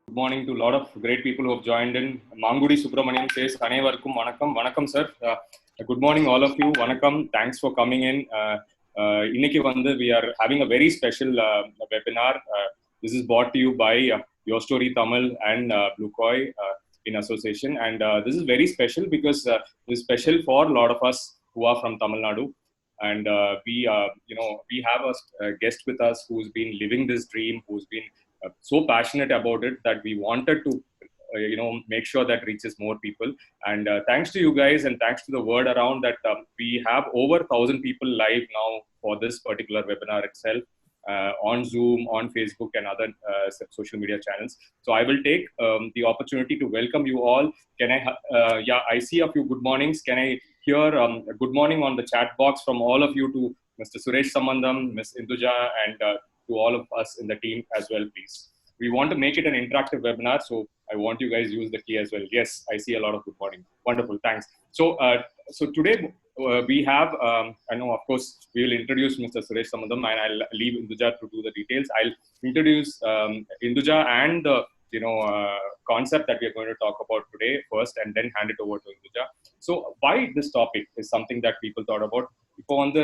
Good morning to a lot of great people who have joined in. Mangudi Subramanian says, Anevarkum Vanakkam. Vanakkam, sir. Good morning, all of you. Vanakkam. Thanks for coming in. Inniki vandu, we are having a very special webinar. This is brought to you by Your Story Tamil and Blue Koi in association. And this is very special because this is special for a lot of us who are from Tamil Nadu. And we have a guest with us who's been living this dream, who's been so passionate about it that we wanted to make sure that reaches more people. And thanks to you guys, and thanks to the word around that, we have over 1,000 people live now for this particular webinar itself, on Zoom, on Facebook, and other social media channels. So I will take the opportunity to welcome you all. Can I see a few good mornings. Can I hear a good morning on the chat box from all of you to Mr. Suresh Samandam, Ms. Induja, and to all of us in the team as well, please. We want to make it an interactive webinar, so I want you guys use the key as well. Yes, I see a lot of good morning. Wonderful, thanks. So today we have, I know, of course, we will introduce Mr. Suresh Samandam, and I'll leave Induja to do the details. I'll introduce Induja and the concept that we are going to talk about today first, and then hand it over to Induja. So why this topic is something that people thought about. இப்போ வந்து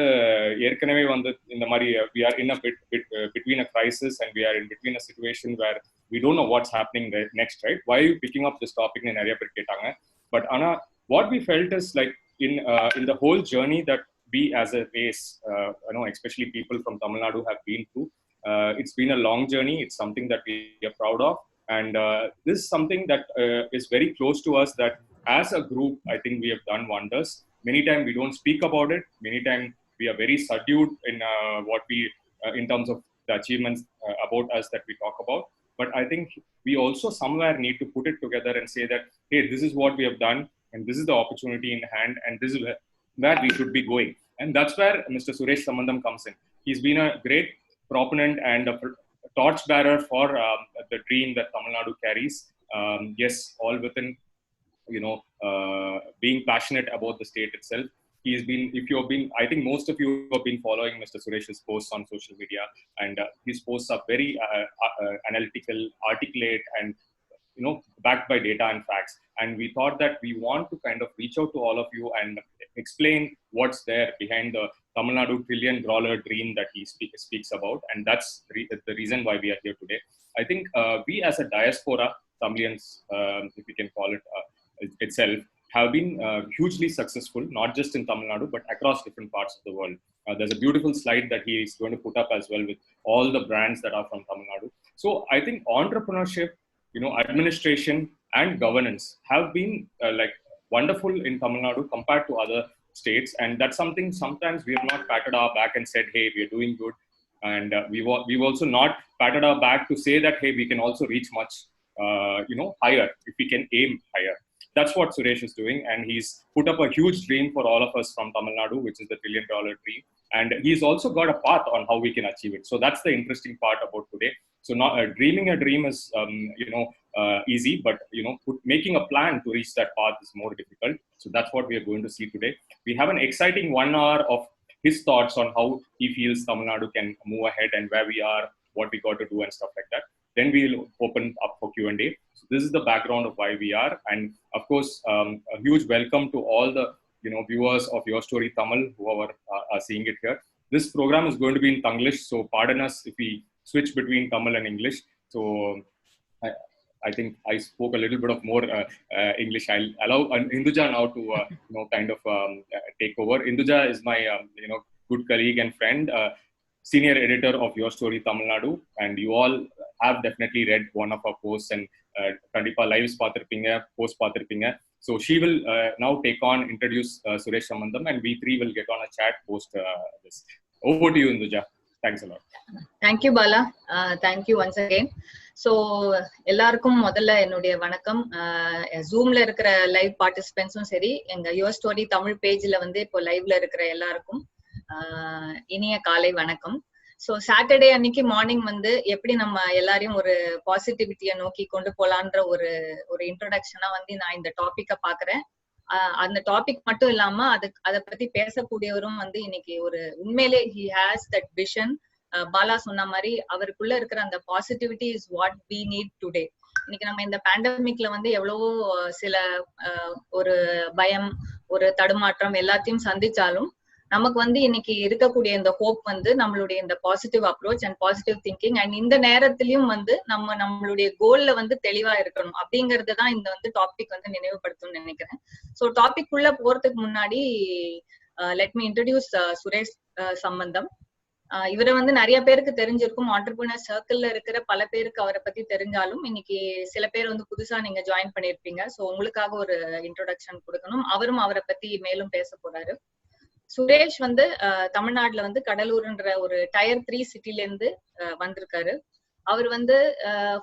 ஏற்கனவே வந்து இந்த மாதிரி we are in a bit between a crisis, and we are in between a situation where we don't know what's happening next, right? Why are you picking up this topic னு நிறைய பேர் கேட்டாங்க. But Anna, what we felt is like in the whole journey that we as a race, especially people from Tamil Nadu have been through, it's been a long journey. It's something that we are proud of, and this is something that is very close to us, that as a group, I think we have done wonders. Many times we don't speak about it. Many times we are very subdued in what we, in terms of the achievements about us that we talk about. But I think we also somewhere need to put it together and say that, hey, this is what we have done, and this is the opportunity in hand, and this is where we should be going. And that's where Mr. Suresh Samandam comes in. He's been a great proponent and a torchbearer for the dream that Tamil Nadu carries. Yes, all within being passionate about the state itself. He's been, if you have been, I think most of you have been following Mr. Suresh's posts on social media, and his posts are very analytical, articulate, and backed by data and facts. And we thought that we want to kind of reach out to all of you and explain what's there behind the Tamil Nadu trillion-dollar dream that he speaks about, and that's the reason why we are here today. I think we as a diaspora, Tamilians, if we can call it itself, have been hugely successful, not just in Tamil Nadu, but across different parts of the world. There's a beautiful slide that he is going to put up as well with all the brands that are from Tamil Nadu. So I think entrepreneurship, administration and governance have been like wonderful in Tamil Nadu compared to other states. And that's something sometimes we have not patted our back and said, hey, we are doing good. And we've also not patted our back to say that, hey, we can also reach much, higher if we can aim higher. That's what Suresh is doing, and he's put up a huge dream for all of us from Tamil Nadu, which is the $1 trillion dream. And he's also got a path on how we can achieve it. So that's the interesting part about today. So not dreaming a dream is, easy, but making a plan to reach that path is more difficult. So that's what we are going to see today. We have an exciting 1 hour of his thoughts on how he feels Tamil Nadu can move ahead and where we are, what we got to do, and stuff like that. Then we'll open up for Q&A. So this is the background of why we are. And of course, a huge welcome to all the viewers of Your Story Tamil who are seeing it here. This program is going to be in Tanglish, so pardon us if we switch between Tamil and English. So I think I spoke a little bit of more English. I'll allow Induja now to kind of take over. Induja is my good colleague and friend, senior editor of Your Story Tamil Nadu, and you all have definitely read one of our posts, and kandipa lives paathirpinga, post paathirpinga. So she will now take on, introduce Suresh Samandam, and we three will get on a chat post this. Over to you, Induja. Thanks a lot. Thank you, Bala. Thank you once again. So எல்லாருக்கும் முதல்ல என்னுடைய வணக்கம். ஜூம்ல இருக்கிற live பார்ட்டிசிபென்ட்ஸும் சரி, எங்க your story Tamil பேஜ்ல வந்து இப்போ லைவ்ல இருக்கிற எல்லாருக்கும் இனிய காலை வணக்கம். ஸோ சாட்டர்டே அன்னைக்கு மார்னிங் வந்து எப்படி நம்ம எல்லாரையும் ஒரு பாசிட்டிவிட்டியை நோக்கி கொண்டு போலான்ற ஒரு இன்ட்ரோடக்ஷனா வந்து நான் இந்த டாபிக்கை பாக்குறேன். அந்த டாபிக் மட்டும் இல்லாம அதை பத்தி பேசக்கூடியவரும் வந்து இன்னைக்கு ஒரு உண்மையிலே he has that vision. Bala சொன்ன மாதிரி அவருக்குள்ள இருக்கிற அந்த positivity is what we need today. இன்னைக்கு நம்ம இந்த பேண்டமிக்ல வந்து எவ்வளவோ சில ஒரு பயம், ஒரு தடுமாற்றம் எல்லாத்தையும் சந்திச்சாலும் நமக்கு வந்து இன்னைக்கு இருக்கக்கூடிய இந்த ஹோப் வந்து நம்மளுடைய இந்த positive approach and positive thinking and இந்த நேரத்திலயும் வந்து நம்மளுடைய கோல்ல வந்து தெளிவா இருக்கணும் அப்படிங்கறது தான் இந்த வந்து டாபிக் வந்து நினைவுபடுத்தும்னு நினைக்கிறேன். ஸோ டாபிக் உள்ள போறதுக்கு முன்னாடி லெட் மீ இன்ட்ரடியூஸ் சுரேஷ் சம்பந்தம். இவரை வந்து நிறைய பேருக்கு தெரிஞ்சிருக்கும். ஆண்டர்பிரினர் சர்க்கிள்ல இருக்கிற பல பேருக்கு அவரை பத்தி தெரிஞ்சாலும் இன்னைக்கு சில பேர் வந்து புதுசா நீங்க ஜாயின் பண்ணிருப்பீங்க. ஸோ உங்களுக்காக ஒரு இன்ட்ரோடக்ஷன் கொடுக்கணும். அவரும் அவரை பத்தி மேலும் பேச போறாரு. சுரேஷ் வந்து தமிழ்நாட்டுல வந்து கடலூர்ன்ற ஒரு டயர் 3 சிட்டில இருந்து வந்திருக்காரு. அவர் வந்து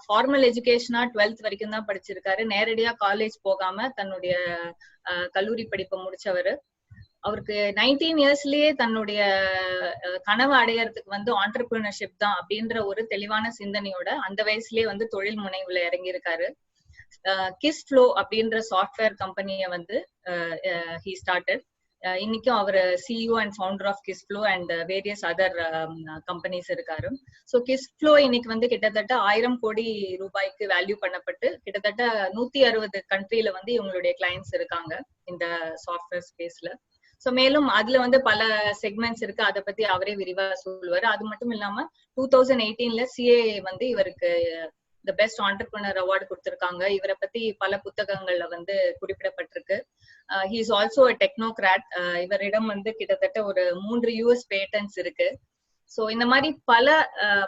ஃபார்மல் எஜுகேஷனா 12th வரைக்கும் தான் படிச்சிருக்காரு. நேரடியா காலேஜ் போகாம தன்னுடைய கல்லூரி படிப்பை முடிச்சவர். அவருக்கு 19 இயர்ஸ்லயே தன்னுடைய கனவு அடையறதுக்கு வந்து ஆண்டர்பிரினர்ஷிப் தான் அப்படின்ற ஒரு தெளிவான சிந்தனையோட அந்த வயசுலயே வந்து தொழில் முனைவுல இறங்கியிருக்காரு. கிஸ் ஃப்ளோ அப்படின்ற சாஃப்ட்வேர் கம்பெனியை வந்து ஹி ஸ்டார்டட். இன்னைக்கும் அவர் CEO and founder of Kissflow and various other companies இருக்காரு. ஸோ கிஸ் ஃப்ளோ இன்னைக்கு வந்து கிட்டத்தட்ட 1000 கோடி ரூபாய்க்கு வேல்யூ பண்ணப்பட்டு கிட்டத்தட்ட 160 கண்ட்ரில வந்து இவங்களுடைய கிளைண்ட்ஸ் இருக்காங்க இந்த சாஃப்ட்வேர் ஸ்பேஸ்ல. ஸோ மேலும் அதுல வந்து பல செக்மெண்ட்ஸ் இருக்கு. அதை பத்தி அவரே விரிவா சொல்லுவாரு. அது மட்டும் இல்லாம 2018ல சிஏ வந்து இவருக்கு தி பெஸ்ட் ஆண்டர்பிரினர் அவார்டு கொடுத்திருக்காங்க. இவரை பத்தி பல புத்தகங்கள்ல வந்து குறிப்பிடப்பட்டிருக்கு. He is also a technocrat. இவரிடம் வந்து கிட்டத்தட்ட ஒரு 3 US பேட்டன்ஸ் இருக்கு. சோ இந்த மாதிரி பல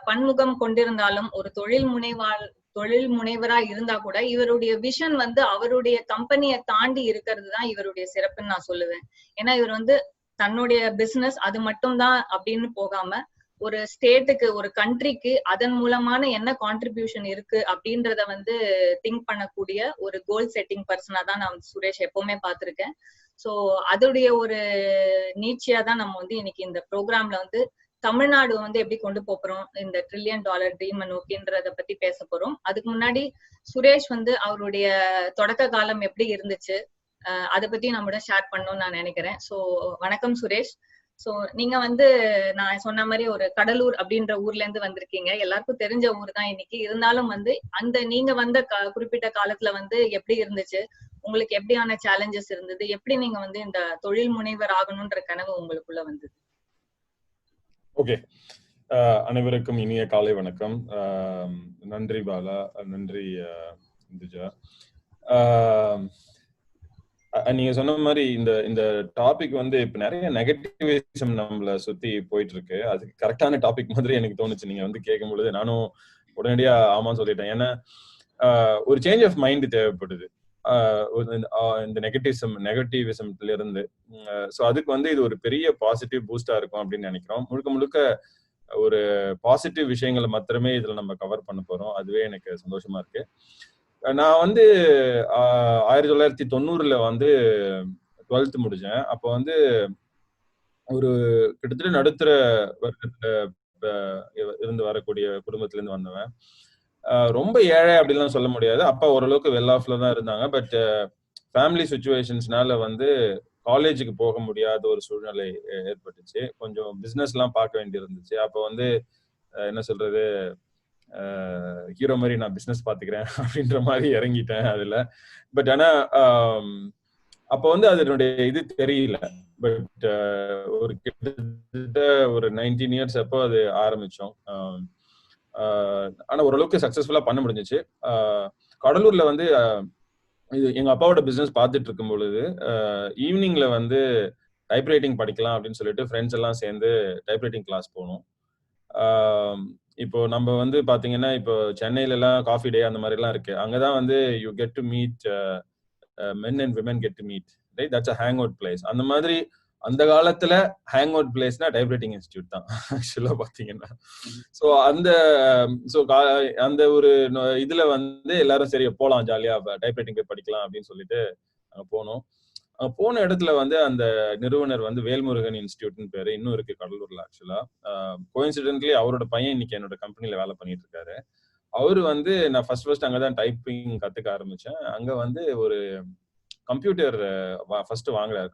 பன்முகம் கொண்டிருந்தாலும் ஒரு தொழில் முனைவரா இருந்தா கூட இவருடைய விஷன் வந்து அவருடைய கம்பெனியை தாண்டி இருக்கிறது தான் இவருடைய சிறப்புன்னு நான் சொல்லுவேன். ஏன்னா இவர் வந்து தன்னுடைய பிசினஸ் அது மட்டும் தான் அப்படின்னு போகாம ஒரு ஸ்டேட்டுக்கு, ஒரு கண்ட்ரிக்கு அதன் மூலமான என்ன கான்ட்ரிபியூஷன் இருக்கு அப்படின்றத வந்து திங்க் பண்ணக்கூடிய ஒரு கோல் செட்டிங் பர்சனா தான் நான் சுரேஷ் எப்பவுமே பார்த்திருக்கேன். சோ அதோடைய ஒரு நீட்சியா தான் நம்ம வந்து இன்னைக்கு இந்த ப்ரோக்ராம்ல வந்து தமிழ்நாடு வந்து எப்படி கொண்டு போறோம் இந்த $1 trillion ட்ரீம் நோக்கின்றத பத்தி பேச போறோம். அதுக்கு முன்னாடி சுரேஷ் வந்து அவருடைய தொடக்க காலம் எப்படி இருந்துச்சு அதை பத்தி நம்மளோட ஷேர் பண்ணணும்னு நான் நினைக்கிறேன். சோ வணக்கம் சுரேஷ். சோ நீங்க வந்து நான் சொன்ன மாதிரி ஒரு கடலூர் அப்படின்ற ஊர்ல இருந்து வந்திருக்கீங்க. எல்லாருக்கும் தெரிஞ்ச ஊர் தான் இன்னைக்கு. இருந்தாலும் வந்து அந்த நீங்க வந்த குறிப்பிட்ட காலத்துல வந்து எப்படி இருந்துச்சு, உங்களுக்கு எப்படியான சேலஞ்சஸ் இருந்தது, எப்படி நீங்க வந்து இந்த தொழில் முனைவர் ஆகணும்ன்ற கனவு உங்களுக்குள்ள வந்தது? ஓகே, அனைவருக்கும் இனிய காலை வணக்கம். நன்றி பாலா, நன்றி இந்துஜா. நீங்க சொன்ன மாதிரி இந்த டாபிக் வந்து இப்ப நிறைய நெகட்டிவிசம் நம்மள சுத்தி போயிட்டு இருக்கு. அது கரெக்டான டாபிக் மாதிரி எனக்கு தோணுச்சு. நீங்க வந்து கேட்கும் பொழுது நானும் உடனடியா ஆமான்னு சொல்லிட்டேன். ஏன்னா ஒரு சேஞ்ச் ஆஃப் மைண்ட் தேவைப்படுது இந்த நெகட்டிவிசம்ல இருந்து. ஸோ அதுக்கு வந்து இது ஒரு பெரிய பாசிட்டிவ் பூஸ்டா இருக்கும் அப்படின்னு நினைக்கிறோம். முழுக்க ஒரு பாசிட்டிவ் விஷயங்களை மாத்திரமே இதுல நம்ம கவர் பண்ண போறோம். அதுவே எனக்கு சந்தோஷமா இருக்கு. நான் வந்து 1990ல வந்து 12th முடிச்சேன். அப்போ வந்து ஒரு கிட்டத்தட்ட நடுத்தர வர்க்கத்துல இருந்து வரக்கூடிய குடும்பத்துல இருந்து வந்தவன். ரொம்ப ஏழை அப்படிலாம் சொல்ல முடியாது. அப்பா ஓரளவுக்கு வெல் ஆஃப்ல தான் இருந்தாங்க. பட் ஃபேமிலி சுச்சுவேஷன்ஸ்னால வந்து காலேஜுக்கு போக முடியாத ஒரு சூழ்நிலை ஏற்பட்டுச்சு. கொஞ்சம் பிசினஸ் எல்லாம் பார்க்க வேண்டி இருந்துச்சு. அப்போ வந்து என்ன சொல்றது, ஹீரோ மாதிரி நான் பிசினஸ் பாத்துக்கிறேன் அப்படின்ற மாதிரி இறங்கிட்டேன் அதுல. பட் ஆனா அப்போ வந்து அதனுடைய இது தெரியல. பட் ஒரு கிட்டத்தட்ட ஒரு 19 இயர்ஸ் அப்போ அது ஆரம்பிச்சோம். ஆனா ஓரளவுக்கு சக்சஸ்ஃபுல்லா பண்ண முடிஞ்சிச்சு. கடலூர்ல வந்து இது எங்க அப்பாவோட பிசினஸ் பார்த்துட்டு இருக்கும் பொழுது ஈவினிங்ல வந்து டைப்ரைட்டிங் படிக்கலாம் அப்படின்னு சொல்லிட்டு ஃப்ரெண்ட்ஸ் எல்லாம் சேர்ந்து டைப்ரைட்டிங் கிளாஸ் போனோம். இப்போ நம்ம வந்து பாத்தீங்கன்னா இப்போ சென்னையில எல்லாம் காஃபி டே அந்த மாதிரி எல்லாம் இருக்கு. அங்கதான் வந்து you get to meet men and women get to meet, right? That's a hangout place. அந்த மாதிரி அந்த காலத்துல ஹேங் அவுட் பிளேஸ்னா டைப்ரைட்டிங் இன்ஸ்டிடியூட் தான் ஆக்சுவலா பாத்தீங்கன்னா. ஸோ அந்த ஒரு இதுல வந்து எல்லாரும் சரி போலாம் ஜாலியா டைப்ரைட்டிங் போய் படிக்கலாம் அப்படின்னு சொல்லிட்டு அங்க போனோம். போன இடத்துல வந்து அந்த நிறுவனர் வந்து வேல்முருகன் இன்ஸ்டிடியூட்னு பேரு, இன்னும் இருக்கு கடலூர்ல. ஆக்சுவலா கோயின்சிடென்ட்லி அவரோட பையன் இன்னைக்கு என்னோட கம்பெனில வேலை பண்ணிட்டு இருக்காரு. அவரு வந்து நான் ஃபர்ஸ்ட் அங்கதான் டைப்பிங் கத்துக்க ஆரம்பிச்சேன். அங்க வந்து ஒரு கம்ப்யூட்டர் ஃபர்ஸ்ட் வாங்குறாரு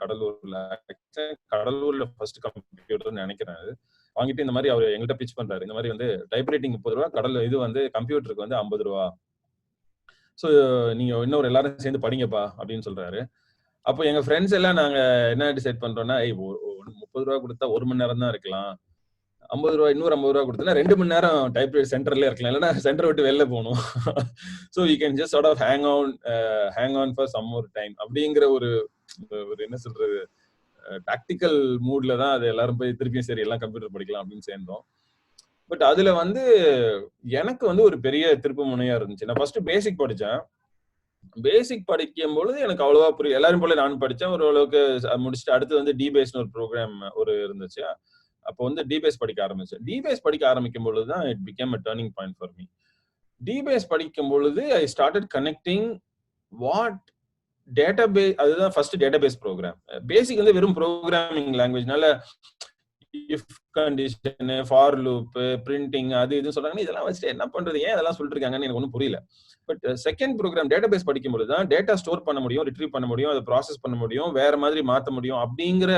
கடலூர்ல ஃபர்ஸ்ட் கம்ப்யூட்டர்னு நினைக்கிறேன். அது வாங்கிட்டு இந்த மாதிரி அவர் எங்கள்கிட்ட பிச் பண்றாரு. இந்த மாதிரி வந்து டைப்ரைட்டிங் 30 ரூபா, இது வந்து கம்ப்யூட்டருக்கு வந்து 50 ரூபா. ஸோ நீங்க இன்னொரு எல்லாரும் சேர்ந்து படிங்கப்பா அப்படின்னு சொல்றாரு. அப்போ எங்க ஃப்ரெண்ட்ஸ் எல்லாம் நாங்க என்ன டிசைட் பண்றோம்னா, 30 ரூபா கொடுத்தா 1 மணி நேரம் தான் இருக்கலாம், 50 ரூபா இன்னொரு 50 ரூபா கொடுத்தா 2 மணி நேரம் டைப்ரைட் சென்டர்ல இருக்கலாம், இல்லைன்னா சென்டர் விட்டு வெளில போகணும். So you can just sort of hang on for some more time அப்படிங்கிற ஒரு என்ன சொல்றது டாக்டிக்கல் மூட்ல தான் அது எல்லாரும் போய் திருப்பியும் சரி எல்லாம் கம்ப்யூட்டர் படிக்கலாம் அப்படின்னு சேர்ந்தோம். பட் அதுல வந்து எனக்கு வந்து ஒரு பெரிய திருப்பு முனையா இருந்துச்சு. நான் ஃபர்ஸ்ட் பேசிக் படிச்சேன். பேசிக் படிக்கும் பொழுது எனக்கு அவ்வளவா புரியும். எல்லாரும் போல நானும் படிச்சேன். ஓரளவுக்கு முடிச்சுட்டு அடுத்து வந்து டிபேஸ்னு ஒரு ப்ரோக்ராம் ஒரு இருந்துச்சு. அப்போ வந்து டிபேஸ் படிக்க ஆரம்பிச்சேன். டிபேஸ் படிக்க ஆரம்பிக்கும் பொழுதுதான் it became a turning point for me. DBase படிக்கும் பொழுது I started connecting what database, அதுதான் ஃபர்ஸ்ட் டேட்டாபேஸ் ப்ரோக்ராம். பேசிக் வந்து வெறும் ப்ரோக்ராமிங் லாங்குவேஜ்னால if condition, for loop, printing அது இதுன்னு சொல்றாங்க. இதெல்லாம் வச்சுட்டு என்ன பண்றது, ஏன் அதெல்லாம் சொல்லிட்டு இருக்காங்கன்னு எனக்கு ஒன்றும் புரியல. பட் செகண்ட் ப்ரோக்ராம் டேட்டாபேஸ் படிக்கும்போது தான் டேட்டா ஸ்டோர் பண்ண முடியும், ரிட்ரீவ் பண்ண முடியும், அதை ப்ராசஸ் பண்ண முடியும், வேற மாதிரி மாற்ற முடியும் அப்படிங்கிற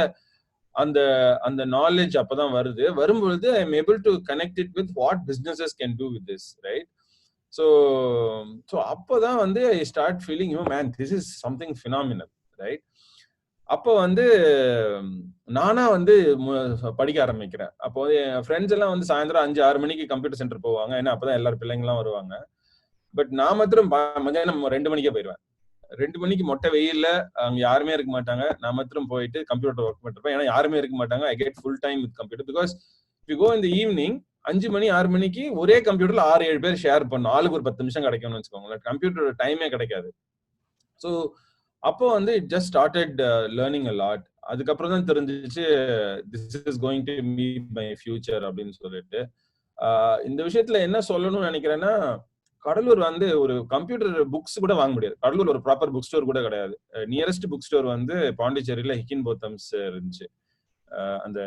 அந்த அந்த நாலேஜ் அப்பதான் வருது. வரும்பொழுது I am able to connect it with what businesses can do with this, right? So அப்போதான் வந்து I start feeling man this is something phenomenal, right? அப்போ வந்து நானா வந்து படிக்க ஆரம்பிக்கிறேன். அப்போ வந்து என் ஃப்ரெண்ட்ஸ் எல்லாம் வந்து சாயந்தரம் 5-6 மணிக்கு கம்ப்யூட்டர் சென்டர் போவாங்க, ஏன்னா அப்பதான் எல்லாரும் பிள்ளைங்கலாம் வருவாங்க. பட் நான் மாத்திரம் மதியானம் 2 மணிக்கே போயிடுவேன். 2 மணிக்கு மொட்டை வெயில்ல அங்க யாருமே இருக்க மாட்டாங்க, நான் மாத்திரம் போயிட்டு கம்ப்யூட்டர் ஒர்க் பண்ணிருப்பேன். ஏன்னா யாருமே இருக்க மாட்டாங்க. I get full time with computer because we go in the evening 5 மணி 6 மணிக்கு ஒரே கம்ப்யூட்டர்ல 6-7 பேர் ஷேர் பண்ணும். ஆளுக்கு ஒரு 10 நிமிஷம் கிடைக்கும்னு வச்சுக்கோங்களேன். கம்ப்யூட்டர் டைமே கிடைக்காது. ஸோ அப்போ வந்து it just started learning a lot. அதுக்கப்புறம் தான் தெரிஞ்சிச்சு this is going to be my future அப்படின்னு சொல்லிட்டு. இந்த விஷயத்துல என்ன சொல்லணும்னு நினைக்கிறேன்னா, கடலூர் வந்து ஒரு கம்ப்யூட்டர் புக்ஸ் கூட வாங்க முடியாது. கடலூர் ஒரு ப்ராப்பர் புக் ஸ்டோர் கூட கிடையாது. நியரஸ்ட் புக் ஸ்டோர் வந்து பாண்டிச்சேரியில ஹிக்கின் போத்தம்ஸ் இருந்துச்சு. அந்த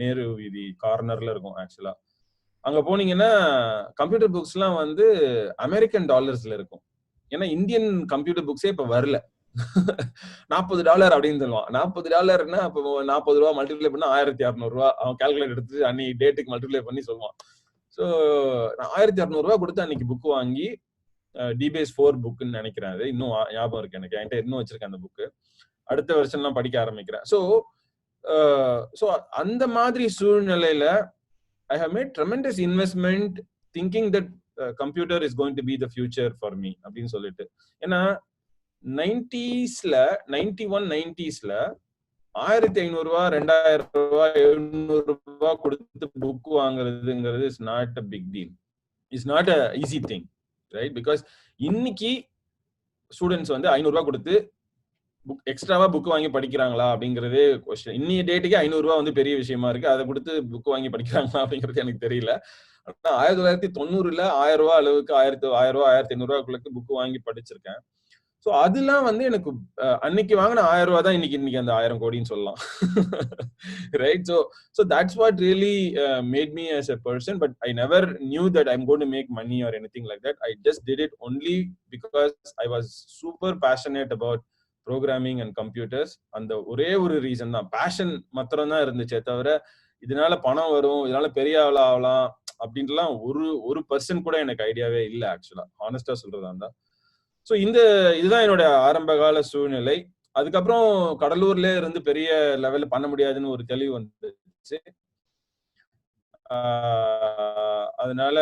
நேரு வீதி கார்னர்ல இருக்கும் ஆக்சுவலா. அங்க போனீங்கன்னா கம்ப்யூட்டர் புக்ஸ் எல்லாம் வந்து அமெரிக்கன் டாலர்ஸ்ல இருக்கும். ஏன்னா இந்தியன் கம்ப்யூட்டர் புக்ஸே இப்ப வரல. $40 அப்படின்னு சொல்லுவான். $40ன்னா அப்போ 40 ரூபா மல்டிப்ளை பண்ணா 1600 ரூபா. அவன் கால்குலேட் எடுத்து அன்னைக்கு டேட்டுக்கு மல்டிப்ளை பண்ணி சொல்லுவான். ஸோ நான் 1600 ரூபா கொடுத்து அன்னைக்கு புக் வாங்கி டிபேஸ் 4 புக்குன்னு நினைக்கிறேன். அது இன்னும் ஞாபகம் இருக்கு எனக்கு. என்கிட்ட இன்னும் வச்சிருக்கேன் அந்த புக்கு. அடுத்த வருஷம் எல்லாம் படிக்க ஆரம்பிக்கிறேன். ஸோ அந்த மாதிரி சூழ்நிலையில I have made tremendous investment thinking that computer is going to be the future for me அப்படின்னு சொல்லிட்டு. ஏன்னா 90s 1500 ரூபா, 2000 ரூபா, 700 ரூபா கொடுத்து புக் வாங்குறதுங்கிறது is not a big deal. It's not a easy thing, right? Because இன்னைக்கு ஸ்டூடெண்ட்ஸ் வந்து 500 ரூபா கொடுத்து எக்ஸ்ட்ராவா புக் வாங்கி படிக்கிறாங்களா அப்படிங்கறதே கொஸ்டின். இன்னைய டேட்டுக்கு 500 ரூபா வந்து பெரிய விஷயமா இருக்கு. அதை கொடுத்து புக் வாங்கி படிக்கிறாங்களா அப்படிங்கிறது எனக்கு தெரியல. 1990ல 1000 ரூபா அளவுக்கு 1000 ரூபா 1500 ரூபாய்க்குள்ள புக் வாங்கி படிச்சிருக்கேன். ஸோ அதெல்லாம் வந்து எனக்கு அன்னைக்கு வாங்கின 1000 ரூபா தான் இன்னைக்கு அந்த 1000 கோடின்னு சொல்லலாம், right? So that's what really made me as a person, but I never knew that I'm going to make money or anything like that. I just did it only because I was super passionate about programming and computers. அந்த ஒரே ஒரு reason தான், fashion மாத்திரம் தான் இருந்துச்சே தவிர இதனால பணம் வரும், இதனால பெரிய ஆளா ஆகலாம் அப்படின்ட்டுலாம் ஒரு பர்சன்ட் கூட எனக்கு ஐடியாவே இல்லை ஆக்சுவலா, ஹானஸ்டா சொல்றதா இருந்தா. ஸோ இதுதான் என்னோட ஆரம்ப கால சூழ்நிலை. அதுக்கப்புறம் கடலூர்ல இருந்து பெரிய லெவல்ல பண்ண முடியாதுன்னு ஒரு தெளிவு வந்துச்சு. அதனால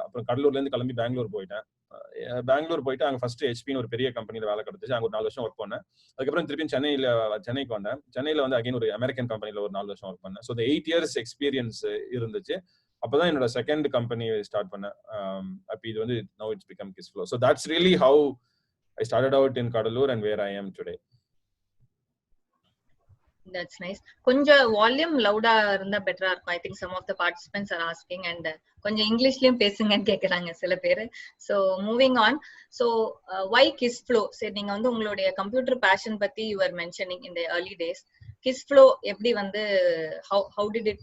அப்புறம் கடலூர்ல இருந்து கிளம்பி பெங்களூர் போயிட்டேன். பெங்களூர் போயிட்டு அங்க ஃபர்ஸ்ட் ஹெச்பின்னு ஒரு பெரிய கம்பெனில வேலை கிடைச்சிச்சு. அங்க ஒரு 4 வருஷம் ஒர்க் பண்ணேன். அதுக்கப்புறம் திருப்பி சென்னைக்கு வந்தேன். சென்னையில வந்து அகைன் ஒரு அமெரிக்கன் கம்பெனில ஒரு 4 வருஷம் ஒர்க் பண்ணேன். ஸோ 8 இயர்ஸ் எக்ஸ்பீரியன்ஸ் இருந்துச்சு. அப்பதான் என்னோட செகண்ட் கம்பெனி ஸ்டார்ட் பண்ணேன். அப்ப இது வந்து now it's become Kissflow. So that's really how I started out in Kadalur and where I am today. That's nice. கொஞ்சம் வால்யூம் லவுடா இருந்தா பெட்டரா இருக்கும். I think some of the participants are asking and கொஞ்சம் இங்கிலீஷ்லயும் பேசுங்கன்னு கேக்குறாங்க சில பேரு. So moving on. So why Kissflow? சரி, நீங்க வந்து உங்களுடைய கம்ப்யூட்டர் பேஷன் பத்தி you were mentioning in the early days. Kissflow எப்படி வந்து how did it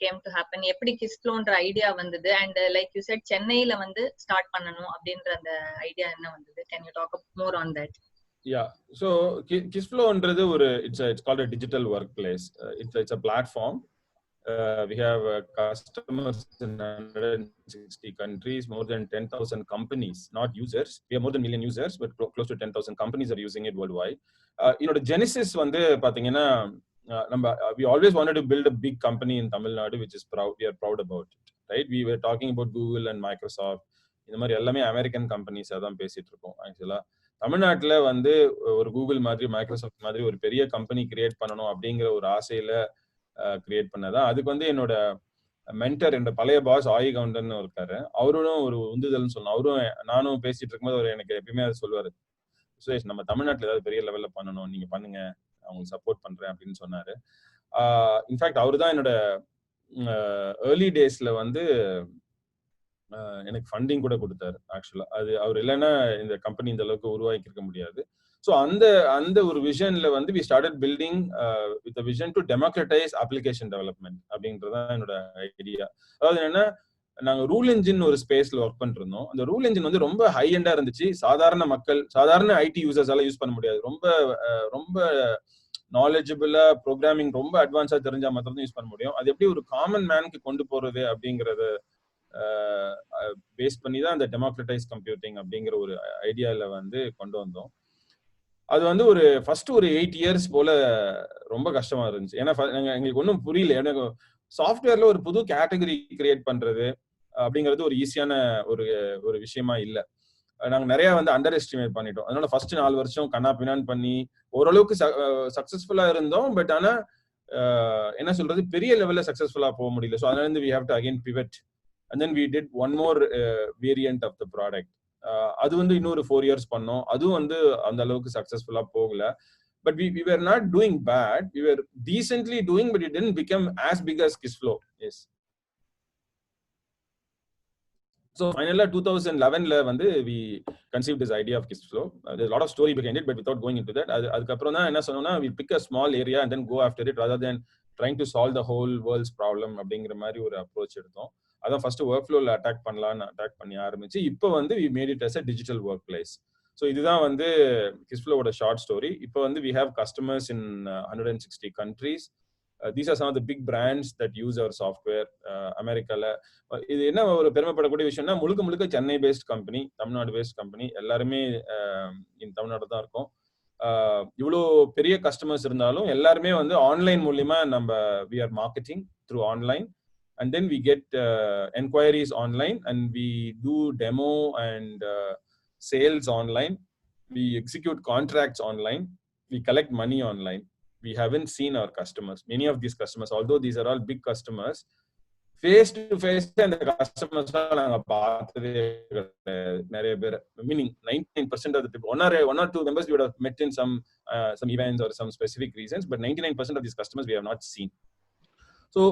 came to happen? எப்படி Kissflowன்ற ஐடியா வந்தது? And like you said சென்னையில வந்து ஸ்டார்ட் பண்ணனும் அப்படின்ற அந்த ஐடியா என்ன வந்தது? Can you talk more on that? Yeah. So Kissflow என்றது ஒரு it's called a digital workplace. It's a platform. We have customers in 160 countries, more than 10,000 companies, not users. We have more than 1 million users, but close to 10,000 companies are using it worldwide. The genesis வந்து பாத்தீங்கன்னா we always wanted to build a big company in Tamil Nadu, which is we are proud about it, right? We were talking about Google and Microsoft. இந்த மாதிரி எல்லாமே American கம்பெனிஸா தான் பேசிட்டு இருக்கோம். ஆக்சுவலா தமிழ்நாட்டுல வந்து ஒரு கூகுள் மாதிரி மைக்ரோசாஃப்ட் மாதிரி ஒரு பெரிய கம்பெனி கிரியேட் பண்ணணும் அப்படிங்கிற ஒரு ஆசையில கிரியேட் பண்ணதான். அதுக்கு வந்து என்னோட மென்டர், என்னோட பழைய பாஸ் ஆயி கவுண்டன் இருக்காரு, அவரும் ஒரு உந்துதல்னு சொல்லணும். அவரும் நானும் பேசிட்டு இருக்கும்போது அவர் எனக்கு எப்பயுமே அதை சொல்லுவாரு, சுரேஷ் நம்ம தமிழ்நாட்டுல ஏதாவது பெரிய லெவல்ல பண்ணணும், நீங்க பண்ணுங்க, அவங்களுக்கு சப்போர்ட் பண்றேன் அப்படின்னு சொன்னாரு. இன்ஃபேக்ட் அவரு தான் என்னோட ஏர்லி டேஸ்ல வந்து எனக்கு ஃபண்டிங் கூட கொடுத்தாரு. ஆக்சுவலா அது அவர் இல்லைன்னா இந்த கம்பெனி இந்த அளவுக்கு உருவாக்கி இருக்க முடியாது. ஸோ அந்த ஒரு விஷன்ல வந்து we started building with vision to democratise application development அப்படின்றதான் என்னோட ஐடியா. அதாவது என்னன்னா, நாங்க ரூல் இன்ஜின் ஒரு ஸ்பேஸ்ல ஒர்க் பண்ணிட்டு இருந்தோம். அந்த ரூல் இன்ஜின் வந்து ரொம்ப ஹை எண்டா இருந்துச்சு. சாதாரண மக்கள், சாதாரண ஐடி யூசர்ஸால யூஸ் பண்ண முடியாது. ரொம்ப நாலேஜபிளா ப்ரோக்ராமிங் ரொம்ப அட்வான்ஸா தெரிஞ்சா மாத்திரம் யூஸ் பண்ண முடியும். அது எப்படி ஒரு காமன் மேனுக்கு கொண்டு போறது அப்படிங்கறத பேஸ் பண்ணி தான் அந்த டெமோக்ரட்டைஸ் கம்ப்யூட்டிங் அப்படிங்கிற ஒரு ஐடியால வந்து கொண்டு வந்தோம். அது வந்து ஒரு ஃபர்ஸ்ட் ஒரு 8 இயர்ஸ் போல ரொம்ப கஷ்டமா இருந்துச்சு. ஏன்னா எங்களுக்கு ஒன்றும் புரியல. எனக்கு சாஃப்ட்வேர்ல ஒரு புது கேட்டகரி கிரியேட் பண்றது அப்படிங்கிறது ஒரு ஈஸியான ஒரு விஷயமா இல்லை. நாங்க நிறைய வந்து அண்டர் எஸ்டிமேட் பண்ணிட்டோம். அதனால ஃபர்ஸ்ட் 4 வருஷம் கண்ணா பின்னான் பண்ணி ஓரளவுக்கு சக்சஸ்ஃபுல்லா இருந்தோம். பட் ஆனா என்ன சொல்றது, பெரிய லெவல்ல சக்சஸ்ஃபுல்லா போக முடியல. ஸோ அதனால இருந்து we have to again pivot and then we did one more variant of the product. அது வந்து இன்னொரு 4 years பண்ணோம். அதுவும் வந்து அந்த அளவுக்கு சக்சஸ்ஃபுல்லா போகல. But we were not doing bad. We were decently doing, but it didn't become as big as Kissflow. Yes. So finally 2011 வந்து we conceived this idea of Kissflow. There's a lot of story behind it, but without going into that, அதுக்கப்புறம் தான் என்ன சொன்னோம்னா, we pick a small area and then go after it rather than trying to solve the whole world's problem அப்படிங்கிற மாதிரி ஒரு approach எடுத்தோம். அதான் first work ஃப்ளோல அட்டாக் பண்ணி ஆரம்பிச்சு இப்போ வந்து we made it as a digital workplace. So இதுதான் வந்து Kissflowவோட ஷார்ட் ஸ்டோரி. இப்போ வந்து we have customers in 160 countries. These are some of the big brands that use our software. அமெரிக்கால இது என்ன ஒரு பெருமைப்படக்கூடிய விஷயம்னா, முழுக்க Chennai based company, Tamil Nadu based company, எல்லாருமே தமிழ்நாடு தான் இருக்கும். இவ்வளோ பெரிய கஸ்டமர்ஸ் இருந்தாலும் எல்லாருமே வந்து ஆன்லைன் மூலியமா நம்ம we are marketing through online. And then we get enquiries online and we do demo and sales online. We execute contracts online. We collect money online. We haven't seen our customers. Many of these customers, although these are all big customers, face to face and the customers நாங்க பார்த்ததே நிறைய பேர், meaning 99% of the people, one or two members we would have met in some events or some specific reasons, but 99% of these customers we have not seen. So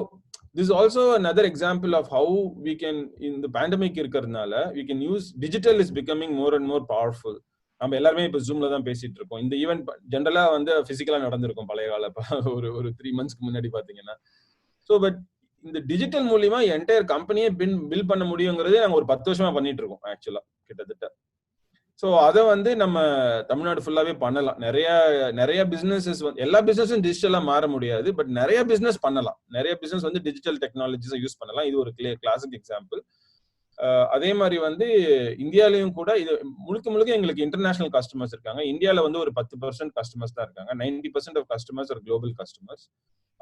this is also another example of how we can, in the pandemic இருக்கிறதுனால, we can use digital is becoming more and more powerful. நம்ம எல்லாருமே இப்போ ஜூம்ல தான் பேசிட்டு இருக்கோம். இந்த event ஜென்ரலா வந்து பிசிக்கலா நடந்திருக்கும் பழைய கால ஒரு 3 months முன்னாடி பாத்தீங்கன்னா. ஸோ பட் இந்த டிஜிட்டல் மூலியமா என்டையர் கம்பெனியை பில்ட் பண்ண முடியுங்கிறது நாங்க ஒரு 10 வருஷமா பண்ணிட்டு இருக்கோம் ஆக்சுவலா கிட்டத்தட்ட. ஸோ அதை வந்து நம்ம தமிழ்நாடு ஃபுல்லாவே பண்ணலாம். நிறைய பிசினஸஸ், எல்லா பிசினஸும் டிஜிட்டலா மாற முடியாது, பட் நிறைய பிசினஸ் பண்ணலாம். நிறைய பிசினஸ் வந்து டிஜிட்டல் டெக்னாலஜிஸை யூஸ் பண்ணலாம். இது ஒரு கிளாசிக் எக்ஸாம்பிள். அதே மாதிரி வந்து இந்தியாலையும் கூட இது முழுக்க எங்களுக்கு இன்டர்நேஷனல் கஸ்டமர்ஸ் இருக்காங்க. இந்தியால வந்து ஒரு 10% கஸ்டமர்ஸ் தான் இருக்காங்க. 90% of customers are global customers.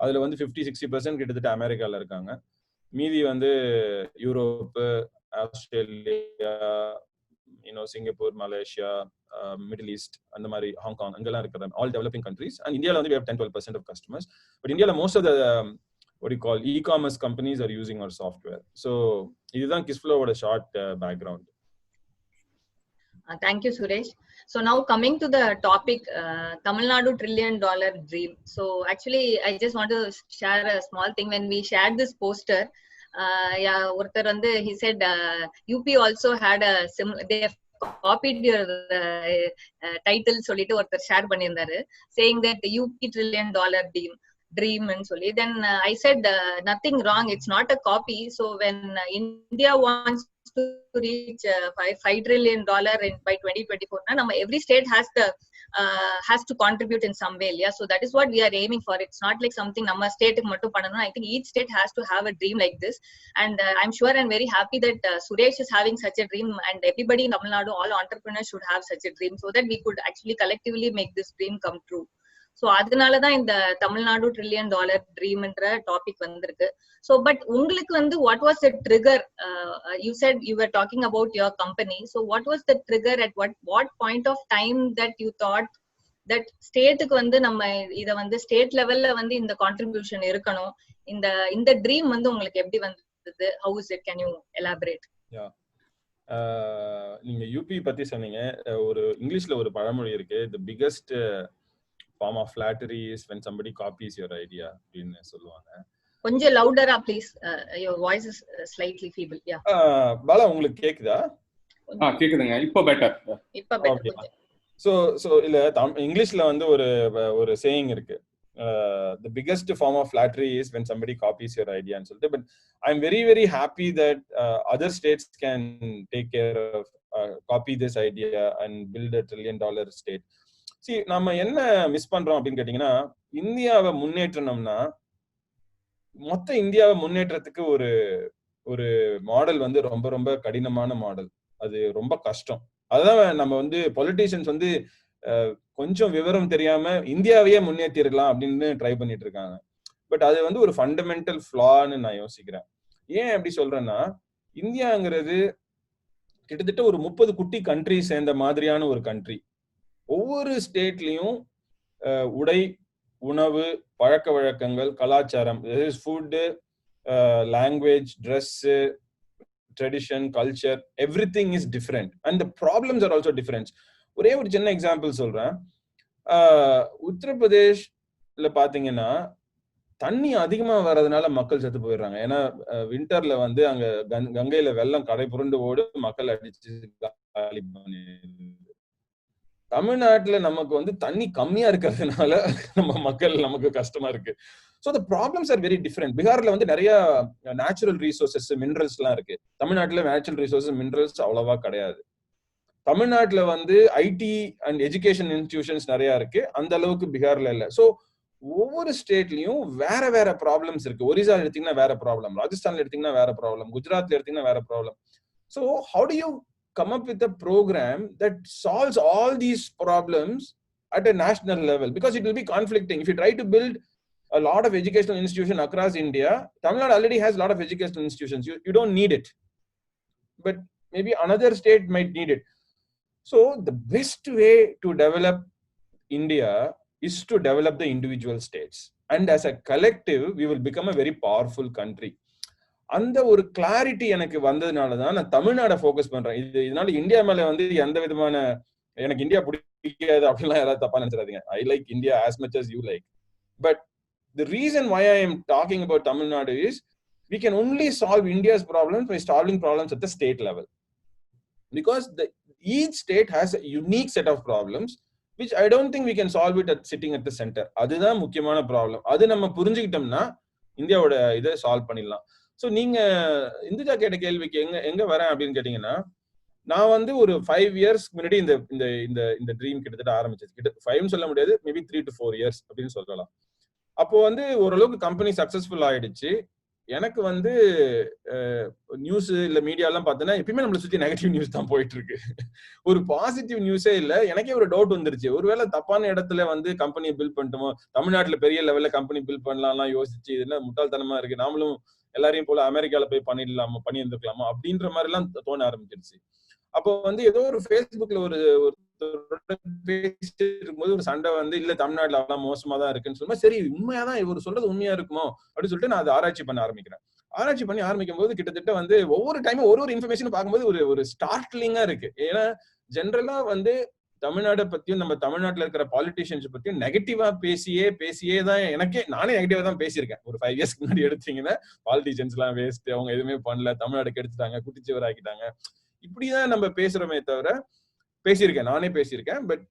அதுல வந்து 50-60% கிட்டத்தட்ட அமெரிக்கால இருக்காங்க. மீதி வந்து Europe, Australia, Singapore, Malaysia, Middle East, அந்த மாதிரி ஹாங்காங், அங்கெல்லாம் இருக்கிற ஆல் டெவலப்பிங் கண்ட்ரீஸ். அண்ட் இந்தியாவில் வந்து we have 10-12% of customers. But இந்தியாவில் most of the what you call e-commerce companies are using our software. So இதுதான் Kissflowவோட short background. Thank you, Suresh. So now coming to the topic, Tamil Nadu $1 trillion dream. So actually I just want to share a small thing. When we shared this poster, ஒருத்தர் வந்து he said UP also had a they copied your title சொல்லிட்டு ஒருத்தர் share பண்ணியிருந்தாரு, saying that UP $1 trillion dream and சொல்லி. Then I said nothing wrong, it's not a copy. So when India wants to reach $5 trillion by 2024, every state has the has to contribute in some way. Yeah, so that is what we are aiming for. It's not like something nama state ku mattum pananum. I think each state has to have a dream like this, and I'm sure and very happy that Suresh is having such a dream, and everybody in Tamil Nadu, all entrepreneurs should have such a dream, so that we could actually collectively make this dream come true. So அதனால தான் இந்த Tamil Nadu $1 trillion ட்ரீம்ன்ற topic வந்திருக்கு. So but உங்களுக்கு வந்து what was the trigger? You said you were talking about your company. So what was the trigger at what point of time that you thought that ஸ்டேட்டுக்கு வந்து நம்ம இத வந்து ஸ்டேட் லெவல்ல வந்து இந்த கான்ட்ரிபியூஷன் இருக்கணும், இந்த ட்ரீம் வந்து உங்களுக்கு எப்படி வந்தது? How is it? Can you elaborate? Yeah. நீங்க யூபி பத்தி சொன்னீங்க. ஒரு இங்கிலீஷ்ல ஒரு பழமொழி இருக்கு, the biggest form of flattery is when somebody copies your idea அப்படினு சொல்லுவாங்க. கொஞ்சம் louder-ஆ please. Your voice is slightly feeble. Yeah. Bala உங்களுக்கு கேக்குதா? கேக்குதுங்க. இப்போ பெட்டர். So இல்ல இங்கிலீஷ்ல வந்து ஒரு சேயிங் இருக்கு, the biggest form of flattery is when somebody copies your idea ன்னு சொல்லிட்டு. But I'm very very happy that other states can take care of copy this idea and build a $1 trillion state. See, நம்ம என்ன miss பண்றோம் அப்படின்னு கேட்டீங்கன்னா, இந்தியாவை முன்னேற்றணும்னா மொத்த இந்தியாவை முன்னேற்றத்துக்கு ஒரு மாடல் வந்து ரொம்ப ரொம்ப கடினமான மாடல். அது ரொம்ப கஷ்டம். அதான் நம்ம வந்து பொலிட்டீஷியன்ஸ் வந்து கொஞ்சம் விவரம் தெரியாம இந்தியாவையே முன்னேற்றிருக்கலாம் அப்படின்னு ட்ரை பண்ணிட்டு இருக்காங்க. பட் அது வந்து ஒரு ஃபண்டமெண்டல் ஃபிளான்னு நான் யோசிக்கிறேன். ஏன் அப்படி சொல்றேன்னா, இந்தியாங்கிறது கிட்டத்தட்ட ஒரு 30 குட்டி கண்ட்ரி சேர்ந்த மாதிரியான ஒரு கண்ட்ரி. ஒவ்வொரு ஸ்டேட்லயும் உடை, உணவு, பழக்க வழக்கங்கள், கலாச்சாரம், food, language, dress, tradition, culture, everything is different and the problems are also different. ஒரே ஒரு சின்ன எக்ஸாம்பிள் சொல்றேன். உத்தரப்பிரதேஷ்ல பாத்தீங்கன்னா தண்ணி அதிகமா வர்றதுனால மக்கள் செத்து போயிடுறாங்க. ஏன்னா விண்டர்ல வந்து அங்க கங்கையில வெள்ளம் கரை புரண்டு ஓடு, மக்கள் அடிச்சு காலி பண்ணிடுது. தமிழ்நாட்டுல நமக்கு வந்து தண்ணி கம்மியா இருக்கிறதுனால நமக்கு கஷ்டமா இருக்கு. So the problems are very different. பீகார்ல வந்து நிறைய நேச்சுரல் ரிசோர்சஸ், மினரல்ஸ் எல்லாம் இருக்கு. தமிழ்நாட்டுல நேச்சுரல் ரிசோர்சஸ், மினரல்ஸ் அவ்வளவா கிடையாது. தமிழ்நாட்டுல வந்து ஐடி அண்ட் எஜுகேஷன் இன்ஸ்டிடியூஷன்ஸ் நிறைய இருக்கு, அந்த அளவுக்கு பீகார்ல இல்ல. சோ ஒவ்வொரு ஸ்டேட்லயும் வேற வேற ப்ராப்ளம்ஸ் இருக்கு. ஒரிசா எடுத்தீங்கன்னா வேற ப்ராப்ளம், ராஜஸ்தான்ல எடுத்தீங்கன்னா வேற ப்ராப்ளம், குஜராத்ல எடுத்தீங்கன்னா வேற problem. So how do you come up with a program that solves all these problems at a national level? Because it will be conflicting. If you try to build a lot of educational institutions across India, Tamil Nadu already has a lot of educational institutions. You don't need it, but maybe another state might need it. So the best way to develop India is to develop the individual states, and as a collective we will become a very powerful country. அந்த ஒரு clarity எனக்கு வந்ததுனாலதான் நான் தமிழ்நாடை focus பண்றேன். இதனால India மேல வந்து எந்த விதமான எனக்கு இந்தியா பிடிக்காது அப்படிலாம் யாராவது தப்பா நினைச்சிடாதீங்க. I like India as much as you like. But the reason why I am talking about Tamil Nadu is we can only solve India's problems by solving problems at the state level, because each state has a unique set of problems which I don't think we can solve it sitting at the center. அதுதான் முக்கியமான problem. அது நம்ம புரிஞ்சுக்கிட்டோம்னா இந்தியாவோட இதை solve பண்ணிடலாம். So நீங்க இந்துஜா கேட்ட கேள்விக்கு எங்க வரேன் அப்படின்னு கேட்டீங்கன்னா, நான் வந்து ஒரு 5 years முன்னாடி இந்த ட்ரீம் கிட்டத்தட்ட ஆரம்பிச்சது. 5 சொல்ல முடியாது, மேபி 3 to 4 years அப்படின்னு சொல்லலாம். அப்போ வந்து ஓரளவுக்கு கம்பெனி சக்சஸ்ஃபுல் ஆயிடுச்சு. எனக்கு வந்து நியூஸ் இல்ல மீடியா எல்லாம் பார்த்தோன்னா எப்பயுமே நம்மளை சுத்தி நெகட்டிவ் நியூஸ் தான் போயிட்டு இருக்கு. ஒரு பாசிட்டிவ் நியூஸே இல்ல. எனக்கே ஒரு டவுட் வந்துருச்சு, ஒருவேளை தப்பான இடத்துல வந்து கம்பெனியை பில்ட் பண்ணிட்டோமோ, தமிழ்நாட்டுல பெரிய லெவல்ல கம்பெனி பில்ட் பண்ணலாம்லாம் யோசிச்சு இது முட்டாள்தனமா இருக்கு, நாமளும் எல்லாரையும் போல அமெரிக்கால போய் பண்ணி இருந்திருக்கலாமா அப்படின்ற மாதிரி எல்லாம் தோண ஆரம்பிச்சிருச்சு. அப்போ வந்து ஏதோ ஒரு ஃபேஸ்புக்ல ஒரு பேசிட்டு இருக்கும்போது ஒரு சண்டை வந்து, இல்ல தமிழ்நாட்டுல அவ்வளவு மோசமா தான் இருக்குன்னு சொல்லும்போது, சரி உண்மையாதான் இவர் சொல்றது உண்மையா இருக்குமோ அப்படின்னு சொல்லிட்டு நான் அதை ஆராய்ச்சி பண்ண ஆரம்பிக்கிறேன். ஆராய்ச்சி பண்ணி ஆரம்பிக்கும் போது கிட்டத்தட்ட வந்து ஒவ்வொரு டைமும் ஒரு இன்ஃபர்மேஷன் பார்க்கும்போது ஒரு ஸ்டார்ட்லிங்கா இருக்கு. ஏன்னா ஜென்ரலா வந்து தமிழ்நாடை பத்தியும் நம்ம தமிழ்நாட்டுல இருக்கிற பாலிட்டிஷியன்ஸ் பத்தியும் நெகட்டிவா பேசியே தான் நானே நெகட்டிவா தான் பேசியிருக்கேன். ஒரு 5 years முன்னாடி எடுத்தீங்கன்னா பாலிட்டிஷியன்ஸ் எல்லாம் வேஸ்ட், அவங்க எதுவுமே பண்ணல, தமிழ்நாடு கெடுத்துட்டாங்க, குட்டிச்சுவர் ஆக்கிட்டாங்க, இப்படிதான் நம்ம பேசுறோமே தவிர நானே பேசியிருக்கேன். பட்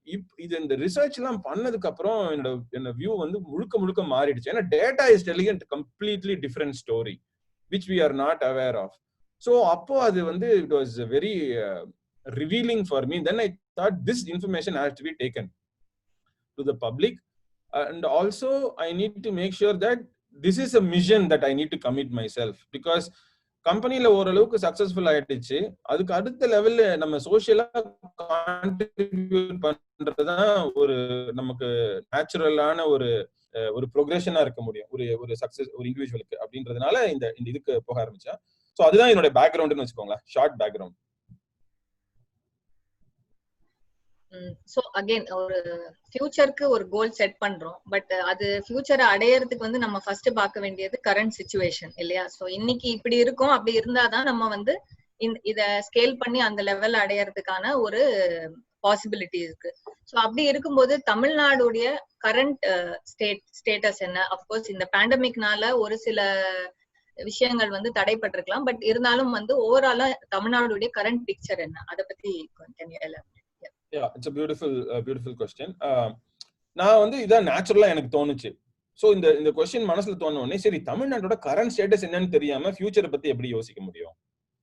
இது இந்த ரிசர்ச் எல்லாம் பண்ணதுக்கு அப்புறம் என்னோட வியூ வந்து முழுக்க மாறிடுச்சு. ஏன்னா data is telling a completely different story which we are not aware of. So அப்போ அது வந்து it was very revealing for me. Then I thought this information has to be taken. to the public, and also I need to make sure that this is a mission that I need to commit myself, because கம்பெனில ஓரளவுக்கு successful ஆயிடுச்சு, அதுக்கு அடுத்த லெவல்ல நம்ம சோசியலா contribute பண்றதுதான் ஒரு நமக்கு நேச்சுரலான ஒரு ப்ரோக்ரஷனா இருக்க முடியும் ஒரு சக்சஸ் ஒரு இண்டிவிஜுவலுக்கு அப்படின்றதுனால இந்த இதுக்கு போக ஆரம்பிச்சேன். ஸோ அதுதான் என்னோட பேக்ரவுண்ட்னு வச்சுக்கோங்களேன், ஷார்ட் பேக்ரவுண்ட். சோ அகைன் ஒரு ஃபியூச்சருக்கு ஒரு கோல் செட் பண்றோம், பட் அது ஃபியூச்சரை அடையறதுக்கு வந்து நம்ம ஃபர்ஸ்ட் பார்க்க வேண்டியது கரண்ட் சிச்சுவேஷன் இல்லையா? சோ இன்னைக்கு இப்படி இருக்கும், அப்படி இருந்தாதான் நம்ம வந்து இத ஸ்கேல் பண்ணி அந்த லெவல் அடையறதுக்கான ஒரு பாசிபிலிட்டி இருக்கு. சோ அப்படி இருக்கும்போது தமிழ்நாடுடைய கரண்ட் ஸ்டேட்டஸ் என்ன? அப்கோர்ஸ் இந்த பேண்டமிக்னால ஒரு சில விஷயங்கள் வந்து தடைப்பட்டிருக்கலாம், பட் இருந்தாலும் வந்து ஓவராலா தமிழ்நாடுடைய கரண்ட் பிக்சர் என்ன, அதை பத்தி கொஞ்சம். Yeah, it's a beautiful question. நான் வந்து இதான் நேச்சுரலா எனக்கு தோணுச்சு. சோ இந்த क्वेश्चन மனசுல தோணுன உடனே சரி தமிழ்நாட்டோட கரண்ட் ஸ்டேட்டஸ் என்னன்னு தெரியாம ஃபியூச்சரை பத்தி எப்படி யோசிக்க முடியும்,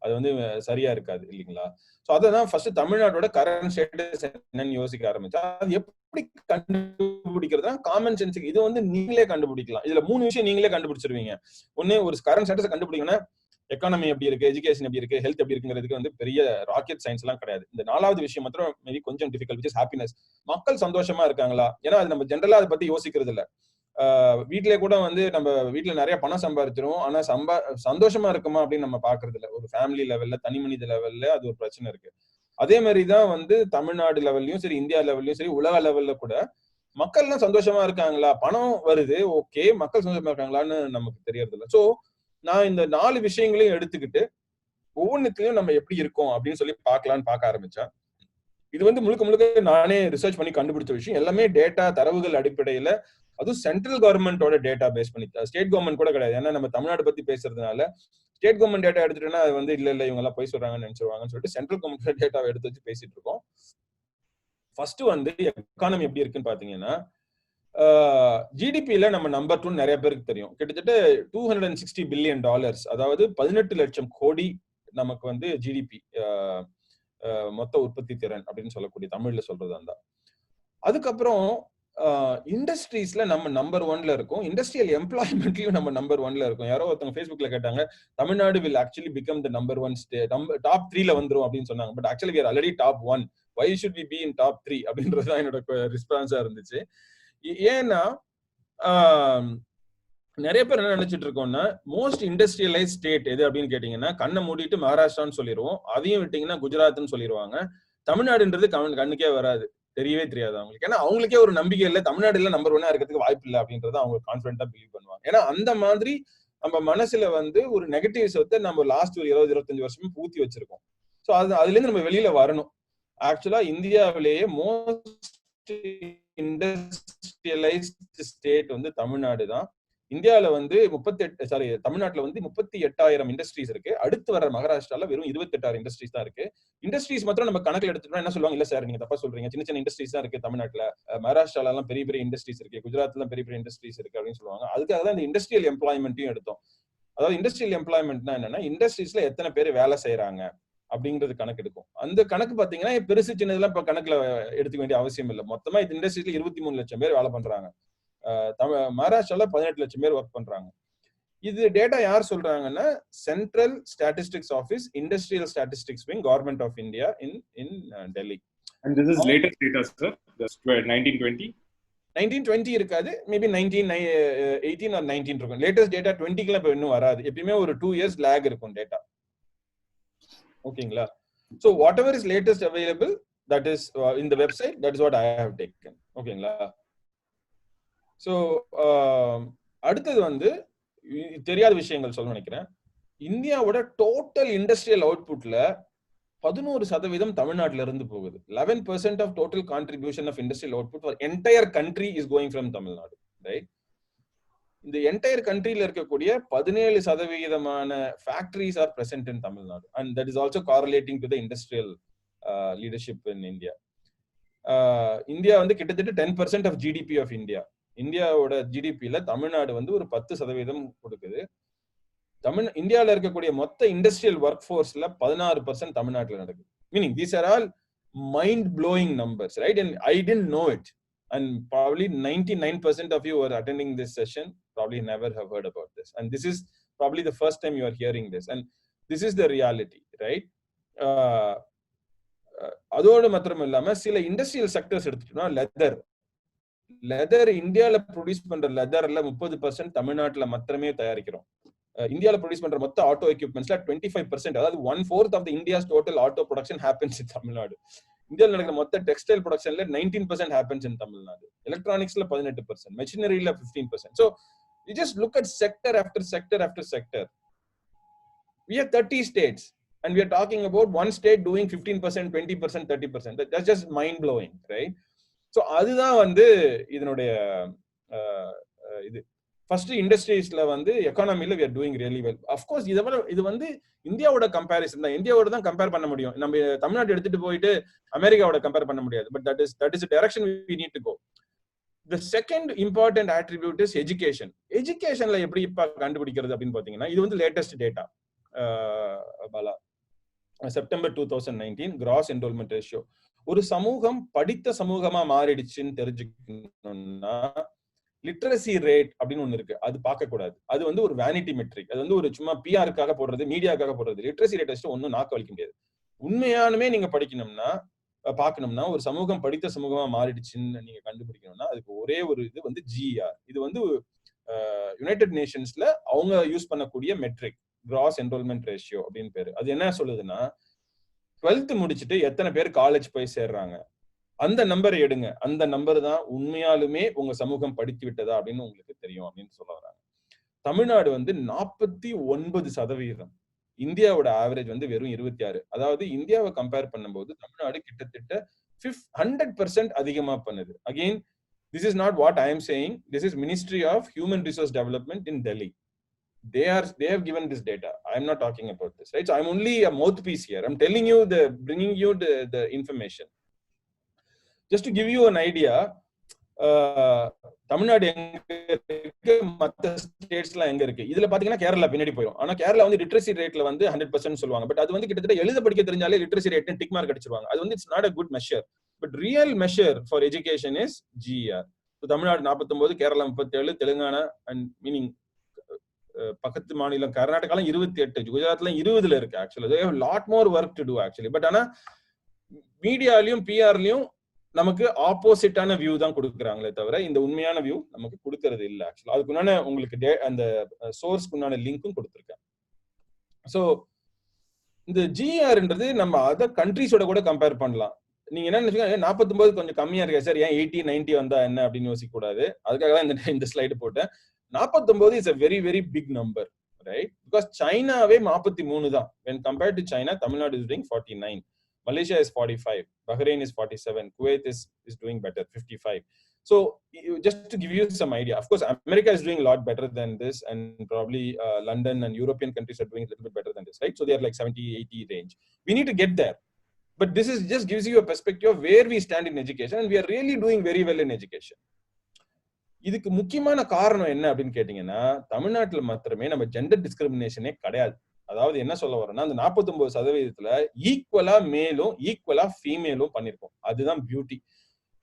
அது வந்து சரியா இருக்காது இல்லீங்களா? சோ அதான் ஃபர்ஸ்ட் தமிழ்நாட்டோட கரண்ட் ஸ்டேட்டஸ் என்னன்னு யோசிக்க ஆரம்பிச்சா, அது எப்படி கண்டுபிடிக்கிறதுனா காமன் சென்ஸ். இது வந்து நீங்களே கண்டுபிடிக்கலாம். இதுல 3 விஷயம் நீங்களே கண்டுபிடிச்சிருவீங்க. ஒண்ணு, ஒரு கரண்ட் ஸ்டேட்டஸ் கண்டுபிடிக்கணும்னா எக்கானமி எப்படி இருக்கு, எஜுகேஷன் எப்படி இருக்கு, ஹெல்த் எப்படி இருக்குங்கிறதுக்கு வந்து பெரிய ராக்கெட் சயின்ஸ் எல்லாம் கிடையாது. இந்த 4வது விஷயம் மாத்திரம் மேபி கொஞ்சம் டிஃபிகல்ட், விச் இஸ் ஹாப்பினஸ். மக்கள் சந்தோஷமா இருக்காங்களா? ஏன்னா அது நம்ம ஜென்ரலா அதை பத்தி யோசிக்கிறது இல்ல. வீட்லயே கூட வந்து நம்ம வீட்டுல நிறைய பணம் சம்பாதிச்சிருவோம், ஆனா சந்தோஷமா இருக்குமா அப்படின்னு நம்ம பாக்குறது இல்ல. ஒரு ஃபேமிலி லெவல்ல, தனி மனித லெவல்ல அது ஒரு பிரச்சனை இருக்கு. அதே மாதிரிதான் வந்து தமிழ்நாடு லெவல்லையும் சரி, இந்தியா லெவல்லையும் சரி, உலக லெவல்ல கூட மக்கள் எல்லாம் சந்தோஷமா இருக்காங்களா, பணம் வருது ஓகே, மக்கள் சந்தோஷமா இருக்காங்களான்னு நமக்கு தெரியறது இல்ல. சோ நான் இந்த 4 விஷயங்களையும் எடுத்துக்கிட்டு ஒவ்வொன்றுத்தையும் நம்ம எப்படி இருக்கோம் அப்படின்னு சொல்லி பார்க்க ஆரம்பிச்சேன். இது வந்து முழுக்க நானே ரிசர்ச் பண்ணி கண்டுபிடிச்ச விஷயம். எல்லாமே டேட்டா, தரவுகள் அடிப்படையில, அதுவும் சென்ட்ரல் கவர்மெண்டோட டேட்டா பேஸ் பண்ணி, ஸ்டேட் கவர்மெண்ட் கூட கிடையாது. ஏன்னா நம்ம தமிழ்நாடு பத்தி பேசுறதுனால ஸ்டேட் கவர்மெண்ட் டேட்டா எடுத்துட்டோம்னா அது வந்து இல்ல இவங்க எல்லாம் போய் சொல்றாங்கன்னு நினைச்சிருவாங்கன்னு சொல்லிட்டு சென்ட்ரல் கவர்மெண்ட் டேட்டாவை எடுத்து வச்சு பேசிட்டு இருக்கோம். ஃபர்ஸ்ட் வந்து எக்கானமி எப்படி இருக்குன்னு பாத்தீங்கன்னா, ஜிடிபியில நம்ம நம்பர் 2 நிறைய பேருக்கு தெரியும். கிட்டத்தட்ட $260 பில்லியன், அதாவது 18 லட்சம் கோடி நமக்கு வந்து ஜிடிபி, மொத்த உற்பத்தி திறன் அப்படின்னு சொல்லக்கூடிய தமிழ்ல சொல்றது அந்த. அதுக்கப்புறம் இண்டஸ்ட்ரீஸ்ல நம்ம நம்பர் 1ல இருக்கும், இண்டஸ்ட்ரியல் எம்ப்ளாய்மெண்ட்லயும் நம்ம நம்பர் 1ல இருக்கும். யாரோ ஒருத்தவங்க Facebookல கேட்டாங்க, Tamil Nadu will actually become the number 1 state, top 3ல வந்துரும் அப்படின்னு சொன்னாங்க. But actually we are already top 1. why should we be in top 3 அப்படின்றதுதான் என்னோட ரெஸ்பான்ஸா இருந்துச்சு. ஏன்னா நிறைய பேர் என்ன நினைச்சிட்டு இருக்கோம்னா, மோஸ்ட் இண்டஸ்ட்ரியலைஸ் ஸ்டேட் எது அப்படின்னு கேட்டீங்கன்னா, கண்ணை மூடிட்டு மகாராஷ்டிரான்னு சொல்லிடுவோம், அதையும் விட்டீங்கன்னா குஜராத்னு சொல்லிடுவாங்க. தமிழ்நாடுன்றது கண்ணுக்கே வராது, தெரியவே தெரியாது அவங்களுக்கு. ஏன்னா அவங்களுக்கே ஒரு நம்பிக்கை இல்லை, தமிழ்நாடுல நம்பர் 1 இருக்கிறதுக்கு வாய்ப்பு இல்லை அப்படின்றத அவங்க கான்பிடண்டா பிலீவ் பண்ணுவாங்க. ஏன்னா அந்த மாதிரி நம்ம மனசுல வந்து ஒரு நெகட்டிவ்ஸத்தை நம்ம லாஸ்ட் ஒரு 20-25 வருஷமும் பூத்தி வச்சிருக்கோம். ஸோ அதுல இருந்து நம்ம வெளியில வரணும். ஆக்சுவலா இந்தியாவிலேயே மோஸ்ட் இண்டஸ்ட்ரியலைஸ்ட் ஸ்டேட் வந்து தமிழ்நாடு தான். இந்தியாவில வந்து தமிழ்நாட்டுல வந்து 38,000 இண்டஸ்ட்ரீஸ் இருக்கு. அடுத்து வர மகாராஷ்டிரால வெறும் 28,000 இண்டஸ்ட்ரீஸ் தான் இருக்கு. இண்டஸ்ட்ரீஸ் மாத்திரம் நம்ம கணக்கில் எடுத்துட்டோம்னா என்ன சொல்லுவாங்க, இல்ல சார் நீங்க தப்பா சொல்றீங்க, சின்ன இண்டஸ்ட்ரீஸ் தான் இருக்கு தமிழ்நாட்டுல, மகாராஷ்டிரால எல்லாம் பெரிய இண்டஸ்ட்ரீஸ் இருக்கு, குஜராத்ல பெரிய இண்டஸ்ட்ரீஸ் இருக்கு அப்படின்னு சொல்லுவாங்க. அதுக்காக தான் இந்த இண்டஸ்ட்ரியல் எம்ப்ளாய்மெண்ட்டையும் எடுத்தோம். அதாவது இண்டஸ்ட்ரியல் எம்ப்ளாய்மெண்ட்னா என்னன்னா, இண்டஸ்ட்ரீஸ்ல எத்தனை பேர் வேலை செய்யறாங்க அப்படிங்கிறது கணக்கு எடுக்கும். அந்த கணக்கு பாத்தீங்கன்னா பெருசு சின்னதெல்லாம் இப்ப கணக்குல எடுத்துக்க வேண்டிய அவசியம் இல்லை. மொத்தமா இந்த இண்டஸ்ட்ரீஸ்ல 23 லட்சம் பேர் வேலை பண்றாங்க. மகாராஷ்டிரால 18 லட்சம் பேர் ஒர்க் பண்றாங்க. இது டேட்டா யார் சொல்றாங்கன்னா, Central Statistics Office, Industrial Statistics Wing, Government of India in Delhi. And this is latest data, sir. That's 1920 இருக்காது, மேபி 1918 or 19 இருக்கும். லேட்டஸ்ட் டேட்டா 20க்குல இப்ப இன்னும் வராது. எப்பயுமே ஒரு 2 years lag இருக்கும் டேட்டா. ஓகேங்களா? So whatever is latest available, that is in the website, that is what I have taken. ஓகேங்களா? ஸோ அடுத்தது வந்து தெரியாத விஷயங்கள் சொல்ல நினைக்கிறேன். இந்தியாவோட டோட்டல் இண்டஸ்ட்ரியல் அவுட்புட்ல 11% தமிழ்நாட்டில இருந்து போகுது. 11% of total contribution of industrial output for entire country is going from Tamil Nadu, right? இந்த என்டையர் கண்ட்ரியில இருக்கக்கூடிய 17% factories are present in Tamil Nadu, and that is also correlating to the industrial leadership in India. India வந்து கிட்டத்தட்ட 10% of GDP of India. இந்தியாவோட ஜிடிபியில தமிழ்நாடு வந்து ஒரு 10% கொடுக்குது. இந்தியாவில இருக்கக்கூடிய மொத்த இண்டஸ்ட்ரியல் ஒர்க் ஃபோர்ஸ்ல 16% தமிழ்நாட்டில் நடக்குது. Meaning these are all mind blowing numbers, right? And I didn't no it. and probably 99% of you who are attending this session probably never have heard about this, and this is probably the first time you are hearing this, and this is the reality, right? அதோடு மாத்திரம் இல்லாம சில industrial sectors எடுத்துட்டோம்னா leather இந்தியால produce பண்ற லெதர்ல 30% தமிழ்நாட்டுல மாத்திரமே தயாரிக்கிறோம். இந்தியால ப்ரொடியூஸ் பண்ற மொத்த ஆட்டோ எக்யூப்மெண்ட்ஸ்ல 25%, அதாவது 1/4 of the India's total auto production happens in Tamil Nadu. இந்தியாவில் நடக்கிற மொத்த டெக்ஸ்டைல் ப்ரொடக்ஷன்ல 19% ஹேப்பன்ஸ் இன் தமிழ்நாடு. எலக்ட்ரானிக்ஸ்ல 18%, மெஷினரியில 15%. So you just look at sector after sector after sector. We have 30 states and we are talking about one state doing 15%, 20%, 30%. That's just mind blowing, right? So அதுதான் வந்து இதனுடைய இது ஃபர்ஸ்ட் இண்டஸ்ட்ரீஸ்ல வந்து எக்கானமில we are doing really well. Of course இது வந்து இந்தியாவோட comparison தான், இந்தியாவோட தான் கம்பேர் பண்ண முடியும். நம்ம தமிழ்நாடு எடுத்துட்டு போயிட்டு அமெரிக்காவோட கம்பேர் பண்ண முடியாது. But that is a direction we need to go. The second important attribute is education. எஜுகேஷன்ல எப்படி இப்ப கண்டுபிடிக்கிறது அப்படின்னு பாத்தீங்கன்னா, இது வந்து latest data Bala, September 2019 cross enrolment ratio. ஒரு சமூகம் படித்த சமூகமா மாறிடுச்சுன்னு தெரிஞ்சுக்கணும்னா லிட்ரஸி ரேட் அப்படின்னு ஒண்ணு இருக்கு, அது பார்க்க கூடாது. அது வந்து ஒரு வேனிட்டி மெட்ரிக், அது வந்து ஒரு சும்மா பிஆருக்காக போடுறது, மீடியாக்காக போடுறது. லிட்ரஸி ரேட் வச்சு ஒன்னும் நாக்க வலிக்க முடியாது. உண்மையானுமே நீங்க படிக்கணும்னா பார்க்கணும்னா ஒரு சமூகம் படித்த சமூகமா மாறிடுச்சுன்னு நீங்க கண்டுபிடிக்கணும்னா அதுக்கு ஒரே ஒரு இது வந்து GER. இது வந்து யுனைடெட் நேஷன்ஸ்ல அவங்க யூஸ் பண்ணக்கூடிய மெட்ரிக், கிராஸ் என்ரோல்மெண்ட் ரேஷியோ அப்படின்னு பேரு. அது என்ன சொல்லுதுன்னா 12th முடிச்சுட்டு எத்தனை பேர் காலேஜ் போய் சேர்றாங்க, அந்த நம்பரை எடுங்க, அந்த நம்பர் தான் உண்மையாலுமே உங்க சமூகம் படித்து விட்டதா அப்படின்னு உங்களுக்கு தெரியும் அப்படின்னு சொல்ல வராங்க. தமிழ்நாடு வந்து 49%, இந்தியாவோட ஆவரேஜ் வந்து வெறும் 26. அதாவது இந்தியாவை கம்பேர் பண்ணும்போது தமிழ்நாடு கிட்டத்தட்ட 100% அதிகமா பண்ணுது. Again this is not what I am saying, this is Ministry of Human Resource Development in Delhi. They have given this data. I am not talking about this, right? So I am only a mouthpiece here. I'm telling you bringing you the information. Just to give you an idea, Tamil Nadu எங்க இருக்கு, மற்ற ஸ்டேட்ஸ்லாம் எங்க இருக்கு, இதுல பாத்தீங்கன்னா கேரளா பின்னாடி போயிடும். ஆனா கேரளா வந்து லிட்ரஸி ரேட்ல வந்து 100% சொல்லுவாங்க. பட் அது வந்து கிட்டத்தட்ட எழுத படிக்க தெரிஞ்சாலே லிட்ரஸி ரேட் டிக் மார்க் அடிச்சிருவாங்க. அது வந்து it's not a good measure. But real measure for education is GER. So Tamil Nadu 49, Kerala 37, Telangana and meaning பக்கத்து மாநிலம் கர்நாடகால 28, குஜராத்ல 20ல இருக்கு. Actually they have a lot more work to do actually. But ஆனா மீடியாலயும் பிஆர்லயும் நமக்கு ஆப்போசிட்டான வியூ தான் கொடுக்குறாங்களே தவிர இந்த உண்மையான வியூ நமக்கு கொடுக்கறது இல்லை. ஆக்சுவலா அதுக்குண்டான உங்களுக்கு அந்த சோர்ஸ்க்குண்டான லிங்க்கும் கொடுத்துருக்கேன். ஸோ இந்த GERன்றது நம்ம அதர் கண்ட்ரிஸோட கூட கம்பேர் பண்ணலாம். நீங்க என்ன நினைச்சீங்க 49 கொஞ்சம் கம்மியா இருக்கா சார், ஏன் 80, 90 வந்தா என்ன அப்படின்னு யோசிக்க கூடாது. அதுக்காக தான் இந்த ஸ்லைடு போட்டேன். 49 is a very very big number, right? Because சைனாவே 43 தான். When compared to China, Tamil Nadu is doing 49. Malaysia is 45, Bahrain is 47, Kuwait is doing better, 55. So just to give you some idea, of course America is doing a lot better than this, and probably London and European countries are doing a little bit better than this, right? So they are like 70, 80 range. We need to get there. But this is just gives you a perspective of where we stand in education, and we are really doing very well in education. இதுக்கு முக்கியமான காரணம் என்ன அப்படின்னு கேட்டீங்கன்னா, தமிழ்நாட்டுல மாத்திரமே நம்ம gender டிஸ்கிரிமினேஷனே கிடையாது. அதாவது என்ன சொல்ல வரோம்னா, அந்த 49% ஈக்குவலா மேலும் ஈக்குவலா ஃபீமேலும் பண்ணிருக்கோம். அதுதான் பியூட்டி.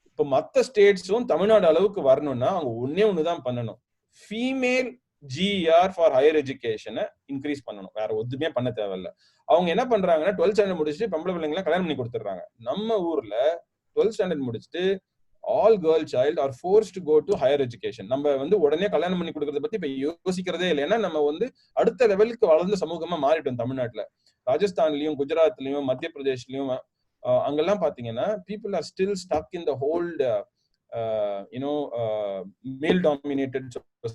இப்ப மத்த ஸ்டேட்ஸும் தமிழ்நாடு அளவுக்கு வரணும்னா அவங்க ஒண்ணுதான் பண்ணணும், ஃபீமேல் GER ஃபார் ஹையர் எஜுகேஷனை இன்க்ரீஸ் பண்ணணும். வேற எதுவுமே பண்ண தேவையில்ல. அவங்க என்ன பண்றாங்கன்னா 12th ஸ்டாண்டர்ட் முடிச்சுட்டு பொம்பளை பிள்ளைங்களை கல்யாணம் பண்ணி கொடுத்துடுறாங்க. நம்ம ஊர்ல 12th ஸ்டாண்டர்ட் முடிச்சுட்டு all girl child are forced to go to higher education. நம்ம வந்து உடனே கல்யாணம் பண்ணி கொடுக்கறத பத்தி இப்ப யோசிக்கிறதே இல்லை. ஏன்னா நம்ம வந்து அடுத்த லெவலுக்கு வளர்ந்த சமூகமா மாறிட்டோம். தமிழ்நாட்டுல, ராஜஸ்தான்லயும், குஜராத்லயும், மத்திய பிரதேஷ்லயும் அங்கெல்லாம் பாத்தீங்கன்னா people are still stuck in the old male dominated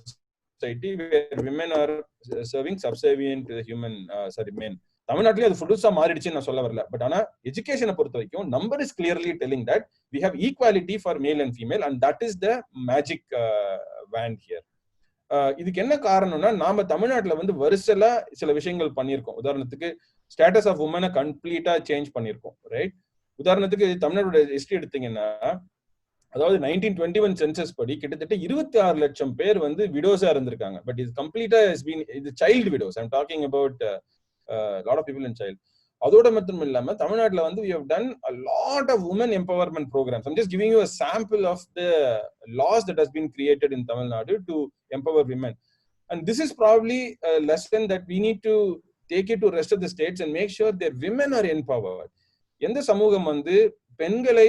society where women are serving subservient to the human men. தமிழ்நாட்டிலே அது புதுசா மாறிடுச்சுன்னு நான் சொல்ல வரல. பட் ஆனா எஜுகேஷனை பொறுத்த வரைக்கும் number is clearly telling that we have equality for male and female, and that is the magic wand here. இதுக்கு என்ன காரணம்னா, நாம தமிழ்நாட்டுல வந்து வருஷல சில விஷயங்கள் பண்ணியிருக்கோம். உதாரணத்துக்கு ஸ்டேட்டஸ் ஆஃப் உமனை கம்ப்ளீட்டா சேஞ்ச் பண்ணியிருக்கோம், ரைட்? உதாரணத்துக்கு தமிழ்நாட்டோட ஹிஸ்டரி எடுத்தீங்கன்னா, அதாவது 1921 சென்சஸ் படி கிட்டத்தட்ட 26 லட்சம் பேர் வந்து விடோஸா இருந்திருக்காங்க. பட் இது கம்ப்ளீட்டா இது child widows. I am talking about lot of people in child. அதோட மட்டும் இல்லாம தமிழ்நாட்டுல வந்து we have done a lot of women empowerment programs. I'm just giving you a sample of the laws that has been created in Tamil Nadu to empower women, and this is probably a lesson that we need to take it to rest of the states and make sure that women are empowered. எந்த சமூகம் வந்து பெண்களை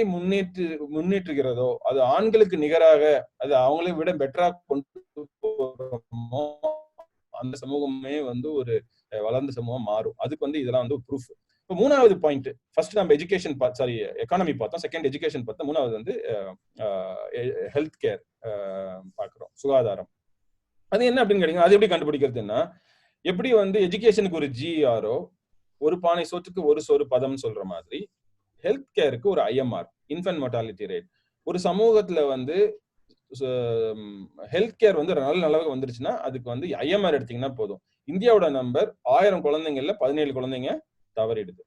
முன்னேற்றுகிறதோ, அது ஆண்களுக்கு நிகராக, அது அவங்களை விட பெட்டரா கொண்டு போறோமோ, அந்த சமூகமே வந்து ஒரு வளர்ந்த சமூகம் மாறும். அதுக்கு வந்து இதெல்லாம் வந்து ப்ரூஃப். இப்போ மூணாவது பாயிண்ட், ஃபர்ஸ்ட் நம்ம எஜுகேஷன் எக்கானமி பார்த்தோம், செகண்ட் எஜுகேஷன் பார்த்தோம், மூணாவது வந்து ஹெல்த் கேர் பார்க்குறோம், சுகாதாரம். அது என்ன அப்படின்னு கேட்டீங்கன்னா, அது எப்படி கண்டுபிடிக்கிறதுன்னா, எப்படி வந்து எஜுகேஷனுக்கு ஒரு GERO, ஒரு பானை சோற்றுக்கு ஒரு சோறு பதம் சொல்ற மாதிரி, ஹெல்த் கேருக்கு ஒரு IMR, இன்ஃபன்ட் மோர்டாலிட்டி ரேட். ஒரு சமூகத்துல வந்து ஹெல்த் கேர் வந்து நல்ல அளவுக்கு வந்துருச்சுன்னா அதுக்கு வந்து IMR எடுத்தீங்கன்னா போதும். இந்தியாவோட நம்பர் 1000 குழந்தைங்கள்ல 17 குழந்தைங்க தவறிடுது,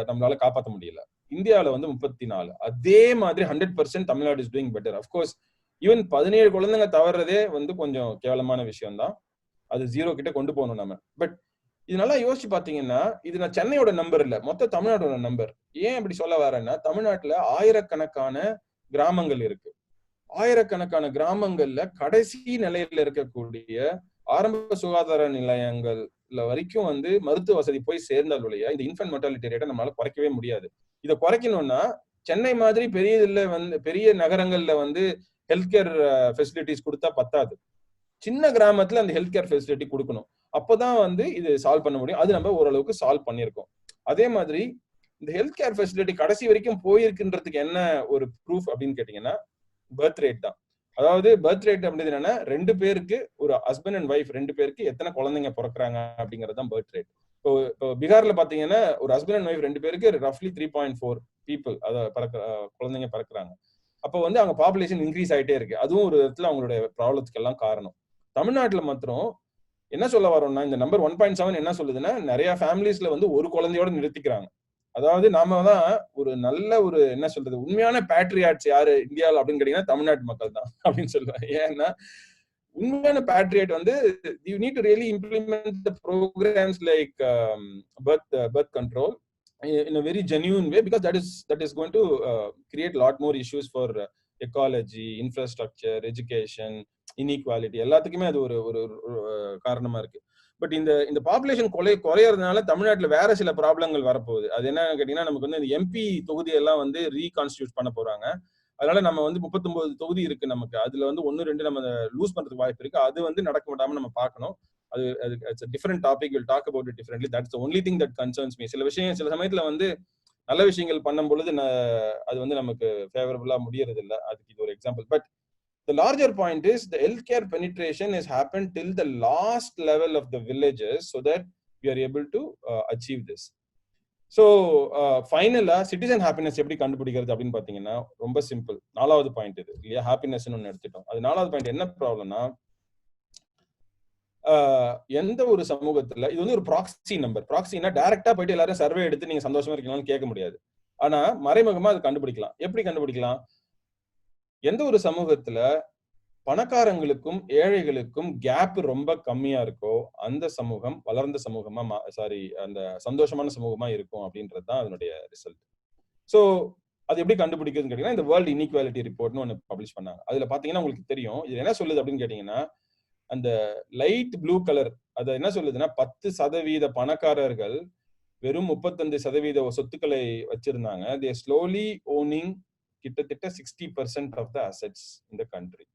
நம்மளால காப்பாற்ற முடியல. இந்தியாவில வந்து 34. அதே மாதிரி 100% Tamil Nadu is doing better. Of course even 17 குழந்தைங்க தவறதே வந்து கொஞ்சம் கேவலமான விஷயம் தான், அது 0 கிட்ட கொண்டு போகணும் நம்ம. பட் இது நல்லா யோசிச்சு பாத்தீங்கன்னா, இது நான் சென்னையோட நம்பர் இல்ல, மொத்த தமிழ்நாடோட நம்பர். ஏன் அப்படி சொல்ல வரேன்னா, தமிழ்நாட்டுல ஆயிரக்கணக்கான கிராமங்கள் இருக்கு. ஆயிரக்கணக்கான கிராமங்கள்ல கடைசி நிலையில இருக்கக்கூடிய ஆரம்ப சுகாதார நிலையங்கள்ல வரைக்கும் வந்து மருத்துவ வசதி போய் சேர்ந்தாலுடைய இந்த இன்ஃபன்ட் மோர்டாலிட்டி ரேட்டை நம்மளால குறைக்கவே முடியாது. இதை குறைக்கணும்னா சென்னை மாதிரி பெரிய நகரங்கள்ல வந்து ஹெல்த் கேர் ஃபெசிலிட்டிஸ் கொடுத்தா பத்தாது. சின்ன கிராமத்துல அந்த ஹெல்த் கேர் ஃபெசிலிட்டி கொடுக்கணும். அப்பதான் வந்து இது சால்வ் பண்ண முடியும். அது நம்ம ஓரளவுக்கு சால்வ் பண்ணியிருக்கோம். அதே மாதிரி இந்த ஹெல்த் கேர் ஃபெசிலிட்டி கடைசி வரைக்கும் போயிருக்குன்றதுக்கு என்ன ஒரு ப்ரூஃப் அப்படின்னு கேட்டீங்கன்னா, பர்த் ரேட் தான். அதாவது பர்த் ரேட் அப்படின்றது என்னன்னா, 2 பேருக்கு, ஒரு ஹஸ்பண்ட் அண்ட் ஒய்ஃப் 2 பேருக்கு எத்தனை குழந்தைங்க பிறக்கிறாங்க அப்படிங்கிறது தான் பர்த் ரேட். இப்போ பீகார்ல பாத்தீங்கன்னா ஒரு ஹஸ்பண்ட் அண்ட் ஒய்ஃப் 2 பேருக்கு ரஃப்லி 3.4 பீப்புள் குழந்தைங்க பிறக்கிறாங்க. அப்போ வந்து அவங்க பாப்புலேஷன் இன்க்ரீஸ் ஆயிட்டே இருக்கு. அதுவும் ஒரு இடத்துல அவங்களுடைய ப்ராப்ளத்துக்கு எல்லாம் காரணம். தமிழ்நாட்டுல மாத்திரம் என்ன சொல்ல வரோம்னா, இந்த நம்பர் 1.7 என்ன சொல்லுதுன்னா, நிறைய ஃபேமிலிஸ்ல வந்து ஒரு குழந்தையோட நிறுத்திக்கிறாங்க. அதாவது நாம தான் ஒரு நல்ல ஒரு என்ன சொல்றது, உண்மையான பேட்ரியாட்ஸ் யாரு இந்தியாவில் அப்படின்னு கேட்டீங்கன்னா தமிழ்நாட்டு மக்கள் தான் அப்படின்னு சொல்லுவேன். ஏன்னா உண்மையான பேட்ரியட் வந்து you need to really implement the programmes like birth control in a very genuine way, because that is going to create a lot more issues for ecology, infrastructure, education, inequality, எல்லாத்துக்குமே அது ஒரு காரணமா இருக்கு. But இந்த population குறையறதுனால தமிழ்நாட்டுல வேற சில ப்ராப்ளங்கள் வரப்போகுது. அது என்ன கேட்டீங்கன்னா, நமக்கு வந்து இந்த MP தொகுதியெல்லாம் வந்து ரீகான்ஸ்டியூட் பண்ண போறாங்க. அதனால நம்ம வந்து 39 தொகுதி இருக்கு நமக்கு. அதுல வந்து 1-2 நம்ம லூஸ் பண்றதுக்கு வாய்ப்பு இருக்கு. அது வந்து நடக்க விடாம நம்ம பார்க்கணும். அது it's a different topic, we'll talk about it differently. That's the only thing that concerns me. சில சமயத்துல வந்து நல்ல விஷயங்கள் பண்ணும் பொழுது அது வந்து நமக்கு ஃபேவரபிளா முடியறது இல்ல. அதுக்கு இது ஒரு example. But the larger point is the healthcare penetration has happened till the last level of the villages, so that we are able to achieve this. So ஃபைனலா சிட்டிசன் ஹாப்பினஸ் எப்படி கண்டுபிடிக்கிறது அப்படின்னு பாத்தீங்கன்னா ரொம்ப சிம்பிள். 4வது பாயிண்ட் இது இல்லையா, happiness ஒன்னு எடுத்துட்டோம். அது 4வது பாயிண்ட். என்ன ப்ராப்ளம்னா, எந்த ஒரு சமூகத்துல இது வந்து ஒரு ப்ராக்ஸி நம்பர். ப்ராக்ஸினா டைரக்டா போயிட்டு எல்லாரும் சர்வே எடுத்து நீங்க சந்தோஷமா இருக்கீங்களான்னு கேட்க முடியாது. ஆனா மறைமுகமா அது கண்டுபிடிக்கலாம். எப்படி கண்டுபிடிக்கலாம்? எந்த ஒரு சமூகத்துல பணக்காரங்களுக்கும் ஏழைகளுக்கும் கேப் ரொம்ப கம்மியா இருக்கோ அந்த சமூகம் வளர்ந்த சமூகமா அந்த சந்தோஷமான சமூகமா இருக்கும் அப்படின்றது தான் அதனுடைய ரிசல்ட். ஸோ அது எப்படி கண்டுபிடிக்கிறதுன்னு கேட்டீங்கன்னா, இந்த வேர்ல்டு இன்இக்வாலிட்டி ரிப்போர்ட்னு ஒன்று பப்ளிஷ் பண்ணாங்க. அதுல பாத்தீங்கன்னா உங்களுக்கு தெரியும் இது என்ன சொல்லுது அப்படின்னு கேட்டீங்கன்னா, அந்த லைட் ப்ளூ கலர் அது என்ன சொல்லுதுன்னா, 10% பணக்காரர்கள் வெறும் 35% சொத்துக்களை வச்சிருந்தாங்க. தே ஸ்லோலி ஓனிங் கிட்டத்தட்ட 60% of the assets in the country.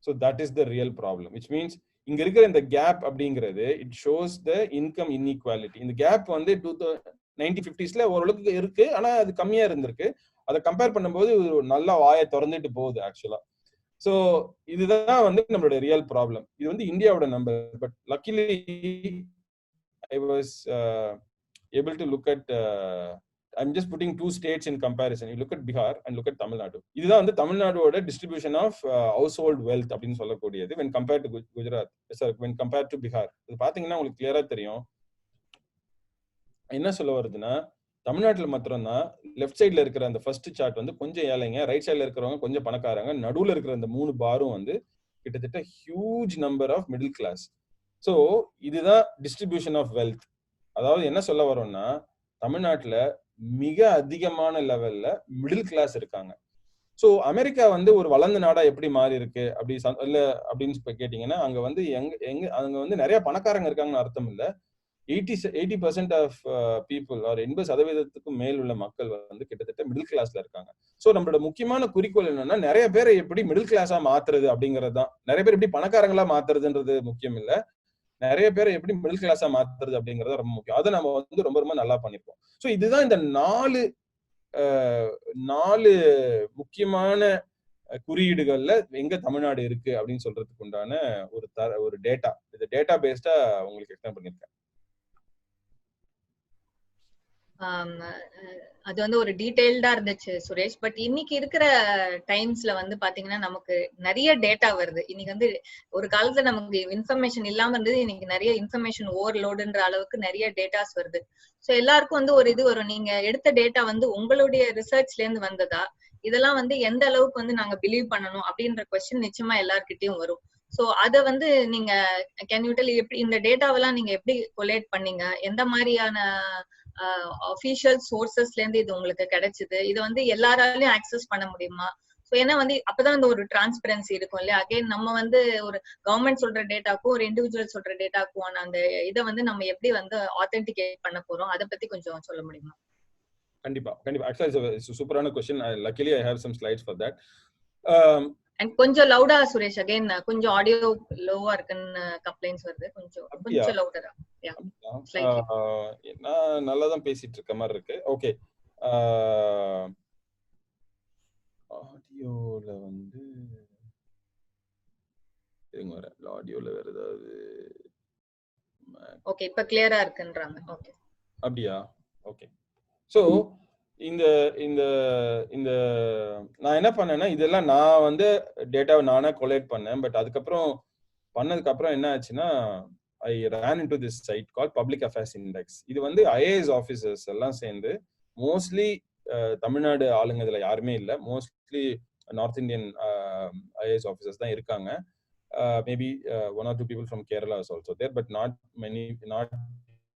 So that is the real problem, which means இங்க இருக்கிற இந்த கேப் அப்படிங்கிறது it shows the income inequality. இந்த கேப் வந்து 1950s ஓரளவுக்கு இருக்கு, ஆனா அது கம்மியா இருந்திருக்கு. அதை கம்பேர் பண்ணும்போது நல்லா வாயை திறந்துட்டு போகுது ஆக்சுவலா. ஸோ இதுதான் வந்து நம்மளோட ரியல் ப்ராப்ளம். இது வந்து இந்தியாவோட number. But luckily I was able to look at I'm just putting 2 states in comparison. You look at Bihar and look at Tamil Nadu. இதுதான் வந்து தமிழ்நாடோட distribution of household wealth அப்படின்னு சொல்லக்கூடியது when compared to Gujarat, when compared to Bihar. இது பாத்தீங்கன்னா உங்களுக்கு கிளியரா தெரியும். என்ன சொல்ல வருதுன்னா, தமிழ்நாட்டுல மாத்திரம் தான் லெஃப்ட் சைட்ல இருக்கிற அந்த ஃபர்ஸ்ட் சார்ட் வந்து கொஞ்சம் ஏழைங்க, ரைட் சைட்ல இருக்கிறவங்க கொஞ்சம் பணக்காரங்க, நடுவுல இருக்கிற அந்த 3 பாரும் வந்து கிட்டத்தட்ட huge number of middle class. So இதுதான் டிஸ்ட்ரிபியூஷன் ஆஃப் வெல்த். அதாவது என்ன சொல்ல வரோம்னா, தமிழ்நாட்டுல மிக அதிகமான லெவல்ல மிடில் கிளாஸ் இருக்காங்க. சோ அமெரிக்கா வந்து ஒரு வளர்ந்த நாடா எப்படி மாறி இருக்கு இல்ல அப்படின்னு கேட்டீங்கன்னா, அங்க வந்து அங்க வந்து நிறைய பணக்காரங்க இருக்காங்கன்னு அர்த்தம் இல்ல. 80% ஆஃப் பீப்புள் ஆர் 80% மேல் உள்ள மக்கள் வந்து கிட்டத்தட்ட மிடில் கிளாஸ்ல இருக்காங்க. சோ நம்மளோட முக்கியமான குறிக்கோள் என்னன்னா, நிறைய பேரை எப்படி மிடில் கிளாஸா மாத்துறது அப்படிங்கிறது தான். நிறைய பேர் எப்படி பணக்காரங்களா மாத்துறதுன்றது முக்கியம் இல்ல, நிறைய பேரை எப்படி மிடில் கிளாஸா மாத்துறது அப்படிங்கறது ரொம்ப முக்கியம். அதை நம்ம வந்து ரொம்ப ரொம்ப நல்லா பண்ணிருக்கோம். சோ இதுதான் இந்த 4 முக்கியமான குறியீடுகள்ல எங்க தமிழ்நாடு இருக்கு அப்படின்னு சொல்றதுக்கு உண்டான ஒரு டேட்டா. இது டேட்டா பேஸ்டா உங்களுக்கு எக்ஸ்பிளைன் பண்ணிருக்கேன். அது வந்து ஒரு டீடைல்டா இருந்துச்சு சுரேஷ். பட் இன்னைக்கு இருக்கிற டைம்ஸ்ல வந்து பாத்தீங்கன்னா நமக்கு நிறைய டேட்டா வருது. இன்னைக்கு வந்து ஒரு காலத்துல நமக்கு இன்ஃபர்மேஷன் இல்லாம இருந்தது, இன்னைக்கு நிறைய இன்ஃபர்மேஷன் ஓவர்லோடுன்ற அளவுக்கு நிறைய டேட்டாஸ் வருது. சோ எல்லாருக்கும் வந்து ஒரு இது வரும், நீங்க எடுத்த டேட்டா வந்து உங்களுடைய ரிசர்ச்ல இருந்து வந்ததா, இதெல்லாம் வந்து எந்த அளவுக்கு வந்து நாங்க பிலீவ் பண்ணணும் அப்படின்ற கொஸ்டின் நிச்சயமா எல்லார்கிட்டயும் வரும். சோ அத வந்து நீங்க கேன் யூ டெல் எப்படி இந்த டேட்டாவெல்லாம் நீங்க எப்படி கொலேட் பண்ணீங்க, எந்த மாதிரியான அஃபிஷியல் சோர்சஸ்ல இருந்து இது உங்களுக்கு கிடைச்சது, இது வந்து எல்லாராலையும் ஆக்சஸ் பண்ண முடியுமா? சோ ஏன்னா வந்து அப்பதான் இந்த ஒரு டிரான்ஸ்பரன்சி இருக்கும் இல்லையா. அகைன் நம்ம வந்து ஒரு கவர்மெண்ட் சொல்ற டேட்டாக்கும் ஒரு இண்டிவிஜுவல் சொல்ற டேட்டாக்கும் அந்த இதை வந்து நம்ம எப்படி வந்து ஆத்தென்டிகேட் பண்ண போறோம், அதை பத்தி கொஞ்சம் சொல்ல முடியுமா? கண்டிப்பா கண்டிப்பா. ஆக்சுவலி சூப்பரான question. Luckily I have some slides for that. And கொஞ்சம் லவுடா சுரேஷ், அகைன் கொஞ்சம் ஆடியோ லோவா இருக்குன்னு கம்ப்ளைண்ட்ஸ் வருது, கொஞ்சம் லவுடரா. நான் நல்லா தான் பேசிட்டு இருக்க மாதிரி இருக்கு. ஓகே, ஆடியோல வந்து ஆடியோல வேற ஏதாவது. ஓகே, இப்ப கிளியரா இருக்குன்றாங்க. ஓகே, அப்படியா? ஓகே. சோ இந்த இந்த இந்த நான் என்ன பண்ணேன்னா, இதெல்லாம் நான் வந்து டேட்டாவை நானே கொலேட் பண்ணேன். பட் அதுக்கப்புறம் பண்ணதுக்கு அப்புறம் என்ன ஆச்சுன்னா, ஐ ran into this site called Public Affairs Index. இது வந்து IAS ஆபீசர்ஸ் எல்லாம் சேர்ந்து, மோஸ்ட்லி தமிழ்நாடு ஆளுங்க இதுல யாருமே இல்ல, mostly north Indian IAS officers தான் இருக்காங்க. Maybe 1 or 2 people from Kerala is also there, but not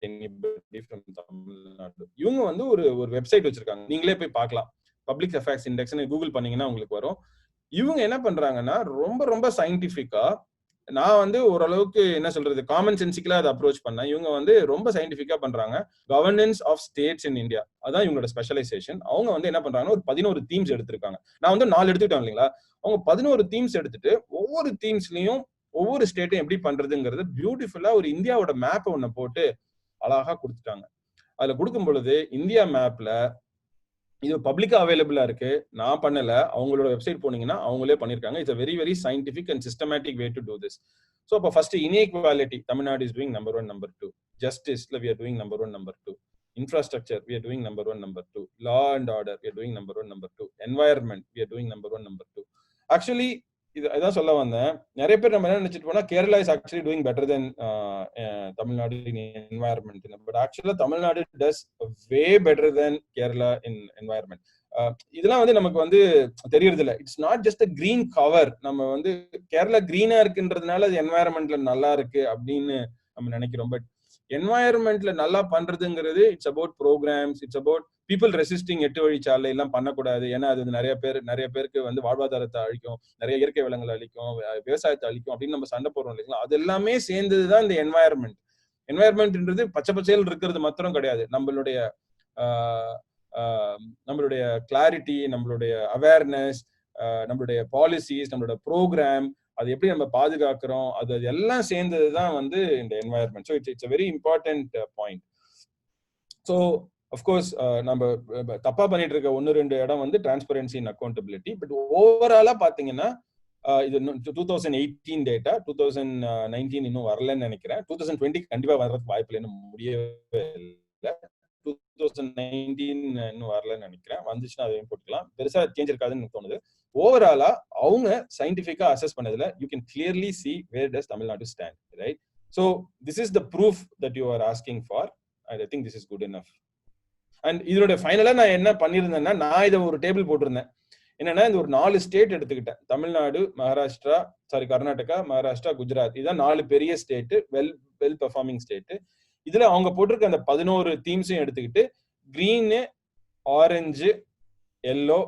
anybody from Tamil Nadu. இவங்க வந்து ஒரு வெப்சைட் வச்சிருக்காங்க, நீங்களே போய் பார்க்கலாம். பப்ளிக் அஃபேர்ஸ் இண்டெக்ஸ்னு கூகுள் பண்ணீங்கன்னா உங்களுக்கு வரும். இவங்க என்ன பண்றாங்கன்னா, ரொம்ப ரொம்ப சயின்டிபிக்கா, நான் வந்து ஓரளவுக்கு என்ன சொல்றது, காமன் சென்சிக்கலா அதை அப்ரோச் பண்ணேன். இவங்க வந்து ரொம்ப சயின்டிபிக்கா பண்றாங்க. Governance of states in India, அதான் இவங்களோட ஸ்பெஷலைசேஷன். அவங்க வந்து என்ன பண்றாங்கன்னா, ஒரு 11 தீம்ஸ் எடுத்திருக்காங்க. நான் வந்து 4 எடுத்துக்கிட்டேன் இல்லைங்களா. அவங்க 11 தீம்ஸ் எடுத்துட்டு ஒவ்வொரு தீம்ஸ்லயும் ஒவ்வொரு ஸ்டேட்டும் எப்படி பண்றதுங்கிறது பியூட்டிஃபுல்லா ஒரு இந்தியாவோட மேப் ஒண்ணு போட்டு அழகா கொடுத்துட்டாங்க. அதுல கொடுக்கும் பொழுது இந்தியா மேப்ல இது பப்ளிக்கா அவைலபிளா இருக்கு. நான் பண்ணல, அவங்களோட வெப்சைட் போனீங்கன்னா அவங்களே பண்ணிருக்காங்க. It's a very very scientific and systematic way to do this. So அப்ப first inequality, Tamil Nadu is doing number 1 number 2. Justice we are doing number 1 number 2. Infrastructure we are doing number 1 number 2. Law and order we are doing number 1 number 2. Environment we are doing number 1 number 2. Actually இது அதான் சொல்ல வந்தேன். நிறைய பேர் நம்ம என்ன நினைச்சிட்டு போனா, Kerala is actually doing better then Tamil Nadu in environment. But ஆக்சுவலா தமிழ்நாடு டஸ் வே பெட்டர் தென் கேரளா இன் என்வாயர்மெண்ட். இதெல்லாம் வந்து நமக்கு வந்து தெரியறது இல்லை. It's not just a green cover. நம்ம வந்து கேரளா கிரீனா இருக்குன்றதுனால அது என்வாயர்மெண்ட்ல நல்லா இருக்கு அப்படின்னு நம்ம நினைக்கிறோம். பட் என்வாயர்மெண்ட்ல நல்லா பண்றதுங்கிறது it's about programs, it's about people resisting 8 வழிச்சாலை எல்லாம் பண்ணக்கூடாது. ஏன்னா அது நிறைய பேருக்கு வந்து வாழ்வாதாரத்தை அழிக்கும், நிறைய இயற்கை வளங்களை அழிக்கும், விவசாயத்தை அழிக்கும் அப்படின்னு நம்ம சண்டை போடுறோம் இல்லைங்களா. அது எல்லாமே சேர்ந்ததுதான் இந்த என்வாயர்மெண்ட். என்வாயர்மெண்ட்ன்றது பச்சை பச்சையில் இருக்கிறது மாத்திரம் கிடையாது. நம்மளுடைய கிளாரிட்டி, நம்மளுடைய அவேர்னஸ், நம்மளுடைய பாலிசிஸ், நம்மளோட ப்ரோக்ராம், அது எப்படி நம்ம பாதுகாக்கிறோம், அது எல்லாம் சேர்ந்ததுதான் வந்து இந்த environment. So it's a very important point. So of course நம்ம தப்பா பண்ணிட்டு இருக்க 1-2 இடம் வந்து டிரான்ஸ்பரன்சி அண்ட் அக்கௌண்டபிலிட்டி. பட் ஓவராலா பாத்தீங்கன்னா இது 2018 டேட்டா, 2019 இன்னும் வரலன்னு நினைக்கிறேன். 2020 கண்டிப்பா வர்றதுக்கு வாய்ப்பு இல்லை, இன்னும் முடியவே இல்லை. 2019 இன்னும் வரலன்னு நினைக்கிறேன். வந்துச்சுன்னா அதையும் போட்டுக்கலாம், பெருசா சேஞ்ச் இருக்காதுன்னு தோணுது. ஓவராலா அவங்க சயின்டிபிக்கா அசஸ் பண்ணதுல you can clearly see where does Tamil Nadu stand, right? So this is the proof that you are asking for. I think this is good enough. And இதோட ஃபைனலா நான் என்ன பண்ணிருந்தேன்னா, நான் இதை ஒரு டேபிள் போட்டிருந்தேன். என்னன்னா, இந்த ஒரு 4 ஸ்டேட் எடுத்துக்கிட்டேன். தமிழ்நாடு, கர்நாடகா, மகாராஷ்டிரா, குஜராத். இதுதான் 4 பெரிய ஸ்டேட், வெல் பெர்ஃபார்மிங் ஸ்டேட். இதுல அவங்க போட்டிருக்க அந்த 11 தீம்ஸையும் எடுத்துக்கிட்டு கிரீனு, ஆரஞ்சு, எல்லோ,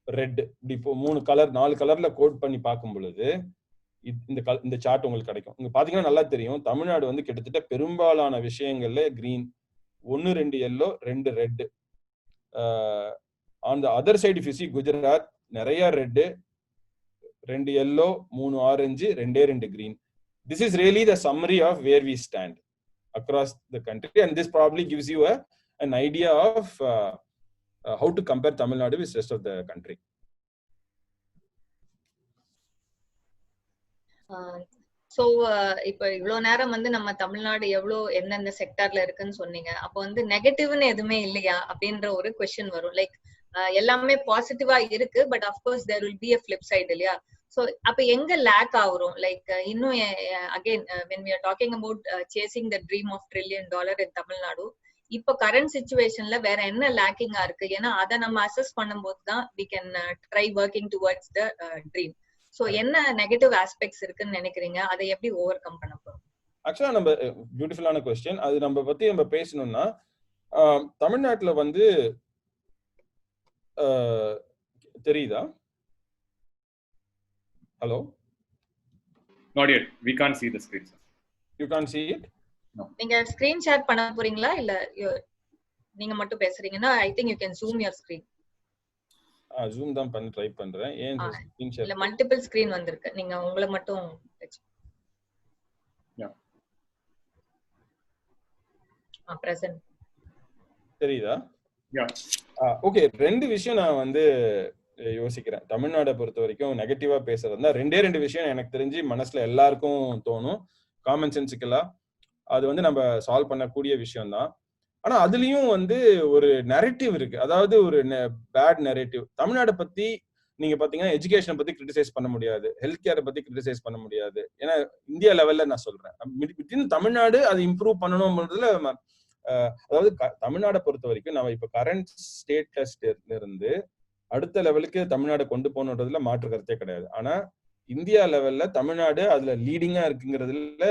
ரெட், இப்படி இப்போ 3 கலர் 4 கலர்ல கோட் பண்ணி பார்க்கும் பொழுது இந்த சார்ட் உங்களுக்கு கிடைக்கும். இங்க பாத்தீங்கன்னா நல்லா தெரியும், தமிழ்நாடு வந்து கிட்டத்தட்ட பெரும்பாலான விஷயங்கள்ல green, 1 2 yellow 2 red. On the other side if you see Gujarat நிறைய red, 2 yellow, 3 orange, 2 green. This is really the summary of where we stand across the country, and this probably gives you an idea of how to compare Tamil Nadu with rest of the country. So இப்போ இவ்வளவு நேரம் வந்து நம்ம தமிழ்நாடு எவ்வளவு எந்தெந்த செக்டார்ல இருக்குன்னு சொன்னீங்க. அப்போ வந்து நெகட்டிவ்னு எதுவுமே இல்லையா அப்படின்ற ஒரு கொஸ்டின் வரும். லைக் எல்லாமே பாசிட்டிவா இருக்கு, but of course there will be a flip side இல்லையா? ஸோ அப்ப எங்க லேக் ஆகுறோம்? லைக் இன்னும் again when we are talking about chasing the dream of $1 trillion in Tamil Nadu, இப்போ கரண்ட் சிச்சுவேஷன்ல வேற என்ன லேக்கிங்கா இருக்கு? ஏன்னா அதை நம்ம அசஸ் பண்ணும்போது தான் we can try working towards the dream. So என்ன நெகட்டிவ் ஆஸ்பெக்ட்ஸ் இருக்குன்னு நினைக்கிறீங்க? அதை எப்படி ஓவர் கம் பண்ண போறோம்? ஆக்சுவலா நம்ம பியூட்டிஃபுல்லான क्वेश्चन. அது நம்ம பத்தி நம்ம பேசணும்னா தமிழ்நாட்டுல வந்து தெரியுதா? Hello, not yet, we can't see the screen, sir. You can't see it? No. நீங்க ஸ்கிரீன் ஷேர் பண்ண போறீங்களா இல்ல நீங்க மட்டும் பேசுறீங்கன்னா I think you can zoom your screen. Zoom தான் பண்ண ட்ரை பண்றேன். ஏன் ஸ்கிரீன் ஷேர் இல்ல மல்டிபிள் ஸ்கிரீன் வந்திருக்கு, நீங்க உங்களை மட்டும் பிரசன்ட் தெரியுதா? Yeah. ஓகே, ரெண்டு விஷயம் நான் வந்து யோசிக்கிறேன். தமிழ்நாடை பொறுத்த வரைக்கும் நெகட்டிவா பேசுறதுனா ரெண்டு விஷயம் எனக்கு தெரிஞ்சு மனசுல எல்லாருக்கும் தோணும், காமன் சென்சிக்கலா. அது வந்து நம்ம சால்வ் பண்ணக்கூடிய விஷயம் தான். ஆனா அதுலயும் வந்து ஒரு நரேட்டிவ் இருக்கு, அதாவது ஒரு பேட் நரேட்டிவ். தமிழ்நாடை பத்தி நீங்க பாத்தீங்கன்னா எஜுகேஷனை பத்தி கிரிட்டிசைஸ் பண்ண முடியாது, ஹெல்த் கேரை பத்தி கிரிட்டிசைஸ் பண்ண முடியாது. ஏன்னா இந்தியா லெவல்ல நான் சொல்றேன், வித்தின் தமிழ்நாடு அது இம்ப்ரூவ் பண்ணணும்ன்றதுல அதாவது தமிழ்நாடை பொறுத்த வரைக்கும் நம்ம இப்ப கரண்ட் ஸ்டேட்டஸ்ல இருந்து அடுத்த லெவலுக்கு தமிழ்நாடு கொண்டு போகணுன்றதுல மாற்று கருத்தே கிடையாது. ஆனா இந்தியா லெவல்ல தமிழ்நாடு அதுல லீடிங்கா இருக்குங்கிறதுல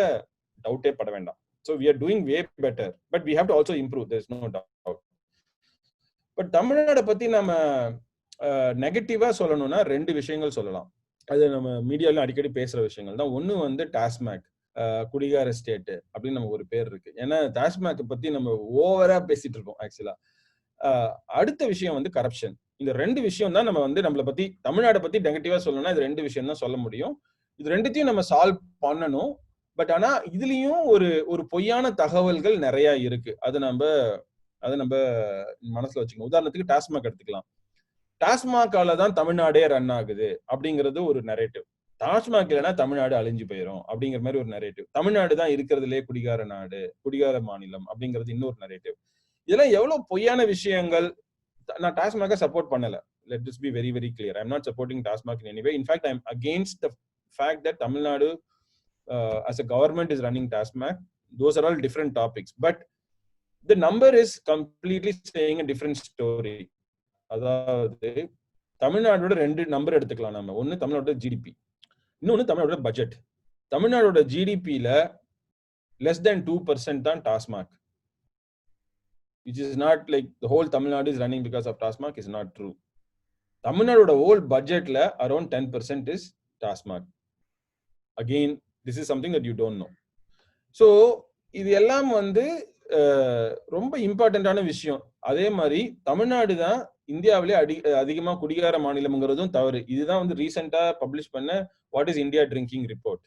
டவுட்டே பட வேண்டாம். So we are doing way better, but we have to also improve, there's no doubt. But தமிழ்நாடை பத்தி நம்ம நெகட்டிவா சொல்லணும்னா ரெண்டு விஷயங்கள் சொல்லலாம். அது நம்ம மீடியால அடிக்கடி பேசுற விஷயங்கள் தான். ஒண்ணு வந்து டாஸ்மாக், குடிகார ஸ்டேட் அப்படின்னு நம்ம ஒரு பேர் இருக்கு. ஏன்னா டாஸ்மாக் பத்தி நம்ம ஓவரா பேசிட்டு இருக்கோம் ஆக்சுவலா. அடுத்த விஷயம் வந்து கரப்ஷன். இந்த ரெண்டு விஷயம் தான் நம்ம வந்து நம்மளை பத்தி தமிழ்நாடை பத்தி நெகட்டிவா சொல்லணும்னா இது ரெண்டு விஷயம் தான் சொல்ல முடியும். இது ரெண்டுத்தையும் நம்ம சால்வ் பண்ணணும். பட் ஆனா இதுலயும் ஒரு பொய்யான தகவல்கள் நிறைய இருக்கு. அதை நம்ம மனசுல வச்சுக்கணும். உதாரணத்துக்கு டாஸ்மாக் எடுத்துக்கலாம். டாஸ்மாகால தான் தமிழ்நாடே ரன் ஆகுது அப்படிங்கிறது ஒரு நரேட்டிவ். டாஸ்மாக் இல்லைன்னா தமிழ்நாடு அழிஞ்சு போயிடும் அப்படிங்கிற மாதிரி ஒரு நரேட்டிவ். தமிழ்நாடு தான் இருக்கிறதுலே குடிகார நாடு, குடிகார மாநிலம் அப்படிங்கிறது இன்னொரு நரேட்டிவ். இதெல்லாம் எவ்வளவு பொய்யான விஷயங்கள். நான் டாஸ்மாக சப்போர்ட் பண்ணல. Let this be very very clear. I'm not supporting Tasmak in any way. In fact, I'm against the fact that Tamil Nadu as a government is running Tasmak. Those are all different topics, but the number is completely saying a different story. அதாவது தமிழ்நாடோட ரெண்டு number எடுத்துக்கலாம் நம்ம. ஒன்னு தமிழ்நாடோட GDP, இன்னொன்னு தமிழ்நாடோட budget. தமிழ்நாடோட ஜிடிபியில less than 2% தான் TASMAC. Which is not like the whole Tamil Nadu is running because of Tasmak, is not true. Tamil Nadu whole budget la around 10% is Tasmak. Again, this is something that you don't know. So இது எல்லாம் வந்து ரொம்ப இம்பார்ட்டன்டான விஷயம். அதே மாதிரி தமிழ்நாடு தான் இந்தியாவிலே அதிகமா குடிகார மாநிலம்ங்கிறதும் தவறு. இதுதான் வந்து ரீசெண்டா பப்ளிஷ் பண்ண what is India drinking report.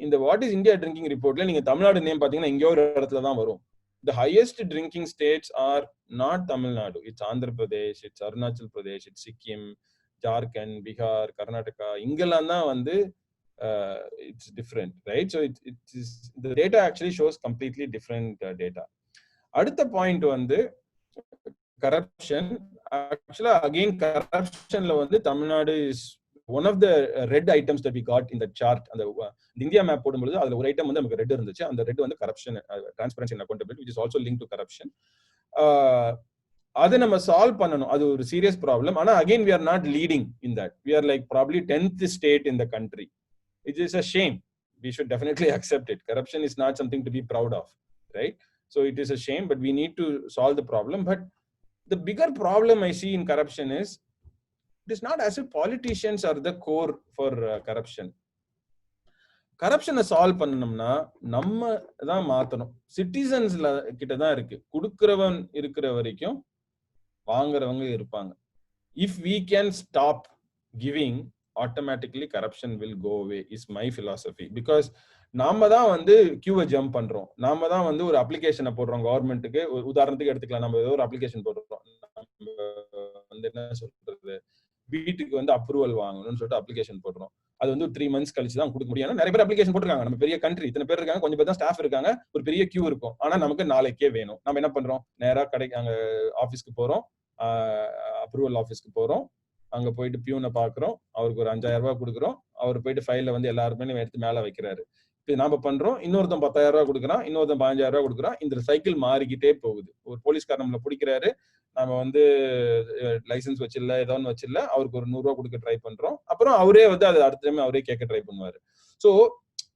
இந்த வாட் இஸ் இந்தியா ட்ரிங்கிங் ரிப்போர்ட்ல நீங்க தமிழ்நாடு நேம் பாத்தீங்கன்னா எங்கேயோ ஒரு இடத்துல தான் வரும். The highest drinking states are not Tamil Nadu. It's Andhra Pradesh, it's Arunachal Pradesh, it's Sikkim, Jharkhand, Bihar, Karnataka. Ingeல்லாம் தான் வந்து it's different, right? So it is, the data actually shows completely different data. அடுத்த point வந்து corruption. Actually again corruption ல வந்து Tamil Nadu is one of the red items that we got in the chart. அந்த India map போடும்போது அதுல ஒரு item வந்து நமக்கு ரெட் இருந்துச்சு. அந்த ரெட் வந்து corruption, transparency and accountability, which is also linked to corruption. அதை நம்ம சால்வ் பண்ணணும். அது ஒரு சீரியஸ் ப்ராப்ளம். ஆனா again we are not leading in that. We are like probably 10th state in the country. It is a shame. We should definitely accept it. Corruption is not something to be proud of, right? So it is a shame, but we need to solve the problem. But the bigger problem I see in corruption is it is not as if politicians are the core for corruption. கரப்ஷனை solve பண்ணணும்னா நம்ம தான் மாத்தணும். சிட்டிசன்ஸ்ல கிட்டதான் இருக்கு. கொடுக்கிறவன் இருக்கிற வரைக்கும் வாங்குறவங்க இருப்பாங்க. If we can stop giving, automatically corruption will go away is my philosophy. Because நாம தான் வந்து கியூவை ஜம்ப் பண்றோம். நாம தான் வந்து ஒரு அப்ளிகேஷனை போடுறோம் கவர்மெண்ட்டுக்கு. உதாரணத்துக்கு எடுத்துக்கலாம், நம்ம ஏதோ ஒரு அப்ளிகேஷன் போடுறோம், வந்து என்ன சொல்றது, வீட்டுக்கு வந்து அப்ரூவல் வாங்கணும்னு சொல்லிட்டு அப்ளிகேஷன் போடுறோம். அது வந்து 3 months கழிச்சு தான் கொடுக்க முடியும். நிறைய பேர் அப்ளிகேஷன் போட்டுருக்காங்க. நம்ம பெரிய கண்ட்ரி, இத்தனை பேர் இருக்காங்க, கொஞ்சம் பேர் தான் ஸ்டாஃப் இருக்காங்க, ஒரு பெரிய கியூ இருக்கும். ஆனா நமக்கு நாளைக்கே வேணும். நம்ம என்ன பண்றோம், நேரா கடைக்கு அங்க ஆஃபீஸ்க்கு போறோம், அப்ரூவல் ஆஃபீஸ்க்கு போறோம், அங்க போயிட்டு பியூனை பாக்குறோம், அவருக்கு ஒரு 5000 ரூபாய் கொடுக்குறோம், அவர் போயிட்டு ஃபைல வந்து எல்லாருமே எடுத்து மேல வைக்கிறாரு. இப்போ நாம பண்றோம், இன்னொருத்தன் 10,000 ரூபாய் கொடுக்குறான், இன்னொருத்தன் 15,000 ரூபாய் கொடுக்குறான். இந்த சைக்கிள் மாறிக்கிட்டே போகுது. ஒரு போலீஸ்கார் நம்மளை பிடிக்கிறாரு, நம்ம வந்து லைசன்ஸ் வச்சிடல, ஏதோ ஒன்று வச்சிடல, அவருக்கு ஒரு 100 ரூபாய் கொடுக்க ட்ரை பண்றோம். அப்புறம் அவரே வந்து அது அடுத்த டைம் அவரே கேட்க ட்ரை பண்ணுவாரு. ஸோ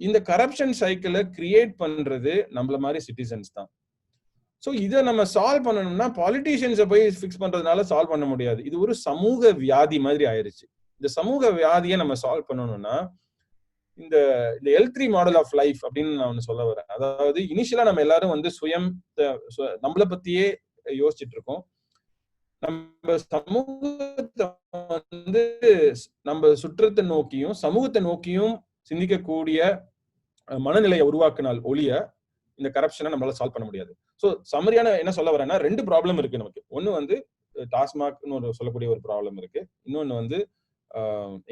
இந்த கரப்ஷன் சைக்கிளை கிரியேட் பண்றது நம்மள மாதிரி சிட்டிசன்ஸ் தான். ஸோ இதை நம்ம சால்வ் பண்ணணும்னா பாலிட்டிஷியன்ஸை போய் ஃபிக்ஸ் பண்றதுனால சால்வ் பண்ண முடியாது. இது ஒரு சமூக வியாதி மாதிரி ஆயிருச்சு. இந்த சமூக வியாதியை நம்ம சால்வ் பண்ணணும்னா இந்த L3 மாடல் ஆஃப் லைஃப் அப்படின்னு நான் ஒன்று சொல்ல வரேன். அதாவது இனிஷியலா நம்ம எல்லாரும் வந்து நம்மளை பத்தியே யோசிச்சுட்டு இருக்கோம். நம்ம சமூகத்தை வந்து நம்ம சுற்றத்தை நோக்கியும் சமூகத்தை நோக்கியும் சிந்திக்கக்கூடிய மனநிலையை உருவாக்கினால் ஒழிய இந்த கரப்ஷனை நம்மளால சால்வ் பண்ண முடியாது. ஸோ சமரியான என்ன சொல்ல வரேன்னா, 2 ப்ராப்ளம் இருக்கு நமக்கு. ஒன்னு வந்து டாஸ்மாக்னு ஒரு சொல்லக்கூடிய ஒரு ப்ராப்ளம் இருக்கு, இன்னொன்னு வந்து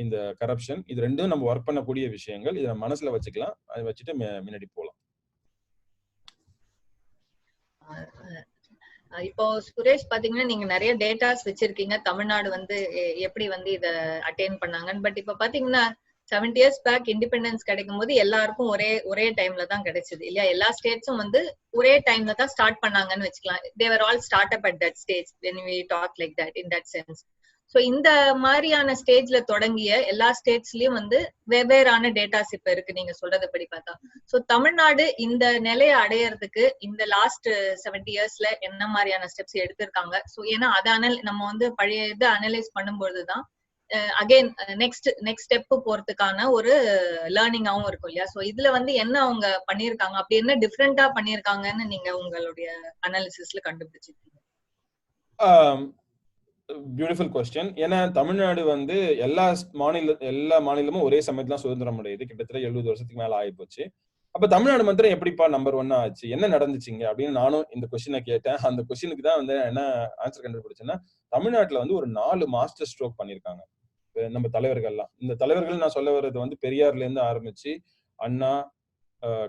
இந்த கரப்ஷன். இது ரெண்டும் நம்ம ஒர்க் பண்ணக்கூடிய விஷயங்கள். இதை நம்ம மனசுல வச்சுக்கலாம், அதை வச்சுட்டு முன்னாடி போகலாம். இப்போ சுரேஷ் பாத்தீங்கன்னா, நீங்க நிறைய டேட்டாஸ் வச்சிருக்கீங்க, தமிழ்நாடு வந்து எப்படி வந்து இத அட்டைன் பண்ணாங்கன்னு. பட் இப்ப பாத்தீங்கன்னா 70 years பேக் இண்டிபெண்டன்ஸ் கிடைக்கும் போது எல்லாருக்கும் ஒரே டைம்ல தான் கிடைச்சது இல்லையா? எல்லா ஸ்டேட்ஸும் வந்து ஒரே டைம்ல தான் ஸ்டார்ட் பண்ணாங்கன்னு வச்சுக்கலாம். they were all startup at that stage when we talk like that in that sense. So இந்த மாதிரியான ஸ்டேஜ்ல தொடங்கிய எல்லா ஸ்டேட்ஸ்லயும் வந்து வெவ்வேறான டேட்டாஸ் இப்ப இருக்கு நீங்க சொல்றதை படி பார்த்தா. சோ தமிழ்நாடு இந்த நிலையை அடையறதுக்கு இந்த லாஸ்ட் 70 yearsல என்ன மாதிரியான ஸ்டெப்ஸ் எடுத்திருக்காங்க? சோ ஏன்னா அதை நம்ம வந்து பழைய இதை அனலைஸ் பண்ணும்பொழுதுதான் அகைன் நெக்ஸ்ட் ஸ்டெப் போறதுக்கான ஒரு லேர்னிங்காவும் இருக்கும் இல்லையா? சோ இதுல வந்து என்ன அவங்க பண்ணிருக்காங்க, அப்படி என்ன டிஃப்ரெண்டா பண்ணிருக்காங்கன்னு நீங்க உங்களுடைய அனாலிசிஸ்ல கண்டுபிடிச்சிருக்கீங்க? Beautiful question. ஏன்னா தமிழ்நாடு வந்து எல்லா மாநிலமும் ஒரே சமயத்துல சுதந்திரம் அடையுது. கிட்டத்தட்ட 70 வருஷத்துக்கு மேல ஆயிப்போச்சு. அப்ப தமிழ்நாடு மாத்திரம் எப்படிப்பா நம்பர் 1 ஆச்சு, என்ன நடந்துச்சுங்க அப்படின்னு நானும் இந்த கொஸ்டினை கேட்டேன். அந்த கொஸ்டினுக்கு தான் வந்து என்ன ஆன்சர் கண்டுபிடிச்சேன்னா, தமிழ்நாட்டுல வந்து ஒரு 4 மாஸ்டர் ஸ்ட்ரோக் பண்ணிருக்காங்க நம்ம தலைவர்கள்லாம். இந்த தலைவர்கள் நான் சொல்ல வர்றது வந்து பெரியார்ல இருந்து ஆரம்பிச்சு அண்ணா,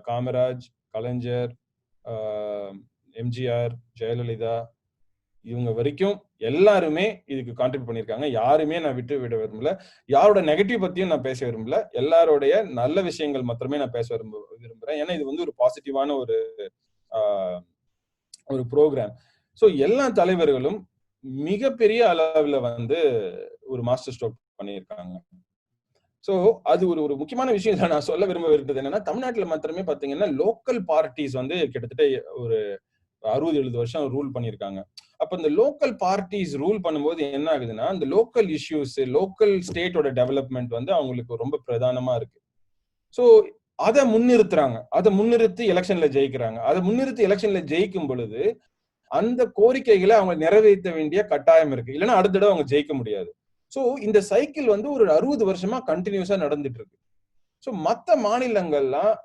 காமராஜ், கலைஞர், எம்ஜிஆர், ஜெயலலிதா, இவங்க வரைக்கும் எல்லாருமே இதுக்கு கான்ட்ரிபியூட் பண்ணிருக்காங்க. யாருமே நான் விட்டு விட விரும்பல. யாரோட நெகட்டிவ் பத்தியும் நான் பேச விரும்பல. எல்லாரோடைய நல்ல விஷயங்கள் மாத்திரமே நான் பேச விரும்புறேன். ஏன்னா இது வந்து ஒரு பாசிட்டிவான ஒரு ப்ரோக்ராம். ஸோ எல்லா தலைவர்களும் மிகப்பெரிய அளவுல வந்து ஒரு மாஸ்டர் ஸ்ட்ரோக் பண்ணியிருக்காங்க. சோ அது ஒரு முக்கியமான விஷயம் நான் சொல்ல விரும்புறது என்னன்னா, தமிழ்நாட்டுல மாத்திரமே பாத்தீங்கன்னா லோக்கல் பார்ட்டிஸ் வந்து கிட்டத்தட்ட ஒரு 60-70 வருஷம் ரூல் பண்ணிருக்காங்க. அப்ப இந்த லோக்கல் பார்ட்டிஸ் ரூல் பண்ணும்போது என்ன ஆகுதுன்னா, இந்த லோக்கல் இஷ்யூஸ், லோக்கல் ஸ்டேட்டோட டெவலப்மெண்ட் வந்து அவங்களுக்கு ரொம்ப பிரதானமா இருக்கு. சோ அதை முன்னிறுத்துறாங்க, அதை முன்னிறுத்தி எலெக்ஷன்ல ஜெயிக்கிறாங்க. அதை முன்னிறுத்தி எலெக்ஷன்ல ஜெயிக்கும் பொழுது அந்த கோரிக்கைகளை அவங்க நிறைவேற்ற வேண்டிய கட்டாயம் இருக்கு, இல்லைன்னா அடுத்த தடவை அவங்க ஜெயிக்க முடியாது. சோ இந்த சைக்கிள் வந்து ஒரு 60 வருஷமா கண்டினியூஸா நடந்துட்டு இருக்கு. சோ மத்த மாநிலங்கள்லாம்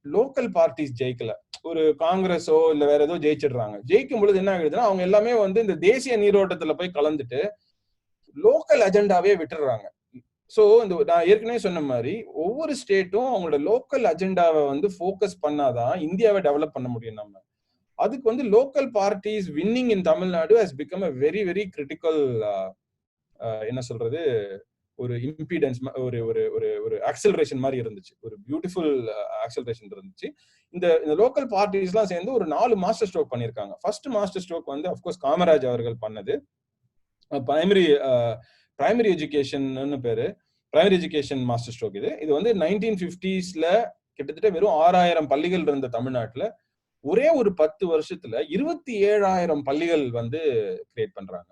லோக்கல் பார்ட்டிஸ் ஜெயிக்கல, ஒரு காங்கிரஸோ இல்ல வேற ஏதோ ஜெயிச்சிடுறாங்க. ஜெயிக்கும் பொழுது என்ன ஆகுதுன்னா, அவங்க எல்லாமே வந்து இந்த தேசிய நீரோட்டத்துல போய் கலந்துட்டு லோக்கல் அஜெண்டாவே விட்டுடுறாங்க. சோ இந்த நான் ஏற்கனவே சொன்ன மாதிரி ஒவ்வொரு ஸ்டேட்டும் அவங்களோட லோக்கல் அஜெண்டாவை வந்து ஃபோக்கஸ் பண்ணாதான் இந்தியாவை டெவலப் பண்ண முடியும். நம்ம அதுக்கு வந்து local parties winning in Tamil Nadu has become a very very critical என்ன சொல்றது, ஒரு இம்பீடன்ஸ், ஒரு ஒரு ஒரு ஒரு ஆக்சலரேஷன் மாதிரி இருந்துச்சு, ஒரு பியூட்டிஃபுல் ஆக்சலரேஷன் இருந்துச்சு. இந்த லோக்கல் பார்ட்டிஸ் எல்லாம் சேர்ந்து ஒரு 4 மாஸ்டர் ஸ்ட்ரோக் பண்ணிருக்காங்க. ஃபர்ஸ்ட் மாஸ்டர் ஸ்ட்ரோக் வந்து அஃப்கோர்ஸ் காமராஜ் அவர்கள் பண்ணது. பிரைமரி எஜுகேஷன் பேரு, பிரைமரி எஜுகேஷன் மாஸ்டர் ஸ்ட்ரோக். இது வந்து 1950s கிட்டத்தட்ட வெறும் 6000 பள்ளிகள் இருந்த தமிழ்நாட்டுல ஒரே ஒரு 10 வருஷத்துல 27,000 பள்ளிகள் வந்து கிரியேட் பண்றாங்க.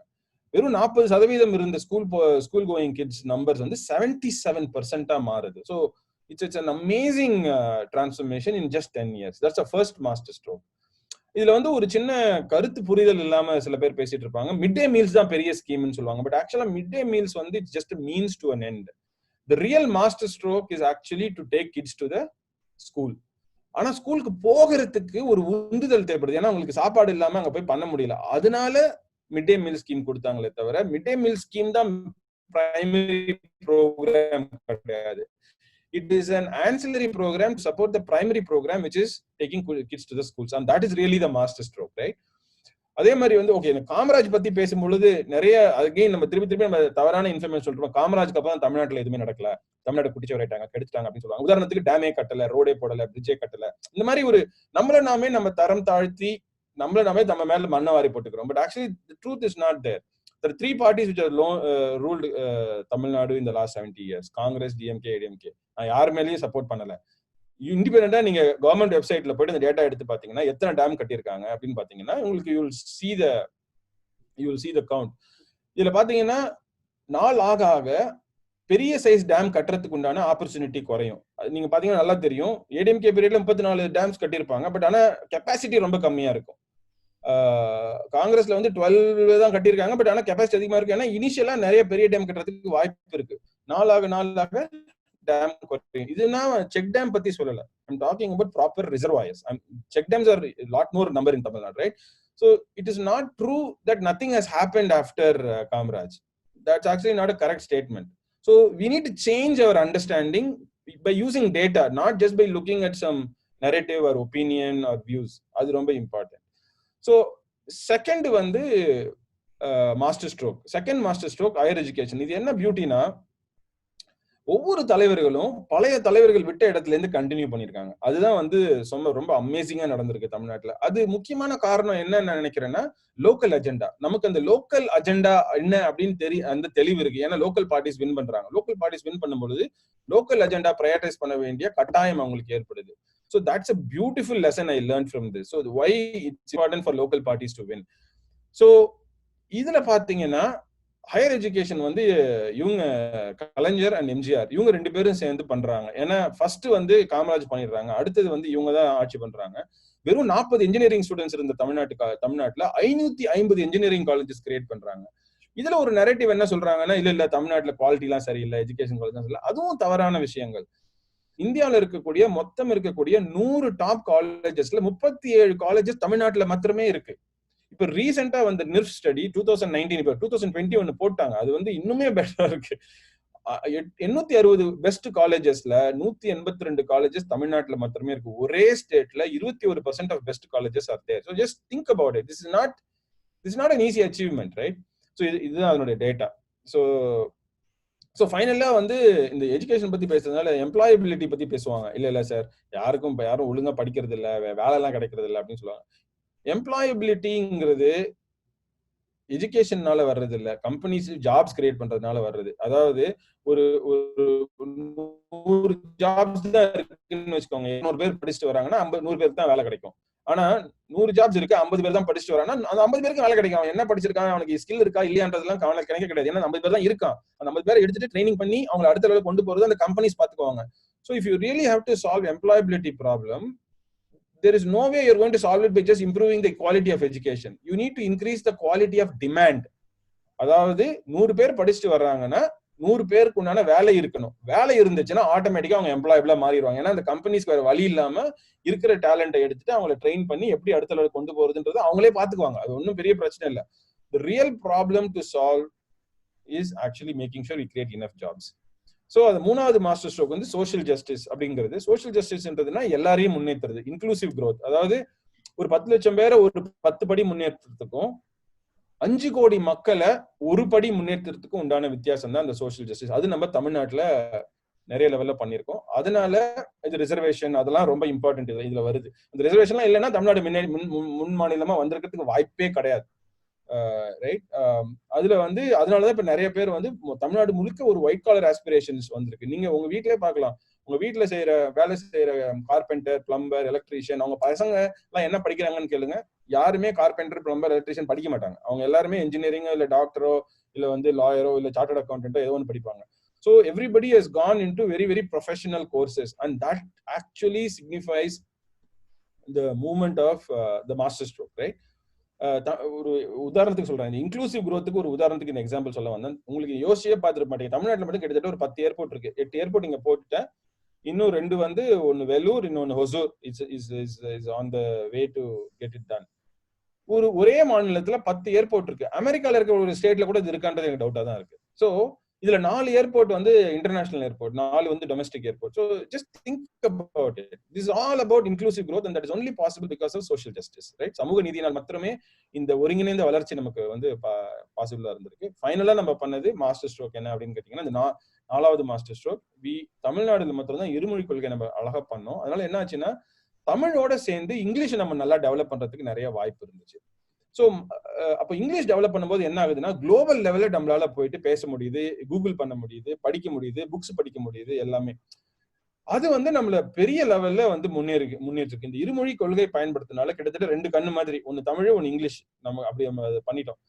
வெறும் 40% இருந்த ஸ்கூல் கோயிங் கிட்ஸ் நம்பர்ஸ் வந்து 77% மாறுது. So it's an amazing transformation in just 10 years. That's the first master stroke. இதுல வந்து ஒரு சின்ன கருத்து புரிதல் இல்லாம சில பேர் பேசிட்டு இருப்பாங்க. மிட் டே மீல்ஸ் தான் பெரிய ஸ்கீம்னு சொல்லுவாங்க. பட் ஆக்சுவலா மிட் டே மீல்ஸ் வந்து it's just means to an end. The real master stroke is actually to take kids to the school. ஆனா ஸ்கூலுக்கு போகிறதுக்கு ஒரு உந்துதல் தேவைப்படுது. ஏன்னா உங்களுக்கு சாப்பாடு இல்லாம அங்க போய் பண்ண முடியல. அதனால மிட் டே மீல் ஸ்கீம் கொடுத்தாங்களே தவிர மிட் டே மீல் ஸ்கீம் தான் பிரைமரி ப்ரோக்ராம் கிடையாது. It is an ancillary program to support the primary program, which is taking kids to the schools, and that is really the master stroke, right? அதே மாதிரி வந்து okay, Kamaraj பத்தி பேசும்பொழுது நிறைய again நம்ம திருப்பி நம்ம தவறான இன்ஃபர்மேஷன் சொல்றோம். காமராஜ்க்கு அப்புறம் தமிழ்நாட்டுல எதுவுமே நடக்கல, தமிழ்நாடு குட்டிச்சவராயிட்டாங்க, கெடுத்துட்டாங்க அப்படின்னு சொல்லுவாங்க. உதாரணத்துக்கு டேமே கட்டல, ரோடே போடல, பிரிட்ஜே கட்டல. இந்த மாதிரி ஒரு நம்மள நாமே நம்ம தரம் தாழ்த்தி நம்மள நாமே நம்ம மேல மண்ணை வாரி போட்டுக்கிறோம். But actually the truth is not there. There are three parties which have ruled Tamil Nadu in the last 70 years: Congress, DMK, ADMK. நான் யார் மேலேயும் சப்போர்ட் பண்ணல. இண்டிபெண்டா நீங்க கவர்மெண்ட் வெப்சைட்ல போயிட்டு இந்த டேட்டா எடுத்து பாத்தீங்கன்னா எத்தனை டேம் கட்டியிருக்காங்க அப்படின்னு பாத்தீங்கன்னா உங்களுக்கு you will see the count. இதுல பாத்தீங்கன்னா நாள் ஆக ஆக பெரிய சைஸ் டேம் கட்டுறதுக்கு உண்டான ஆப்பர்ச்சுனிட்டி குறையும். நீங்க பாத்தீங்கன்னா நல்லா தெரியும். ஏடிஎம்கே பீரியட்ல 34 டேம்ஸ் கட்டியிருப்பாங்க. பட் ஆனா கெப்பாசிட்டி ரொம்ப கம்மியா இருக்கும். காங்கிரஸ்ல வந்து 12 தான் கட்டியிருக்காங்க. பட் ஆனா கெப்பாசிட்டி அதிகமா இருக்கு. ஏன்னா இனிஷியலா நிறைய பெரிய டேம் கட்டுறதுக்கு வாய்ப்பு இருக்கு. நாளாக டேம் குறையும். இது நான் செக் டேம் பத்தி சொல்லல. I'm talking about proper reservoirs. Check dams are a lot more number in Tamil Nadu, right? So it is not true that nothing has happened after Kamaraj. That's actually not a correct statement. So we need to change our understanding by using data, not just by looking at some narrative or opinion or views. That's very important. So second வந்து master stroke. Second master stroke higher education. இது என்ன பியூட்டினா, ஒவ்வொரு தலைவர்களும் பழைய தலைவர்கள் விட்ட இடத்துல இருந்து கண்டினியூ பண்ணிருக்காங்க. அதுதான் வந்து ரொம்ப அமேசிங்கா நடந்திருக்கு தமிழ்நாட்டுல. அது முக்கியமான காரணம் என்ன நினைக்கிறேன்னா, லோக்கல் அஜெண்டா. நமக்கு அந்த லோக்கல் அஜெண்டா என்ன அப்படின்னு அந்த தெளிவு இருக்கு. ஏன்னா லோக்கல் பார்ட்டிஸ் வின் பண்றாங்க. லோக்கல் பார்ட்டிஸ் வின் பண்ணும்போது லோக்கல் அஜெண்டா ப்ரையாரிட்டைஸ் பண்ண வேண்டிய கட்டாயம் அவங்களுக்கு ஏற்படுது. So that's a beautiful lesson I learned from this. So why it's important for local parties to win. So இதுல பாத்தீங்கன்னா ஹையர் எஜுகேஷன் வந்து இவங்க கலைஞர் அண்ட் எம்ஜிஆர் இவங்க ரெண்டு பேரும் சேர்ந்து பண்றாங்க. ஏன்னா ஃபர்ஸ்ட் வந்து காமராஜ் பண்ணிடுறாங்க, அடுத்தது வந்து இவங்க தான் ஆட்சி பண்றாங்க. வெறும் 40 இன்ஜினியரிங் ஸ்டூடெண்ட்ஸ் இருந்த தமிழ்நாட்டுல 550 இன்ஜினியரிங் காலேஜஸ் கிரியேட் பண்றாங்க. இதுல ஒரு நரேட்டிவ் என்ன சொல்றாங்கன்னா, இல்ல தமிழ்நாட்டுல குவாலிட்டி எல்லாம் சரியில்லை, எஜுகேஷன் குவாலிட்டி சரியில்லை. அதுவும் தவறான விஷயங்கள். இந்தியாவில இருக்கக்கூடிய 100 டாப் காலேஜஸ்ல 37 காலேஜஸ் தமிழ்நாட்டுல மாத்திரமே இருக்கு. இப்ப ரீசெண்டா வந்து நிர்ஃப் ஸ்டடி 2019 இப்ப 2021 போட்டாங்க. அது வந்து இன்னுமே பெட்டரா இருக்கு. 860 பெஸ்ட் காலேஜஸ்ல 182 காலேஜஸ் தமிழ்நாட்டுல மாத்திரமே இருக்கு. ஒரே ஸ்டேட்ல 21% of best colleges are there. So just think about it. This is not an easy achievement, right? So இதுதான் அதனுடைய டேட்டா. ஸோ ஃபைனலா வந்து இந்த எஜுகேஷன் பத்தி பேசுறதுனால எம்ப்ளாயபிலிட்டி பத்தி பேசுவாங்க. இல்ல சார், யாரும் ஒழுங்கா படிக்கிறது இல்ல, வேலை எல்லாம் கிடைக்கிறது இல்லை அப்படின்னு சொல்லுவாங்க. எம்ப்ளாயபிலிட்டிங்கிறது எஜுகேஷன்னால வர்றது இல்ல, கம்பெனிஸ் ஜாப்ஸ் கிரியேட் பண்றதுனால வர்றது. அதாவது ஒரு 100 ஜாப்ஸ் தான் இருக்குன்னு வச்சுக்கோங்க. 200 பேர் படிச்சுட்டு வராங்கன்னா 100 பேருக்கு தான் வேலை கிடைக்கும். ஆனா 100 ஜாப்ஸ் இருக்கு, 50 பேர் தான் படிச்சுட்டு வராங்கன்னா அந்த 50 பேருக்கு வேலை கிடைக்கும். அவன் என்ன படிச்சிருக்கான், அவனுக்கு ஸ்கில் இருக்கா இல்லையான்றதெல்லாம் கணக்கு கிடையாது. ஏன்னா 50 பேர் தான் இருக்கான். அந்த 50 பேரை எடுத்துட்டு ட்ரைனிங் பண்ணி அவங்க அடுத்த லெவலுக்கு கொண்டு போறது அந்த கம்பெனிஸ் பாத்துக்குவாங்க. So if you really have to solve employability problem, there is no way you're going to solve it by just improving the quality of education. You need to increase the quality of demand. அதாவது 100 பேர் படிச்சுட்டு வர்றாங்கன்னா 100 பேருக்கு உண்டான வேலை இருக்கணும். வேலை இருந்துச்சுன்னா ஆட்டோமேட்டிக்கா அவங்க எம்ப்ளாயபிளா மாறிடுவாங்க. ஏன்னா அந்த கம்பெனிஸ்க்கு வேற வழி இல்லாம இருக்கிற டேலண்டை எடுத்துட்டு அவங்களை ட்ரெயின் பண்ணி எப்படி அடுத்த லெவலுக்கு கொண்டு போறதுன்றது அவங்களே பாத்துக்குவாங்க. அது ஒன்றும் பெரிய பிரச்சனை இல்லை. The real problem to solve is actually making sure we create enough jobs. So அது மூணாவது மாஸ்டர் ஸ்ட்ரோக் வந்து சோஷியல் ஜஸ்டிஸ் அப்படிங்கிறது. சோஷியல் ஜஸ்டிஸ்ன்றதுன்னா எல்லாரையும் முன்னேற்றுறது, இன்க்ளூசிவ் க்ரோத். அதாவது ஒரு 10 லட்சம் பேரை ஒரு 10 படி முன்னேற்றத்துக்கும் 5 கோடி மக்களை ஒரு படி முன்னேற்றத்துக்கும் உண்டான வித்தியாசம் தான் அந்த சோஷியல் ஜஸ்டிஸ். அது நம்ம தமிழ்நாட்டுல நிறைய லெவல்ல பண்ணியிருக்கோம். அதனால இது ரிசர்வேஷன் அதெல்லாம் ரொம்ப இம்பார்ட்டன்ட் இதுல வருது. அந்த ரிசர்வேஷன்லாம் இல்லைன்னா தமிழ்நாடு முன் மாநிலமா வந்திருக்கிறதுக்கு வாய்ப்பே கிடையாது. ரைட். அதுல வந்து அதனாலதான் இப்ப நிறைய பேர் வந்து தமிழ்நாடு முழுக்க ஒரு ஒயிட் காலர் ஆஸ்பிரேஷன்ஸ் வந்திருக்கு. நீங்க உங்க வீட்டிலே பார்க்கலாம். உங்க வீட்டுல வேலை செய்யற கார்பெண்டர், பிளம்பர், எலக்ட்ரீஷியன், அவங்க பசங்க எல்லாம் என்ன படிக்கிறாங்கன்னு கேளுங்க. யாருமே கார்பெண்டர், பிளம்பர், எலக்ட்ரீஷியன் படிக்க மாட்டாங்க. அவங்க எல்லாருமே இன்ஜினியரிங்கோ இல்ல டாக்டரோ இல்ல வந்து லாயரோ இல்ல சார்ட்டர்ட் அக்கௌண்டன்ட்டோ ஏதோ ஒன்று படிப்பாங்க. So everybody has gone into very, very professional courses, and that actually signifies the movement of the master stroke, right? ஒரு உதாரணத்துக்கு சொல்றேன், இந்த இன்க்ளூசிவ் growthக்கு ஒரு உதாரணத்துக்கு இந்த எக்ஸாம்பிள் சொல்ல வந்தேன். உங்களுக்கு யோசிச்சே பார்த்துருக்க மாட்டீங்க. தமிழ்நாட்டில் மட்டும் கிட்டத்தட்ட ஒரு 10 ஏர்போர்ட் இருக்கு. 8 ஏர்போர்ட் இங்க போட்டுட்டேன். இன்னும் 2 வந்து ஒன்னு வெல்லூர், இன்னொன்னு Hosur. Is on the way to get it done. ஒரே மாநிலத்துல 10 ஏர்போர்ட் இருக்கு. அமெரிக்கால இருக்க ஒரு ஸ்டேட்ல கூட இது இருக்கான்றது எனக்கு டவுட்டா தான் இருக்கு. சோ இதுல 4 ஏர்போர்ட் வந்து இன்டர்நேஷனல் ஏர்போர்ட், 4 வந்து domestic airport. So just think about it. This is all about inclusive growth, and that is only possible because of social justice, right? சமூக நீதியினால் மட்டுமே இந்த ஒருங்கிணைந்த வளர்ச்சி நமக்கு வந்து பாசிபிளா இருந்திருக்கு. ஃபைனலா நம்ம பண்ணது மாஸ்டர் ஸ்ட்ரோக் என்ன அப்படின்னு கேட்டீங்கன்னா, இந்த 4வது மாஸ்டர் ஸ்ட்ரோக் தமிழ்நாடுல மட்டும் தான் இருமொழி கொள்கை நம்ம அழகா பண்ணோம். அதனால என்ன ஆச்சுன்னா, தமிழோட சேர்ந்து இங்கிலீஷ் நம்ம நல்லா டெவலப் பண்றதுக்கு நிறைய வாய்ப்பு இருந்துச்சு. ஸோ அப்போ இங்கிலீஷ் டெவலப் பண்ணும்போது என்ன ஆகுதுன்னா, குளோபல் லெவல்ல நம்மளால போயிட்டு பேச முடியுது, கூகுள் பண்ண முடியுது, படிக்க முடியுது, புக்ஸ் படிக்க முடியுது, எல்லாமே. அது வந்து நம்மள பெரிய லெவல்ல வந்து முன்னேற்றிருக்கு. இந்த இருமொழி கொள்கை பயன்படுத்தினால கிட்டத்தட்ட 2 கண்ணு மாதிரி, ஒன்னு தமிழ் ஒன்னு இங்கிலீஷ், நம்ம அப்படி நம்ம அதை பண்ணிட்டோம்.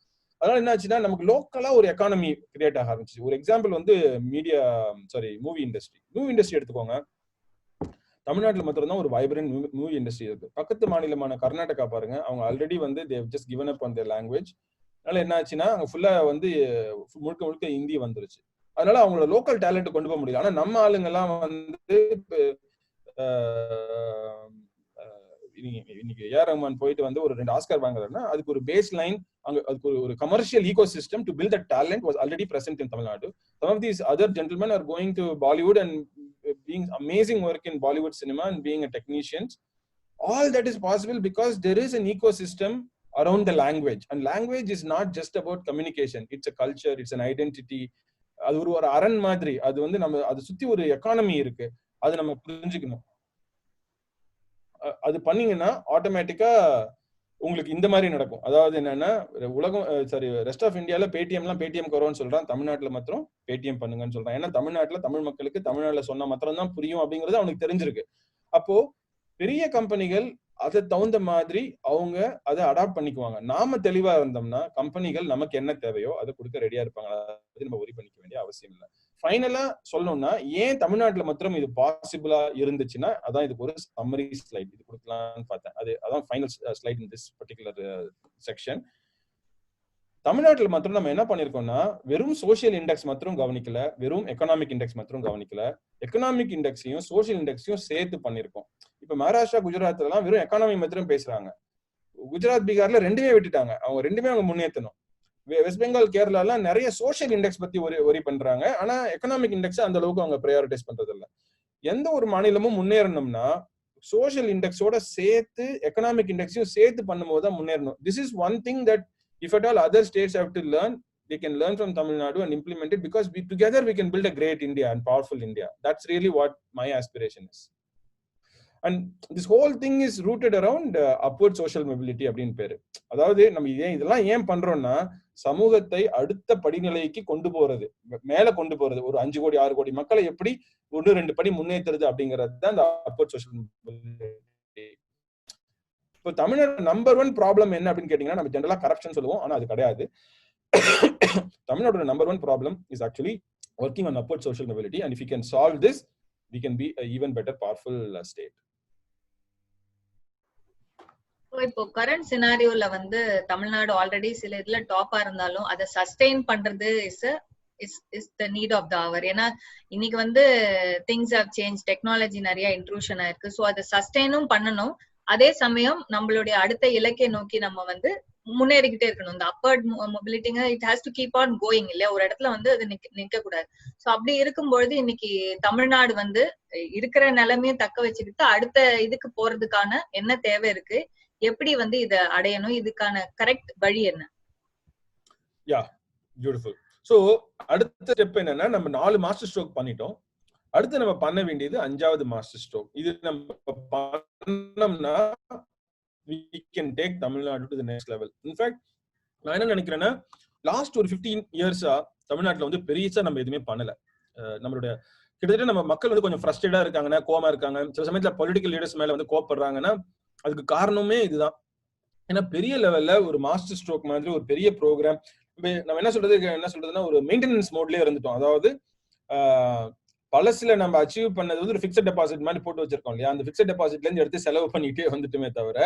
அதனால என்ன ஆச்சுன்னா, நமக்கு லோக்கலா ஒரு எக்கானமி கிரியேட் ஆக ஆரம்பிச்சு. ஒரு எக்ஸாம்பிள் வந்து மூவி இண்டஸ்ட்ரி எடுத்துக்கோங்க. தமிழ்நாட்டில் மட்டும் தான் ஒரு வைப்ரண்ட் மூவி இண்டஸ்ட்ரி இருக்கு. பக்கத்து மாநிலமான கர்நாடகா பாருங்க, அவங்க ஆல்ரெடி வந்து they have just given up on their language. அதனால என்ன ஆச்சுன்னா, அங்க ஃபுல்லா வந்து முழுக்க ஹிந்தி வந்துருச்சு. அதனால அவங்களோட லோக்கல் டேலண்ட் கொண்டு போக முடியல. ஆனா நம்ம ஆளுங்க எல்லாம் வந்து இன்னைக்கு ஏஆர் ரஹ்மான் போயிட்டு வந்து ஒரு 2 ஆஸ்கர் வாங்குறாருன்னா, அதுக்கு ஒரு பேஸ் லைன், அதுக்கு ஒரு commercial ecosystem to build the talent was already present in Tamil Nadu. Some of these other gentlemen are going to Bollywood and being amazing work in Bollywood cinema and being a technicians. All that is possible because there is an ecosystem around the language, and language is not just about communication. It's a culture, it's an identity. அது ஒரு அரண் மாதிரி. அது வந்து நம்ம அதை சுத்தி ஒரு எக்கானமி இருக்கு. அது நம்ம புரிஞ்சுக்கணும். அது பண்ணீங்கன்னா ஆட்டோமேட்டிக்கா உங்களுக்கு இந்த மாதிரி நடக்கும். அதாவது என்னன்னா, உலகம் ரெஸ்ட் ஆஃப் இந்தியால பேடிஎம் கொரோன்னு சொல்றான், தமிழ்நாட்டுல மாத்திரம் பேடிஎம் பண்ணுங்கன்னு சொல்றான். ஏன்னா தமிழ்நாட்டுல தமிழ் மக்களுக்கு தமிழ்நாட்டுல சொன்னா மாத்திரம் தான் புரியும் அப்படிங்கிறது அவனுக்கு தெரிஞ்சிருக்கு. அப்போ பெரிய கம்பெனிகள் அதை தகுந்த மாதிரி அவங்க அதை அடாப்ட் பண்ணிக்குவாங்க. நாம தெளிவா இருந்தோம்னா கம்பெனிகள் நமக்கு என்ன தேவையோ அதை கொடுக்க ரெடியா இருப்பாங்க. அது நம்ம ஒரி பண்ணிக்க வேண்டிய அவசியம் இல்லை. ஃபைனலா சொல்லணும்னா, ஏன் தமிழ்நாட்டுல மாத்திரம் இது பாசிபிளா இருந்துச்சுன்னா, அதான் இதுக்கு ஒரு சம்மரி ஸ்லைட் இது கொடுக்கலாம்னு பார்த்தேன். அதான் final slide in this particular section. தமிழ்நாட்டுல மாத்திரம் நம்ம என்ன பண்ணிருக்கோம்னா, வெறும் சோசியல் இண்டெக்ஸ் மாத்திரம் கவனிக்கல, வெறும் எக்கனாமிக் இண்டெக்ஸ் மாத்திரம் கவனிக்கல, எக்கனாமிக் இண்டெக்ஸையும் சோசியல் இண்டெக்ஸையும் சேர்த்து பண்ணிருக்கோம். இப்ப மகாராஷ்டிரா, குஜராத்ல எல்லாம் வெறும் எக்கனாமி மாத்திரம் பேசுறாங்க. குஜராத், பீகார்ல ரெண்டுமே விட்டுட்டாங்க. அவங்க முன்னேற்றணும். வெஸ்ட் பெங்கால், கேரளா எல்லாம் நிறைய சோசியல் இண்டெக்ஸ் பத்தி ஒரி பண்றாங்க. ஆனா எக்கனாமிக் இண்டெக்ஸ் அந்த அளவுக்கு அவங்க ப்ரையாரிட்டைஸ் பண்றது இல்ல. எந்த ஒரு மாநிலமும் முன்னேறணும்னா சோசியல் இண்டெக்ஸோட சேர்த்து எக்கனாமிக் இண்டெக்ஸையும் சேர்த்து பண்ணும்போது தான் முன்னேறணும். This is one thing that if at all other states have to learn, they can learn from Tamil Nadu and implement it, because together we can build a great India and powerful India. That's really what my aspiration is. And this whole thing is rooted around upward social mobility அப்படினு பேரு. அதாவது நம்ம இதெல்லாம் ஏன் பண்றோம்னா, சமூகத்தை அடுத்த படிநிலைக்கு கொண்டு போறது, மேல கொண்டு போறது, ஒரு 5 கோடி 6 கோடி மக்களை எப்படி 1-2 படி முன்னேற்றுறது அப்படிங்கிறது தான் இந்த upward social mobility. இப்போ தமிழ்நாடு நம்பர் 1 ப்ராப்ளம் என்ன அப்படின்னு கேட்டீங்கன்னா, நம்ம ஜெனரலா கரப்ஷன் சொல்லுவோம், ஆனா அது கிடையாது. தமிழ்நாடோட number 1 problem is actually working on upward social mobility, and if you can solve this, we can be a even better powerful state. இப்போ கரண்ட் சினாரியோல வந்து தமிழ்நாடு ஆல்ரெடி சில இதுல டாப்பா இருந்தாலும் அதை சஸ்டெயின் பண்றது is the need of the hour. ஏன்னா இன்னைக்கு வந்து things have changed, டெக்னாலஜி நிறைய இன்ட்ரூஷன் ஆயிருக்கு. சோ அதை சஸ்டெயினும் பண்ணணும், அதே சமயம் நம்மளுடைய அடுத்த இலக்கை நோக்கி நம்ம வந்து முன்னேறிக்கிட்டே இருக்கணும். இந்த அப்பர்ட் மொபிலிட்டிங்க it has to keep on going இல்லையா, ஒரு இடத்துல வந்து அது நிக்க கூடாது. சோ அப்படி இருக்கும்பொழுது இன்னைக்கு தமிழ்நாடு வந்து இருக்கிற நிலைமையை தக்க வச்சுக்கிட்டு அடுத்த இதுக்கு போறதுக்கான என்ன தேவை இருக்கு, எப்படி வந்து இதை அடையணும், இதுக்கான கரெக்ட் வழி என்ன? யா, பியூட்டிஃபுல். சோ அடுத்த ஸ்டெப் என்னன்னா, நம்ம 4 மாஸ்டர் ஸ்ட்ரோக் பண்ணிட்டோம். அடுத்து நம்ம பண்ண வேண்டியது 5வது மாஸ்டர் ஸ்ட்ரோக். இது நம்ம பண்ணோம்னா we can take Tamil Nadu to the next level. In fact, நான் என்ன நினைக்கிறேன்னா, லாஸ்ட் ஒரு 15 இயர்ஸா தமிழ்நாட்டுல வந்து பெரியசா நம்ம எதுவுமே பண்ணல. நம்மளுடைய கிட்டத்தட்ட நம்ம மக்கள் வந்து கொஞ்சம் ஃப்ரஸ்ட்ரேட்டா இருக்காங்கன்னா, கோவமா இருக்காங்க, சில சமயத்துல பொலிட்டிக்கல் லீடர்ஸ் மேல வந்து கோவப்படுறாங்கன்னா அதுக்கு காரணமே இதுதான். ஏன்னா பெரிய லெவல்ல ஒரு மாஸ்டர் ஸ்ட்ரோக் மாதிரி ஒரு பெரிய ப்ரோக்ராம் நம்ம என்ன சொல்றதுன்னா ஒரு மெயின்டெனன்ஸ் மோட்லயே இருந்துட்டோம். அதாவது பழசுல நம்ம அச்சீவ் பண்ணது வந்து ஒரு பிக்ஸட் டெபாசிட் மாதிரி போட்டு வச்சிருக்கோம் இல்லையா, அந்த பிக்ஸட் டெபாசிட்ல இருந்து எடுத்து செலவு பண்ணிட்டே வந்துட்டுமே தவிர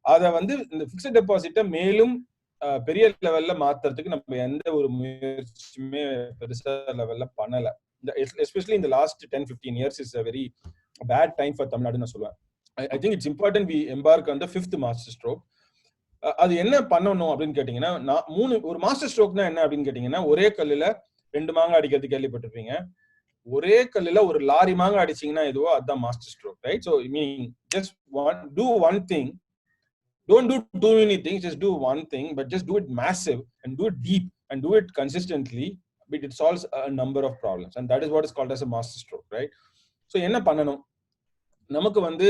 அதை வந்து இந்த பிக்ஸட் டெபாசிட்டை மேலும் பெரிய லெவல்ல மாத்துறதுக்கு நம்ம எந்த ஒரு முயற்சியுமே பெருசா லெவல்ல பண்ணல. எஸ்பெஷலி இந்த last 10-15 years is a very bad time for Tamil Nadu நான் சொல்லுவேன். I think it's important we embark on the 5th master stroke. அது என்ன பண்ணணும் அப்படின்னு கேட்டீங்கன்னா, ஒரு மாஸ்டர் ஸ்ட்ரோக்னா என்ன அப்படின்னு கேட்டீங்கன்னா, ஒரே கல்லுல 2 மாங்காய் அடிக்கிறது கேள்விப்பட்டிருப்பீங்க. ஒரே கல்லுல ஒரு லாரி மாங்காய் அடிச்சீங்கன்னா எதுவோ அதுதான் master stroke, right? So meaning just do one thing. Don't do too many things, just do one thing, but just do it massive and do it deep and do it consistently, but it solves a number of problems, and that is what is called as a master stroke, right? So என்ன பண்ணணும், நமக்கு வந்து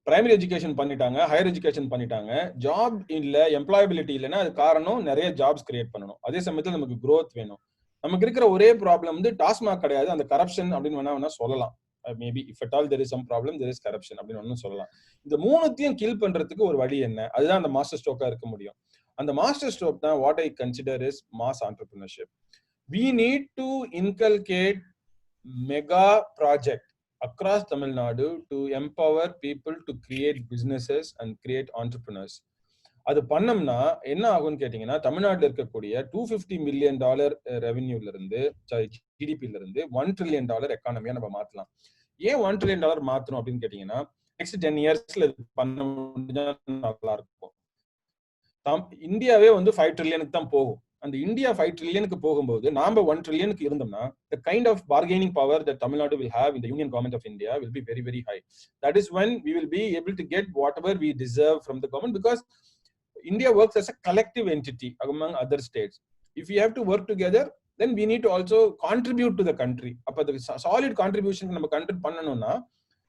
primary education பண்ணிட்டாங்க, higher education பண்ணிட்டாங்க, job இல்ல, employability இல்லைன்னா அது காரணம் நிறைய ஜாப்ஸ் கிரியேட் பண்ணணும். அதே சமயத்தில் நமக்கு growth வேணும். நமக்கு இருக்கிற ஒரே ப்ராப்ளம் வந்து டாஸ்மாக் கிடையாது, அந்த கரப்ஷன் அப்படின்னு வேணா சொல்லலாம். Maybe if at all there is some problem, there is corruption அப்படின்னு சொல்லலாம். இந்த மூணுத்தையும் கில் பண்றதுக்கு ஒரு வழி என்ன, அதுதான் அந்த மாஸ்டர் ஸ்ட்ரோக்கா இருக்க முடியும். அந்த மாஸ்டர் ஸ்ட்ரோக் தான் what I consider is mass entrepreneurship. We need to inculcate mega project across Tamil Nadu to empower people to create businesses and create entrepreneurs. அது பண்ணோம்னா என்ன ஆகும்னு கேட்டீங்கன்னா, தமிழ்நாட்டில் இருக்கக்கூடிய $250 million ரெவென்யூல இருந்து ஜிடிபில இருந்து $1 trillion எக்கானமியா நம்ம மாத்தலாம். ஏன் $1 trillion மாத்தணும் அப்படின்னு கேட்டீங்கன்னா, நெக்ஸ்ட் 10 இயர்ஸ்ல பண்ண முடிஞ்சா நல்லா இருக்கும். இந்தியாவே வந்து 5 trillion தான் போகும். அந்த இந்தியா 5 trillion போகும்போது நாம 1 trillion இருந்தோம்னா, the kind of bargaining power that Tamil Nadu will have in the Union Government of India will be very, very high. That is when we will be able to get whatever we deserve from the government, because India works as a collective entity among other states. If we have to work together, then we need to also contribute to the country. அப்ப the solid contribution நம்ம contribute பண்ணனும்னா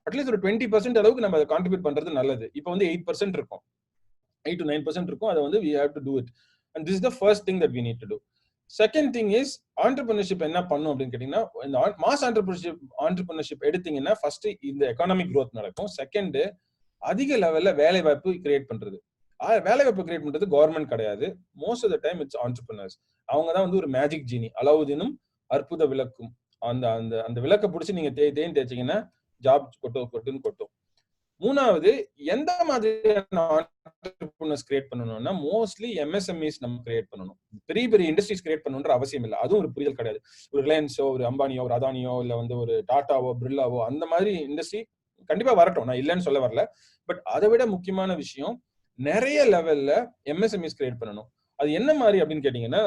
at least ஒரு 20% அளவுக்கு நம்ம அதை contribute பண்றது நல்லது. இப்போ வந்து 8% இருக்கும், 8 to 9% இருக்கும். அதை வந்து we have to do it, and this is the first thing that we need to do. Second thing is entrepreneurship. என்ன பண்ணும் அப்படின்னு கேட்டீங்கன்னா, இந்த மாஸ் entrepreneurship எடுத்தீங்கன்னா ஃபர்ஸ்ட் இந்த எகனாமிக் growth நடக்கும். செகண்ட், அதிக லெவல்ல வேலை வாய்ப்பு கிரியேட் பண்றது. வேலை வாய்ப்பு கிரியேட் பண்றது கவர்மெண்ட் கிடையாது, most of the time it's entrepreneurs. அவங்க தான் வந்து ஒரு மேஜிக் ஜீனி, அலாவுதீனும் அற்புத விளக்கும். அந்த அந்த அந்த விளக்க பிடிச்சி நீங்க தேய்ச்சிங்கன்னா ஜாப் கொட்டும். மூணாவது, எந்த மாதிரியான entrepreneurs கிரியேட் பண்ணணும்னா, மோஸ்ட்லி MSMEs நம்ம கிரியேட் பண்ணணும். பெரிய பெரிய இண்டஸ்ட்ரீஸ் கிரியேட் பண்ணணுன்ற அவசியம் இல்லை, அதுவும் ஒரு புரிதல் கிடையாது. ஒரு ரிலையன்ஸோ, ஒரு அம்பானியோ, ஒரு அதானியோ, இல்ல வந்து ஒரு டாட்டாவோ, பிர்லாவோ, அந்த மாதிரி இண்டஸ்ட்ரி கண்டிப்பா வரட்டும், நான் இல்லைன்னு சொல்ல வரல. பட் அதை விட முக்கியமான விஷயம், நிறைய லெவல்ல MSMEs கிரியேட் பண்ணணும். அது என்ன மாதிரி அப்படின்னு கேட்டீங்கன்னா,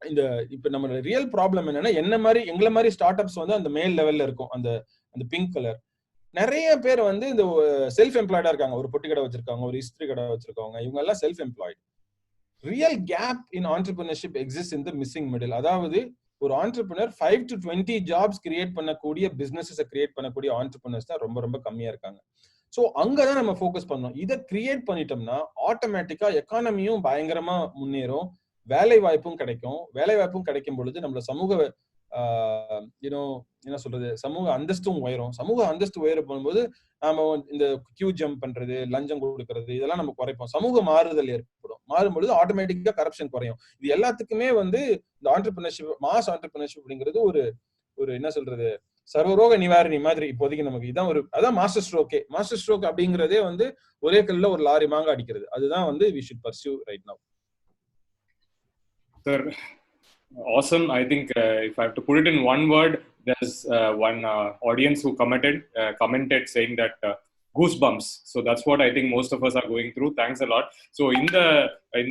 இந்த இப்ப நம்ம ரியல் ப்ராப்ளம் என்னன்னா, எங்களை மாதிரி ஸ்டார்ட் அப்ஸ் வந்து அந்த மேல் லெவல்ல இருக்கும். அந்த பிங்க் கலர் நிறைய பேர் வந்து இந்த செல்ஃப் எம்ப்ளாய்டா இருக்காங்க. ஒரு பொட்டி கடை வச்சிருக்காங்க, ஒரு இஸ்திரி கடை வச்சிருக்காங்க, இவங்க எல்லாம் self employed. Real gap in entrepreneurship exists in the missing middle. அதாவது ஒரு entrepreneur 5 to 20 ஜாப்ஸ் கிரியேட் பண்ணக்கூடிய பிசினஸஸ் கிரியேட் பண்ணக்கூடிய entrepreneurs தான் ரொம்ப ரொம்ப கம்மியா இருக்காங்க. சோ அங்கதான் நம்ம ஃபோக்கஸ் பண்ணணும். இதை கிரியேட் பண்ணிட்டோம்னா ஆட்டோமேட்டிக்கா எக்கானமியும் பயங்கரமா முன்னேறும், வேலை வாய்ப்பும் கிடைக்கும். வேலை வாய்ப்பும் கிடைக்கும் பொழுது நம்மள சமூக என்ன சொல்றது, சமூக அந்தஸ்தும் உயரும். சமூக அந்தஸ்து உயர போகும்போது நாம இந்த கியூ ஜம்ப் பண்றது, லஞ்சம் கொடுக்கறது, இதெல்லாம் நம்ம குறைப்போம். சமூக மாறுதல் ஏற்படும். மாறும்பொழுது ஆட்டோமேட்டிக்கா கரப்ஷன் குறையும். இது எல்லாத்துக்குமே வந்து இந்த entrepreneurship, மாஸ் entrepreneurship அப்படிங்கிறது ஒரு என்ன சொல்றது, சர்வரோக நிவாரணி மாதிரி இப்போதைக்கு நமக்கு. அதான் மாஸ்டர் ஸ்ட்ரோக்கே. மாஸ்டர் ஸ்ட்ரோக் அப்படிங்கிறதே வந்து ஒரே கல்ல ஒரு லாரி மாங்க அடிக்கிறது. அதுதான் வந்து we should pursue right now. Sir, awesome. I think if I have to put it in one word, there's one audience who commented saying that goosebumps. So that's what I think most of us are going through. Thanks a lot. So in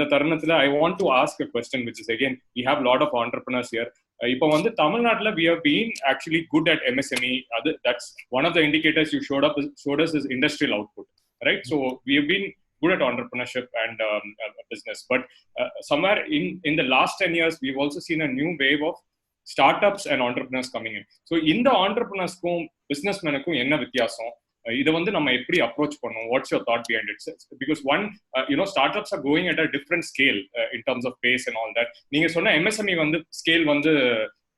the தருணத்துல I want to ask a question, which is, again, we have a lot of entrepreneurs here. இப்போ வந்து தமிழ்நாட்டுல we have been actually good at MSME. That's one of the indicators you showed us is industrial output, right? So we have been good at entrepreneurship and business, but somewhere in the last 10 years we've also seen a new wave of startups and entrepreneurs coming in. So in the entrepreneursக்கும் businessmenக்கும் என்ன வித்தியாசம், இதை வந்து நம்ம எப்படி approach பண்ணணும்? What's your thought behind it? Because one, startups are going at a different scale in terms of pace and all that. நீங்க சொன்ன MSME வந்து ஸ்கேல் வந்து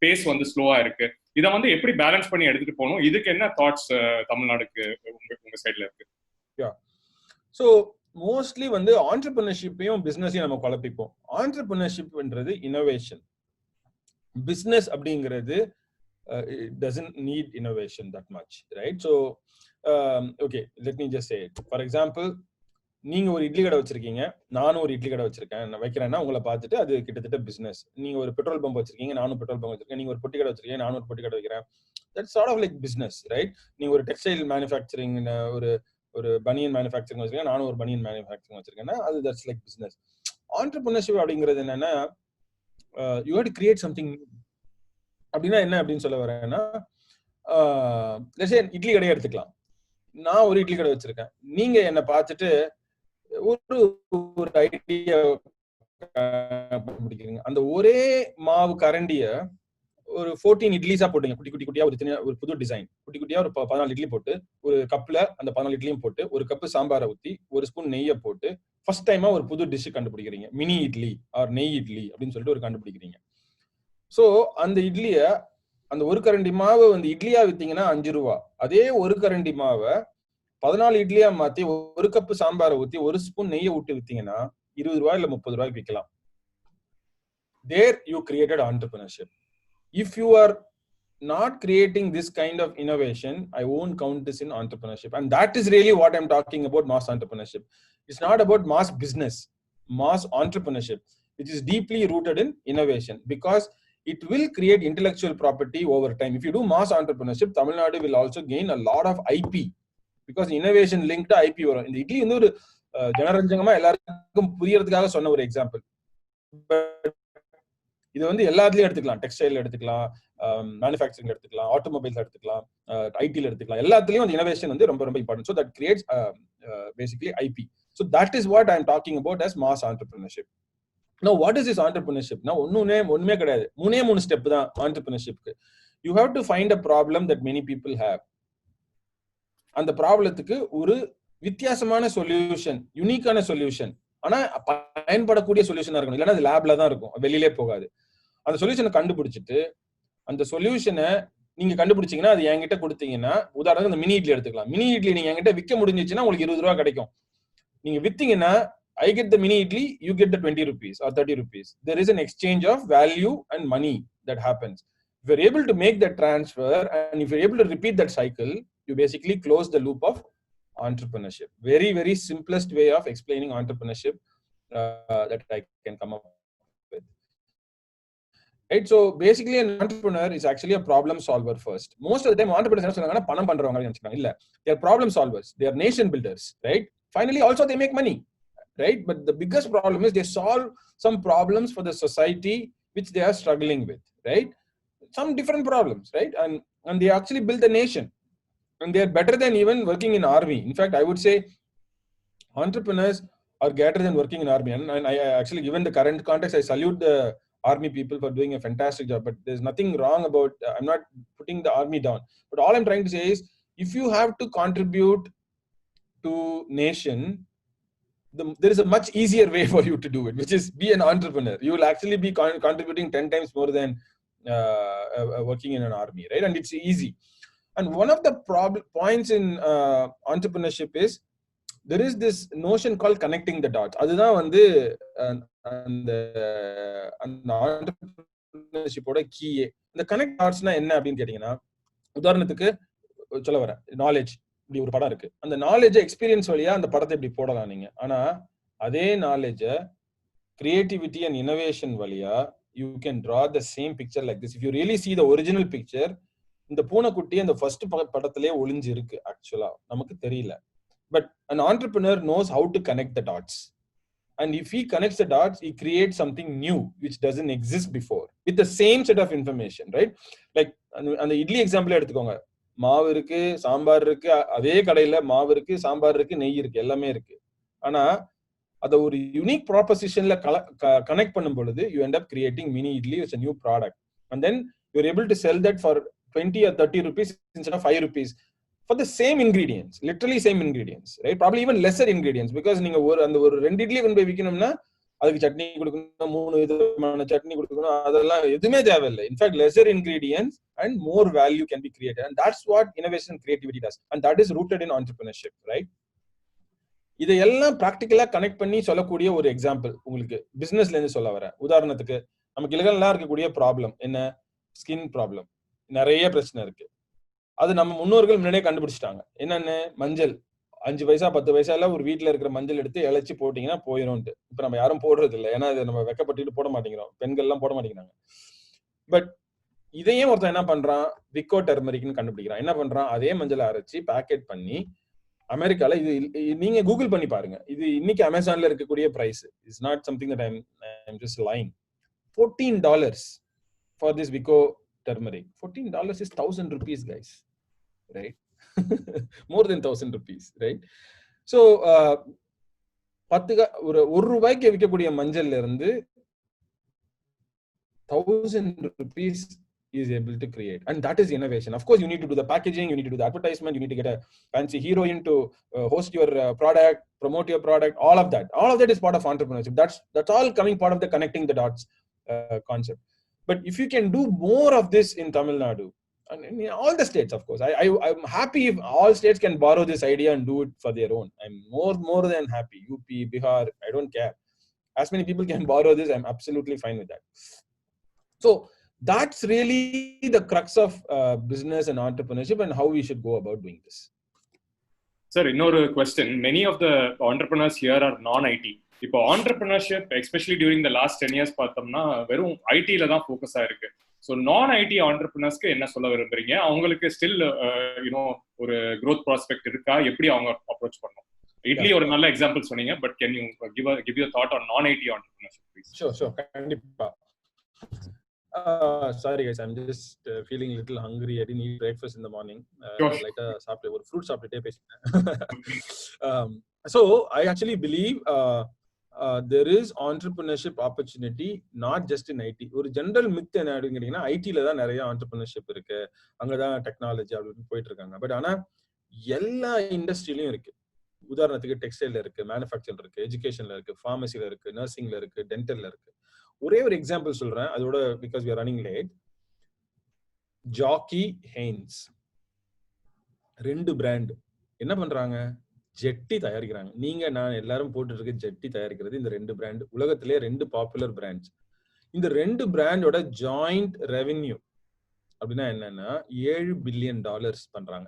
பேஸ் வந்து ஸ்லோவா இருக்கு. இதை வந்து எப்படி பேலன்ஸ் பண்ணி எடுத்துட்டு போகணும்? இதுக்கு என்ன தாட்ஸ் தமிழ்நாடுக்கு உங்க சைட்ல இருக்கு? ஸோ மோஸ்ட்லி வந்து ஆண்டர்பிரினர்ஷிப்பையும் பிசினஸையும் நம்ம குழப்பிப்போம். ஆண்டர்பிரினர்ஷிப்ன்றது இன்னோவேஷன். பிசினஸ் அப்படிங்கிறது it doesn't need innovation that much, right? So okay, let me just say it. For example, நீங்க ஒரு இட்லி கடை வச்சிருக்கீங்க, நானும் ஒரு இட்லி கடை வச்சிருக்கேன். நான் வைக்கிறேன்னா உங்களை பார்த்துட்டு அது கிட்டத்தட்ட பிசினஸ். நீங்க ஒரு பெட்ரோல் பம்ப் வச்சிருக்கீங்க, நானும் பெட்ரோல் பம்ப் வச்சிருக்கேன். நீங்க ஒரு பொட்டி கடை வச்சிருக்கீங்க, நானும் ஒரு பொட்டி கடை வைக்கிறேன். That's sort of like business, right? நீங்க ஒரு டெக்ஸ்டைல் மேனுஃபேக்சரிங், ஒரு பனியன் மேனுஃபேக்சரிங் வச்சிருக்கேன், நானும் ஒரு பனியன் மேனுஃபேக்சரிங் வச்சிருக்கேன்னா அது that's like business. ஆண்டர்பிரினர்ஷிப் அப்படிங்கிறது என்னன்னா you have to create something new. அப்படின்னா என்ன அப்படின்னு சொல்ல வரேன்னா, இட்லி கடையை எடுத்துக்கலாம். நான் ஒரு இட்லி கடை வச்சிருக்கேன். நீங்க என்ன பார்த்துட்டு ஒரு ஐடியா கண்டுபிடிக்கிறீங்க. அந்த ஒரே மாவு கரண்டிய ஒரு 14 இட்லிஸா போட்டீங்க. குட்டி குட்டி குட்டியா ஒரு புது டிசைன், குட்டி குட்டியா ஒரு 14 இட்லி போட்டு, ஒரு கப்ல அந்த 14 இட்லியும் போட்டு, ஒரு கப்பு சாம்பாரை ஊத்தி, ஒரு ஸ்பூன் நெய்யை போட்டு ஃபர்ஸ்ட் டைமா ஒரு புது டிஷ் கண்டுபிடிக்கிறீங்க. மினி இட்லி ஆர் நெய் இட்லி அப்படின்னு சொல்லிட்டு ஒரு கண்டுபிடிக்கிறீங்க. சோ அந்த இட்லிய, அந்த ஒரு கரண்டி மாவு வந்து இட்லியா வித்தீங்கன்னா 5 ரூபா. அதே ஒரு கரண்டி மாவை 14 இட்லியா மாத்தி, ஒரு கப்பு சாம்பாரை ஊத்தி, ஒரு ஸ்பூன் நெய்யை விட்டு வித்தீங்கன்னா 20 ரூபாய் இல்ல 30 ரூபாய்க்கு விற்கலாம். There you created entrepreneurship. If you are not creating this kind of innovation, I won't count this in entrepreneurship. And that is really what I'm talking about, mass entrepreneurship. It's not about mass business, mass entrepreneurship, which is deeply rooted in innovation, because it will create intellectual property over time. If you do mass entrepreneurship, Tamil Nadu will also gain a lot of IP, because innovation linked IP வரும். இந்த இட்லி வந்து ஒரு ஜனரஞ்சகமா எல்லாருக்கும் புரியறதுக்காக சொன்ன ஒரு example. இது வந்து எல்லாத்துலயும் எடுத்துக்கலாம். டெக்ஸ்டைல் எடுத்துக்கலாம், மேனுஃபேக்சரிங் எடுத்துக்கலாம், ஆட்டோமொபைல்ஸ் எடுத்துக்கலாம், ஐடில எடுத்துக்கலாம். எல்லாத்துலயும் அந்த இனோவேஷன் வந்து ரொம்ப ரொம்ப important. So that creates basically IP. So that is what I am talking about as mass entrepreneurship. Now what is this entrepreneurship? Now ஒண்ணுமே கிடையாது. மூணு ஸ்டெப் தான் entrepreneurshipக்கு. You have to find a problem that many people have. அந்த ப்ராப்ளத்துக்கு ஒரு வித்தியாசமான solution, யூனிக்கான solution, ஆனா பயன்படக்கூடிய சொல்யூஷனா இருக்கணும். இல்லைன்னா அது லேப்ல தான் இருக்கும், வெளியிலே போகாது. அந்த சொல்யூஷனை கண்டுபிடிச்சிட்டு, அந்த சொல்யூஷனை நீங்க கண்டுபிடிச்சீங்கன்னா அது என்கிட்ட கொடுத்தீங்கன்னா, உதாரணத்துக்கு இந்த மினி இட்லி எடுத்துக்கலாம். மினி இட்லி நீங்க என்கிட்ட விற்க முடிஞ்சிச்சுன்னா உங்களுக்கு 20 ரூபாய் கிடைக்கும். நீங்க வித்தீங்கன்னா I get the mini idli, you get the 20 rupees or 30 rupees. There is an exchange of value and money that happens. If you're able to make that transfer and if you're able to repeat that cycle, you basically close the loop of entrepreneurship. Very, very simplest way of explaining entrepreneurship that I can come up with. Right? So basically an entrepreneur is actually a problem solver first. Most of the time entrepreneurs என்ன சொல்றாங்கன்னா பணம் பண்றவங்க நினைச்சுக்கிறாங்க. இல்ல, they are problem solvers. They are nation builders, right? Finally also they make money. Right? But the biggest problem is they solve some problems for the society which they are struggling with, right? Some different problems, right? And they actually build the nation. And they are better than even working in army. In fact, I would say entrepreneurs are better than working in army. And I actually, given the current context, I salute the army people for doing a fantastic job. But there's nothing wrong about, I'm not putting the army down. But all I'm trying to say is, if you have to contribute to nation, there is a much easier way for you to do it, which is be an entrepreneur. You will actually be contributing 10 times more than working in an army, right? And it's easy. And one of the points in entrepreneurship is there is this notion called connecting the dots. அதுதான் வந்து அந்த entrepreneurship-ஓட கீயே. இந்த connect dots-னா என்ன அப்படின்னு கேட்டீங்கன்னா, உதாரணத்துக்கு சொல்ல வரேன், நாலேஜ். இப்படி ஒரு படம் இருக்கு. அந்த நாலேஜ் எக்ஸ்பீரியன்ஸ் வழியா அந்த படத்தை இப்படி போடலாம் நீங்க. ஆனா அதே நாலேஜ கிரியேட்டிவிட்டி அண்ட் இனோவேஷன் வழியா you can draw the same picture like this. If you really see the original picture, இந்த பூனைக்குட்டி அந்த ஃபர்ஸ்ட் படத்திலே ஒளிஞ்சு இருக்கு. ஆக்சுவலா நமக்கு தெரியல. But an entrepreneur knows how to connect the dots. And if he connects the dots, he creates something new which doesn't exist before with the same set of information, right? Like அந்த idli example எடுத்துக்கோங்க. மாவு இருக்கு, சாம்பார் இருக்கு, அதே கடையில மாவு இருக்கு, சாம்பார் இருக்கு, நெய் இருக்கு, எல்லாமே இருக்கு. ஆனா அத ஒரு யூனிக் ப்ராபோசிஷன்ல கனெக்ட் பண்ணும் பொழுது you end up creating mini idli as a new product, and then you're able to sell that for 20 or 30 rupees instead of 5 rupees for the same ingredients, literally same ingredients, right? Probably even lesser ingredients, because நீங்க அந்த ஒரு ரெண்டு இட்லி கொண்டு போய் விக்கணும்னா அதுக்கு சட்னி கொடுக்கணும், 3 விதமான சட்னி கொடுக்கணும், அதெல்லாம் எதுவுமே தேவையில்லை. In fact lesser ingredients and more value can be created, and that's what innovation and creativity does, and that is rooted in entrepreneurship, right? இதையெல்லாம் பிராக்டிக்கலா கனெக்ட் பண்ணி சொல்லக்கூடிய ஒரு எக்ஸாம்பிள் உங்களுக்கு பிசினஸ்ல இருந்து சொல்ல வரேன். உதாரணத்துக்கு நமக்கு இலகெல்லாம் இருக்கக்கூடிய ப்ராப்ளம் என்ன? Skin problem. நிறைய பிரச்சனை இருக்கு. அது நம்ம முன்னோர்கள் முன்னாடியே கண்டுபிடிச்சிட்டாங்க. என்னன்னு? மஞ்சள் 5 பைசா 10 பைசால ஒரு வீட்டுல இருக்கிற மஞ்சள் எடுத்து இழைச்சி போட்டீங்கன்னா போயிடும்ட்டு. இப்ப நம்ம யாரும் போடுறது இல்லை, ஏன்னா அதை நம்ம வெக்கப்பட்டு போட மாட்டேங்கிறோம், பெண்கள் எல்லாம் போட மாட்டேங்கிறாங்க. பட் இதையே ஒருத்தன் என்ன பண்றான்? விக்கோ டர்மரிக்னு கண்டுபிடிக்கிறான். என்ன பண்றான்? அதே மஞ்சளை அரைச்சி பேக்கெட் பண்ணி அமெரிக்கால, இது நீங்க கூகுள் பண்ணி பாருங்க, இது இன்னைக்கு அமேசான்ல இருக்கக்கூடிய price. It's not something that I'm just lying. $14 for this Vico turmeric. $14 is 1,000 rupees, guys, right? More than 1,000 rupees, right? So ஒரு ரூபாய்க்கு விற்கக்கூடிய மஞ்சள்ல இருந்து 1,000 rupees is able to create, and that is innovation. Of course, you need to do the packaging, you need to do the advertisement, you need to get a fancy heroine to host your product, promote your product. All of that is part of entrepreneurship. That's all coming part of the connecting the dots concept. But if you can do more of this in Tamil Nadu and in all the states, of course, I'm happy if all states can borrow this idea and do it for their own. I'm more than happy. UP, Bihar, I don't care. As many people can borrow this, I'm absolutely fine with that. So that's really the crux of business and entrepreneurship and how we should go about doing this. Sir, இன்னொரு question. Many of the entrepreneurs here are non-IT. இப்போ entrepreneurship, especially during the last 10 years பார்த்தோம்னா வெறும் ஐடில தான் focus ஆயிருக்கு. So நான் ID ஆண்டர்பிரினர்ஸ்க்கு என்ன சொல்ல விரும்புறீங்க? அவங்களுக்கு ஸ்டில் ஒரு growth prospect இருக்கா? எப்படி அவங்க அப்ரோச் பண்ணணும்? இட்லி ஒரு நல்ல எக்ஸாம்பிள் சொன்னீங்க, but can you give your thought on non-IT entrepreneurship, please? Sure, கண்டிப்பா. Sorry guys, I'm just feeling a little hungry. I didn't eat breakfast in the morning. Like சாப்பிட்டு ஒரு ஃப்ரூட் சாப்பிட்டுட்டே பேசினேன். So I actually believe there is entrepreneurship opportunity not just in IT. ஒரு general myth என்ன அப்படிங்கிறீங்கன்னா, ஐடில தான் நிறைய entrepreneurship இருக்கு, அங்கதான் டெக்னாலஜி அப்படின்னு போயிட்டு இருக்காங்க. பட் ஆனா எல்லா இண்டஸ்ட்ரியிலயும் இருக்கு. உதாரணத்துக்கு டெக்ஸ்டைல்ல இருக்கு, மேனுஃபேக்சர்ல இருக்கு, எஜுகேஷன்ல இருக்கு, ஃபார்மசில இருக்கு, நர்சிங்ல இருக்கு, டென்டல்ல இருக்கு. ஒரே ஒரு எக்ஸாம்பிள் சொல்றேன், அதோட because we are running late. Jockey, Hanes 2 brand என்ன பண்றாங்க? ஜெட்டி தயாரிக்கிறாங்க. நீங்க நான் எல்லாரும் போட்டு இருக்க ஜெட்டி தயாரிக்கிறது இந்த 2 பிராண்ட். உலகத்திலே 2 பாப்புலர் பிராண்ட்ஸ். இந்த 2 பிராண்டோட ஜாயிண்ட் ரெவென்யூ அப்படின்னா என்னன்னா $7 பில்லியன் பண்றாங்க.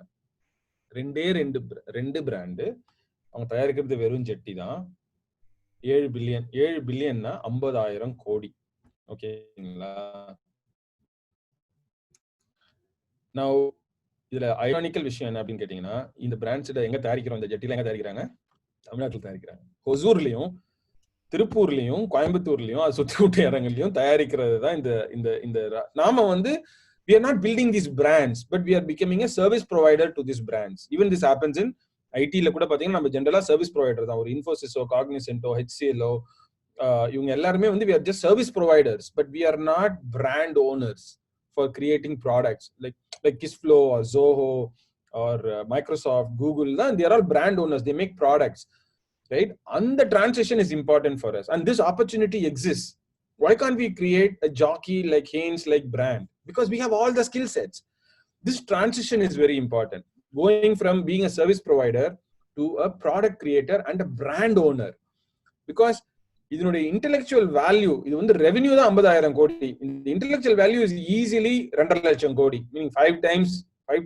2 பிராண்டு அவங்க தயாரிக்கிறது வெறும் ஜெட்டி தான். 7 பில்லியன்னா 50,000 கோடி. ஓகேங்களா? நான் இதுல ஐரானிக்கல் விஷயம் என்ன அப்படின்னு கேட்டீங்கன்னா, இந்த பிராண்ட்ஸ் எங்க தயாரிக்கிறோம்? இந்த ஜெட்டில எங்க தயாரிக்கிறாங்க? தமிழ்நாட்டில் தயாரிக்கிறாங்க. ஹொசூர்லயும், திருப்பூர்லயும், கோயம்புத்தூர்லயும், அது சுத்தி விட்டு இடங்கள்லயும் தயாரிக்கிறது தான் இந்த நாம we are not building these brands, but we are becoming a service provider to these brands. Even this happens in ஐடில கூட பாத்தீங்கன்னா, நம்ம ஜெனரலா சர்வீஸ் ப்ரொவைடர் தான். ஒரு இன்ஃபோசிஸோ, காக்னிசென்ட்டோ, ஹெச்சிஎல்லோ, இவங்க எல்லாருமே we are just service providers, but we are not brand owners for creating products like Kissflow or Zoho or Microsoft, Google. They are all brand owners. They make products, right? And the transition is important for us, and this opportunity exists. Why can't we create a Jockey like Hanes like brand? Because we have all the skill sets. This transition is very important, going from being a service provider to a product creator and a brand owner. Because இதனுடைய intellectual value, இது revenue தான் 50,000 கோடி. இந்த intellectual value is easily 2.5 லட்சம் கோடி, meaning 5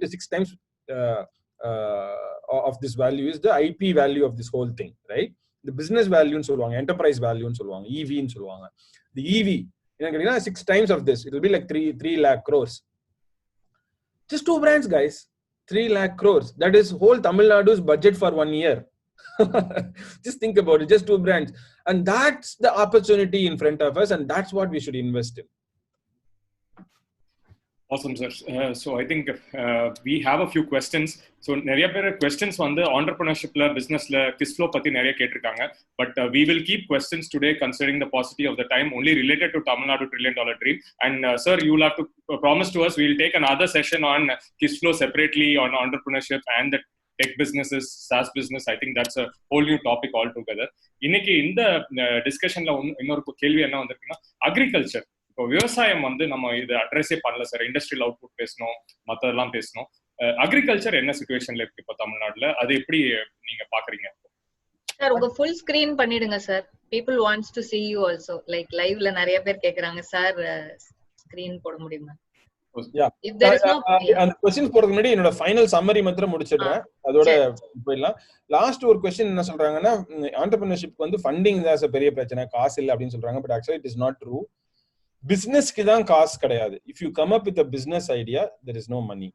to 6 times of this value is the IP value of this whole thing, right? The business value னு சொல்லுவாங்க, enterprise value னு சொல்லுவாங்க, EV னு சொல்லுவாங்க. The EV என்ன கேட்டீங்கன்னா 6 times of this, it will be like 3 lakh crores. Just 2 brands, guys. 3 lakh crores. That is whole Tamil Nadu's budget for 1 year. Just think about it. Just 2 brands, and that's the opportunity in front of us, and that's what we should invest in. Awesome, sir. So I think we have a few questions. So நிறைய பேர் questions entrepreneurshipல, businessல, Kissflow பத்தி நிறைய கேட்டிருக்காங்க. But we will keep questions today considering the paucity of the time, only related to Tamil Nadu $1 trillion dream. And sir, you will have to promise to us we will take another session on Kissflow separately, on entrepreneurship and the tech businesses, SaaS business. I think that's a whole new topic altogether. இன்னைக்கு இந்த டிஸ்கஷன்ல இன்னொரு கேள்வி என்ன வந்திருக்குன்னா, agriculture. இப்போ விவசாயம் நம்ம இதை அட்ரஸே பண்ணல சார். இண்டஸ்ட்ரியல் அவுட்புட் பேசணும், மற்றதெல்லாம் பேசணும். அக்ரிகல்ச்சர் என்ன சிச்சுவேஷன்ல இருக்கு இப்போ தமிழ்நாடுல, அது எப்படி நீங்க பாக்குறீங்க? சார் உங்க ஃபுல் ஸ்கிரீன் பண்ணிடுங்க sir. people wants to see you also, like liveல நிறைய பேர் கேக்குறாங்க சார், ஸ்கிரீன் போட முடியுமா? if there is no அந்த क्वेश्चंस போறதுக்கு முன்னாடி என்னோட ஃபைனல் சம்மரி மட்டும் முடிச்சிடுறேன், அதோட போயிடலாம். லாஸ்ட் ஒரு क्वेश्चन என்ன சொல்றாங்கன்னா, entrepreneurship வந்து ஃபண்டிங் தான் பெரிய பிரச்சனை, காசு இல்ல அப்படினு சொல்றாங்க. But actually it is not true. பிசினஸ்க்கு தான் காசு கிடையாது. if you come up with a business idea, there is no money.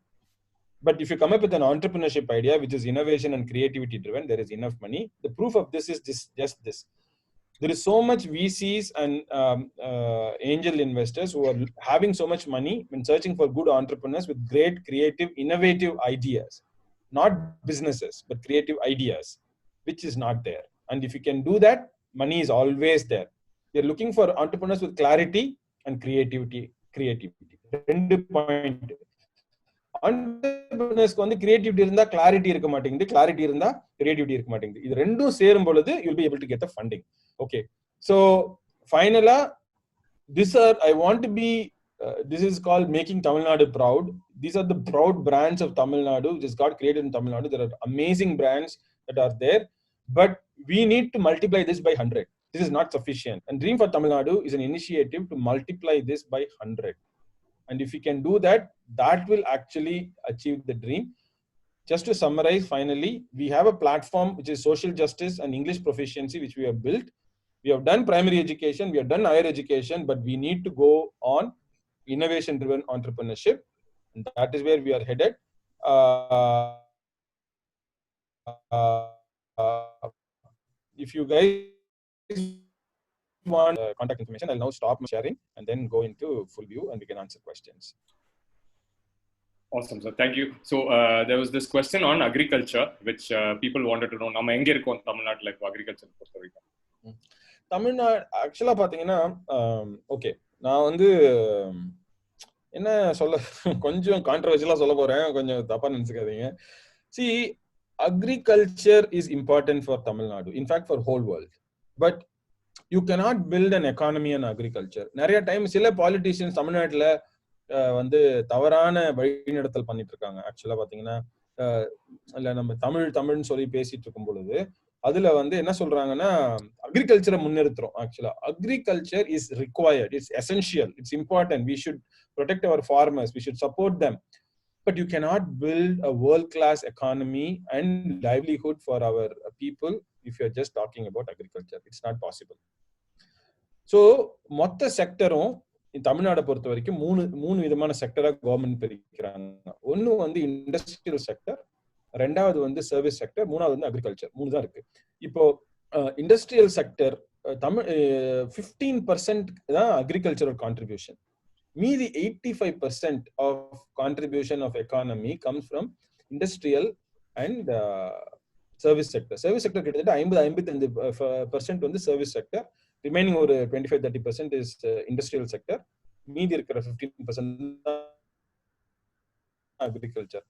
But if you come up with an entrepreneurship idea which is innovation and creativity driven, there is enough money. The proof of this is just this. There is so much VCs and angel investors who are having so much money when searching for good entrepreneurs with great creative innovative ideas, not businesses but creative ideas, which is not there. And if you can do that, money is always there. They are looking for entrepreneurs with clarity and creativity. Two point. entrepreneursக்கு வந்து creativity இருந்தா clarity இருக்க மாட்டேங்குது, clarity இருந்தா creativity இருக்க மாட்டேங்குது. இது ரெண்டும் சேரும் பொழுது you'll be able to get the funding. Okay, so finally I want to be this is called making Tamil Nadu proud. These are the proud brands of Tamil Nadu which has got created in Tamil Nadu. There are amazing brands that are there, but we need to multiply this by 100. This is not sufficient, and Dream for Tamil Nadu is an initiative to multiply this by 100. And if we can do that, that will actually achieve the dream. Just to summarize, finally, we have a platform which is social justice and English proficiency, which we have built. We have done primary education, we have done higher education, but we need to go on innovation-driven entrepreneurship. And that is where we are headed. If you guys want contact information, I'll now stop sharing and then go into full view and we can answer questions. Awesome, sir. Thank you. So there was this question on agriculture, which people wanted to know. நம்ம எங்க இருக்கோம் தமிழ்நாட்டுல இப்போ agriculture பொறுத்த வரைக்கும்? தமிழ்நாடு ஆக்சுவலா பாத்தீங்கன்னா, okay, நான் வந்து என்ன சொல்ல கொஞ்சம் கான்ட்ரவர்ஷியலா சொல்ல போறேன், கொஞ்சம் தப்பா நினைச்சுக்காதீங்க. See, agriculture is important for Tamil Nadu, in fact for whole world. But you cannot build an economy on agriculture. நிறைய டைம் சில பாலிட்டிஷியன்ஸ் தமிழ்நாட்டுல வந்து தவறான வழிநடத்தல் பண்ணிட்டு இருக்காங்க. ஆக்சுவலா பாத்தீங்கன்னா, இல்ல நம்ம தமிழ்னு சொல்லி பேசிட்டு இருக்கும் பொழுது அதுல வந்து என்ன சொல்றாங்கன்னா, அக்ரிகல்ச்சரை முன்னிறுத்துறோம். ஆக்சுவலா agriculture is required, it's essential, it's important. we should protect our farmers, we should support them. But you cannot build a world-class economy and livelihood for our people if you are just talking about agriculture. It's not possible. So மொத்த செக்டரும் தமிழ்நாடை பொறுத்த வரைக்கும் மூணு விதமான செக்டரா government பிரிக்கிறாங்க. ஒன்னு வந்து industrial sector, ரெண்டாவது வந்து சர்வீஸ் செக்டர், மூணாவது வந்து அக்ரிகல்ச்சர். மூணு தான் இருக்கு. இப்போ இண்டஸ்ட்ரியல் செக்டர் 15% தான் அக்ரிகல்ச்சரல் கான்ட்ரிபியூஷன். மீதி 85% of contribution of economy comes from industrial and service sector. Service sector கிட்டத்தட்ட 50-55% வந்து service sector, remaining ஒரு 25-30% is industrial sector. மீதி இருக்கிற 15% agriculture.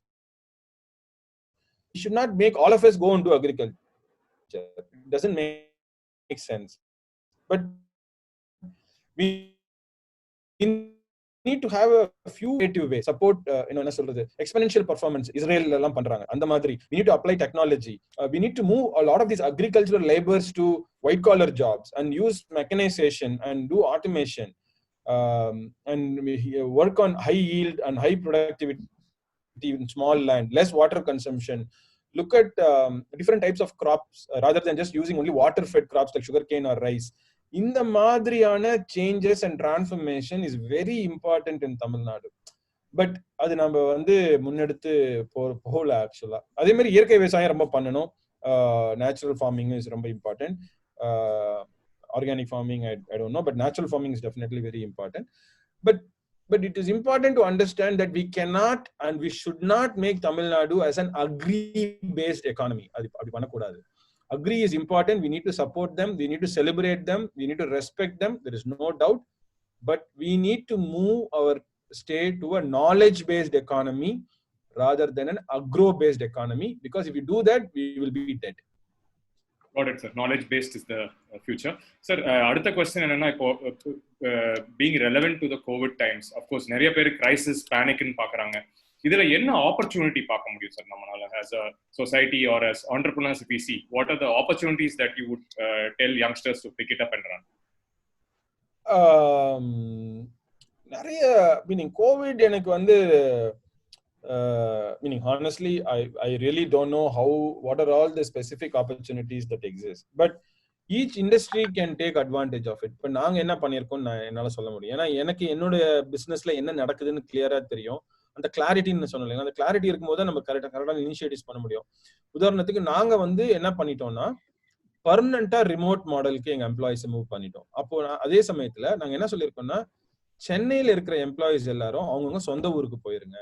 We should not make all of us go into agriculture. It doesn't make sense. But we need to have a few creative ways. Support, என்ன சொல்றது, exponential performance. Israel எல்லாம் பண்றாங்க அந்த மாதிரி. We need to apply technology. We need to move a lot of these agricultural labors to white collar jobs and use mechanization and do automation, and we work on high yield and high productivity in small land, less water consumption. Look at different types of crops rather than just using only water fed crops like sugarcane or rice. இந்த மாதிரியான changes and transformation is very important in Tamil Nadu. But அது நம்ம வந்து முன்னெடுத்து போகல ஆக்சுவலா. அதே மாதிரி இயற்கை விவசாயம் ரொம்ப பண்ணணும். நேச்சுரல் ஃபார்மிங் இஸ் ரொம்ப important. Organic farming I don't know, but natural farming is definitely very important. But it is important to understand that we cannot and we should not make Tamil Nadu as an agri-based economy. அப்படி பண்ணக்கூடாது. Agri is important. We need to support them. We need to celebrate them. We need to respect them. There is no doubt. But we need to move our state to a knowledge-based economy rather than an agro-based economy, because if you do that, we will be dead. Got it, sir. Knowledge based is the future. Sir, அடுத்த question என்னன்னா, இப்போ being relevant to the COVID times, of course நிறைய பேர் crisis panic ன்னு பாக்குறாங்க. இதுல என்ன opportunity பார்க்க முடியும் சார் நம்மளால as a society or as entrepreneurs? If we see, what are the opportunities that you would tell youngsters to pick it up and run? நிறைய மீனிங் கோவிட் எனக்கு வந்து meaning honestly I really don't know what are all the specific opportunities that exist, but each industry can take advantage of it. இப்ப நாங்க என்ன பண்ணிருக்கோம் என்னால சொல்ல முடியும், ஏன்னா எனக்கு என்னோட பிசினஸ்ல என்ன நடக்குதுன்னு கிளியரா தெரியும். அந்த கிளாரிட்டின்னு சொன்னீங்க, அந்த கிளாரிட்டி இருக்கும்போது நம்ம கரெக்டான இனிஷியேட்டிவ்ஸ் பண்ண முடியும். உதாரணத்துக்கு நாங்க வந்து என்ன பண்ணிட்டோம்னா பர்மனண்டா ரிமோட் மாடலுக்கு எங்க எம்ப்ளாயிஸ் மூவ் பண்ணிட்டோம். அப்போ அதே சமயத்துல நாங்க என்ன சொல்லியிருக்கோம்னா, சென்னையில இருக்கிற எம்ப்ளாயிஸ் எல்லாரும் அவங்கவுங்க சொந்த ஊருக்கு போயிருங்க,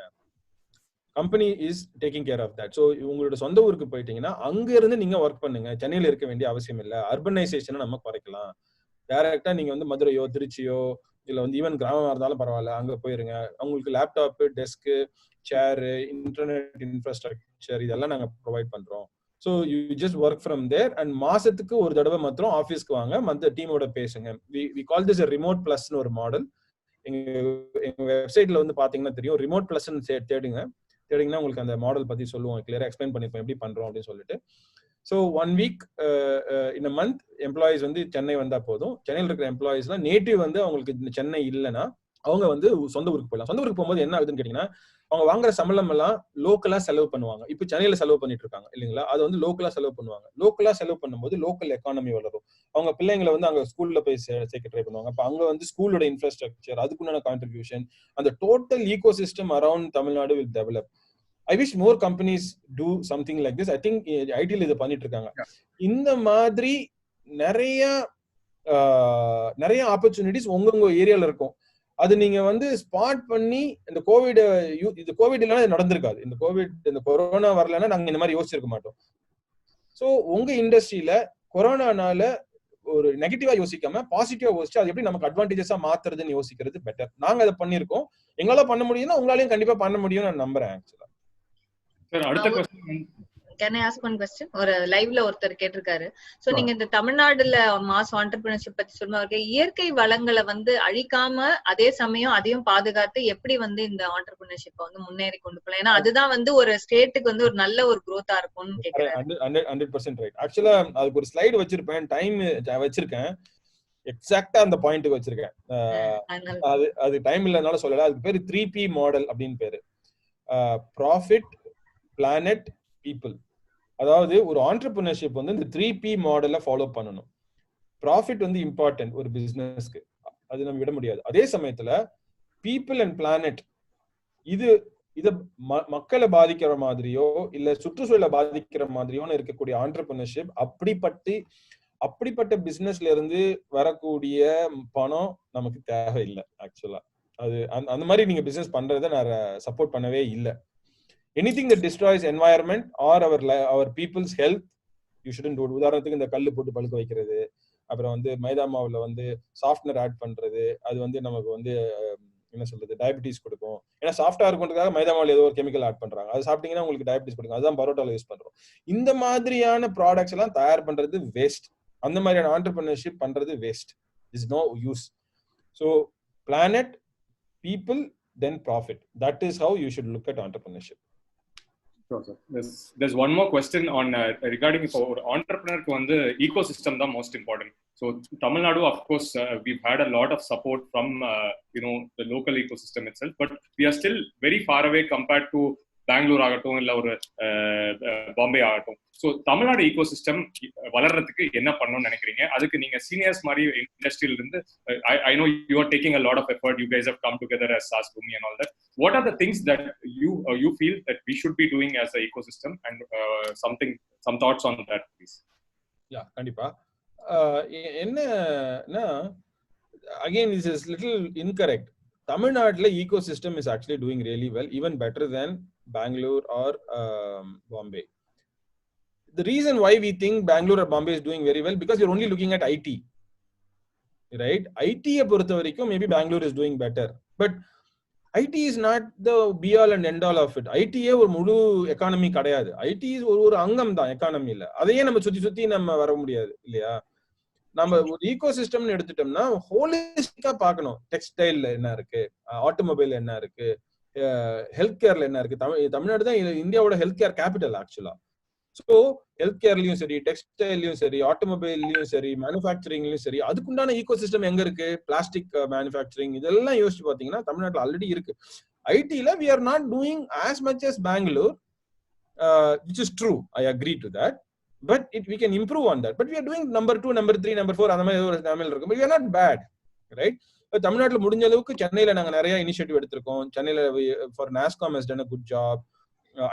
company is taking care of that. So உங்களோட சொந்த ஊருக்கு போயிட்டீங்கன்னா அங்க இருந்து நீங்க ஒர்க் பண்ணுங்க, சென்னையில இருக்க வேண்டிய அவசியம் இல்லை. அர்பனைசேஷனை நம்ம குறைக்கலாம். டைரக்டா நீங்க வந்து மதுரையோ திருச்சியோ இல்ல வந்து ஈவன் கிராமமா இருந்தாலும் பரவாயில்ல, அங்க போயிருங்க. அவங்களுக்கு laptop, desk, chair, internet infrastructure இதெல்லாம் நாங்க ப்ரொவைட் பண்றோம். So you just work from there and மாசத்துக்கு ஒரு தடவை மாத்திரம் ஆஃபீஸ்க்கு வாங்க, மற்ற டீமோட பேசுங்க. வி கால் திஸ் ரிமோட் பிளஸ்னு ஒரு மாடல். எங்க வெப்சைட்ல வந்து பாத்தீங்கன்னா தெரியும், ரிமோட் பிளஸ் தேடிங்கன்னா உங்களுக்கு அந்த மாடல் பத்தி சொல்லுவோம், கிளியரா எக்ஸ்பிளைன் பண்ணிப்போம் எப்படி பண்றோம் அப்படின்னு சொல்லிட்டு. ஸோ 1 week இன் மந்த் எம்ப்ளாயிஸ் வந்து சென்னை வந்தா போதும். சென்னையில் இருக்கிற எம்ப்ளாயிஸ்லாம் நேட்டிவ் வந்து அவங்களுக்கு சென்னை இல்லைன்னா அவங்க வந்து சொந்த ஊருக்கு போயிடலாம். சொந்த ஊருக்கு போகும்போது என்ன ஆகுதுன்னு கேட்டீங்கன்னா, அவங்க வாங்குற சம்பளம் எல்லாம் லோக்கலா செலவு பண்ணுவாங்க. இப்ப சென்னையில செலவு பண்ணிட்டு இருக்காங்க இல்லைங்களா, அது வந்து லோக்கலா செலவு பண்ணுவாங்க. லோக்கலா செலவு பண்ணும்போது லோக்கல் எக்கானமி வளரும். அவங்க பிள்ளைங்களை வந்து அங்க ஸ்கூல்ல போய் சேர்க்க ட்ரை பண்ணுவாங்க. அப்ப அங்க வந்து ஸ்கூலோட இன்ஃப்ராஸ்ட்ரக்சர், அதுக்குண்டான கான்ட்ரிபியூஷன், அந்த total ecosystem around Tamil Nadu will develop. I wish more companies do something like this. I think ஐடியில் இதை பண்ணிட்டு இருக்காங்க. இந்த மாதிரி நிறைய ஆப்பர்ச்சுனிட்டிஸ் உங்க ஏரியால இருக்கும். அது நீங்க வந்து ஸ்பாட் பண்ணி இந்த கோவிட் இல்லைன்னா நடந்திருக்காது. இந்த கொரோனா வரலன்னா நாங்க இந்த மாதிரி யோசிச்சிருக்க மாட்டோம். ஸோ உங்க இண்டஸ்ட்ரியில கொரோனானால ஒரு நெகட்டிவா யோசிக்காம பாசிட்டிவா யோசிச்சு அது எப்படி நமக்கு அட்வான்டேஜஸா மாத்துறதுன்னு யோசிக்கிறது பெட்டர். நாங்க அதை பண்ணிருக்கோம். எங்களால பண்ண முடியும்னா உங்களாலையும் கண்டிப்பா பண்ண முடியும் நான் நம்புறேன். ஆக்சுவலா Can I ask one question? ஒரு லைவ்ல ஒருத்தர் கேட்டிருக்காரு. சோ நீங்க இந்த தமிழ்நாடுல மாஸ் ஆண்டர்பிரினர்ஷிப் பத்தி சொல்லுவாங்க, இயற்கை வளங்களை வந்து அழிக்காம அதே சமயம் அதையும் பாதுகாத்து எப்படி வந்து இந்த ஆண்டர்பிரினர்ஷிப்பை வந்து முன்னேறி கொண்டு போகலாம்? ஏன்னா அதுதான் வந்து ஒரு ஸ்டேட்டுக்கு வந்து ஒரு நல்ல ஒரு growth-ஆ இருக்கும்னு கேக்குறாரு. 100% ரைட். ஆக்சுவலா அதுக்கு ஒரு ஸ்லைடு வச்சிருப்பேன், டைம் வச்சிருக்கேன், எக்ஸாக்ட்டா அந்த பாயிண்ட்க்கு வச்சிருக்கேன். அது டைம் இல்லனால சொல்லல. அதுக்கு பேரு 3P மாடல் அப்படின்னு பேரு. Profit, planet, people. அதாவது ஒரு ஆண்டர்பிரினர்ஷிப் வந்து இந்த 3P மாடலை ஃபாலோ பண்ணணும். ப்ராஃபிட் வந்து இம்பார்ட்டன்ட் ஒரு பிசினஸ்க்கு, அது நம்ம விட முடியாது. அதே சமயத்துல பீப்புள் அண்ட் பிளானட் இது மக்களை பாதிக்கிற மாதிரியோ இல்ல சுற்றுச்சூழலை பாதிக்கிற மாதிரியோன்னு இருக்கக்கூடிய ஆண்டர்பிரினர்ஷிப் அப்படிப்பட்ட பிசினஸ்ல இருந்து வரக்கூடிய பணம் நமக்கு தேவையில்லை. ஆக்சுவலா அது அந்த மாதிரி நீங்க பிசினஸ் பண்றதை நான் சப்போர்ட் பண்ணவே இல்லை. Anything that destroys environment or our people's health, you shouldn't do it. உதாரணத்துக்கு இந்த கல்லு போட்டு பழுக்க வைக்கிறது, அப்புறம் வந்து மைதா மாவுல வந்து சாஃப்ட்னர் ஆட் பண்றது, அது வந்து நமக்கு வந்து என்ன சொல்றது டயபிட்டிஸ் கொடுக்கும். ஏன்னா சாஃப்டா இருக்குன்றதுக்காக மைதா மாவுல ஏதோ ஒரு கெமிக்கல் ஆட் பண்றாங்க, அது சாப்பிட்டீங்கன்னா உங்களுக்கு டயபிட்டிஸ் கொடுக்கும். அதுதான் பரோட்டால யூஸ் பண்றோம். இந்த மாதிரியான ப்ராடக்ட்ஸ் எல்லாம் தயார் பண்றது வேஸ்ட். அந்த மாதிரியான ஆண்டர்பிரினர்ஷிப் பண்றது waste. Is no use. So planet, people, then profit. That is how you should look at entrepreneurship. Sure, sir. There's one more question on regarding for entrepreneur ku vandu ecosystem da most important. So Tamil Nadu, of course, we've had a lot of support from the local ecosystem itself, but we are still very far away compared to Bangalore ஆகட்டும் இல்ல ஒரு பாம்பே ஆகட்டும். So Tamil Nadu ecosystem வளர்றதுக்கு என்ன பண்ணணும்னு நினைக்கிறீங்க? அதுக்கு நீங்க சீனியர்ஸ் மாதிரி இண்டஸ்ட்ரியில இருந்து I know you are taking a lot of effort. You guys have come together as SAS Bhumi and all that. What are the things that you feel that we should be doing as an ecosystem and some thoughts on that, please? Yeah, கண்டிப்பா. என்னன்னா again this is little incorrect. Tamil Nadu ecosystem is actually doing really well, even better than Bangalore or Bombay. The reason why we think Bangalore or Bombay is doing very well, because you're only looking at IT, right? IT பொறுத்த வரைக்கும் maybe Bangalore is doing better, but IT is not the be all and end all of it. ஐடியே ஒரு முழு economy கிடையாது. ID ஒரு அங்கம் தான் எக்கானமில. அதையே நம்ம சுத்தி நம்ம வர முடியாது இல்லையா? நம்ம ஒரு ஈகோ சிஸ்டம்னு எடுத்துட்டோம்னா ஹோலிஸ்டிக்கா பார்க்கணும். டெக்ஸ்டைல்ல என்ன இருக்கு, ஆட்டோமொபைல் என்ன இருக்கு, ஹெல்த் கேர்ல என்ன இருக்கு. தமிழ்நாடு தான் இந்தியாவோட ஹெல்த் கேர் கேபிட்டல் ஆக்சுவலா. ஸோ ஹெல்த் கேர்லயும் சரி, டெக்ஸ்டைல்லயும் சரி, ஆட்டோமொபைல்லயும் சரி, மேனுஃபேக்சரிங்லயும் சரி, அதுக்குண்டான ஈகோ சிஸ்டம் எங்க இருக்கு? பிளாஸ்டிக் மேனுஃபேக்சரிங் இதெல்லாம் யோசிச்சு பாத்தீங்கன்னா தமிழ்நாட்டில் ஆல்ரெடி இருக்கு. ஐடில we are not doing as much as Bangalore, which is true. I agree to that. But we can improve on that. But we are doing number 2, number 3, number 4 அந்த மாதிரி ஒரு நிலைமையில இருக்கும். But we are not bad, right? தமிழ்நாட்டில் முடிஞ்ச அளவுக்கு சென்னையில நாங்க நிறைய இனிஷியேட்டிவ் எடுத்திருக்கோம். சென்னையில for NASSCOM has done a good job.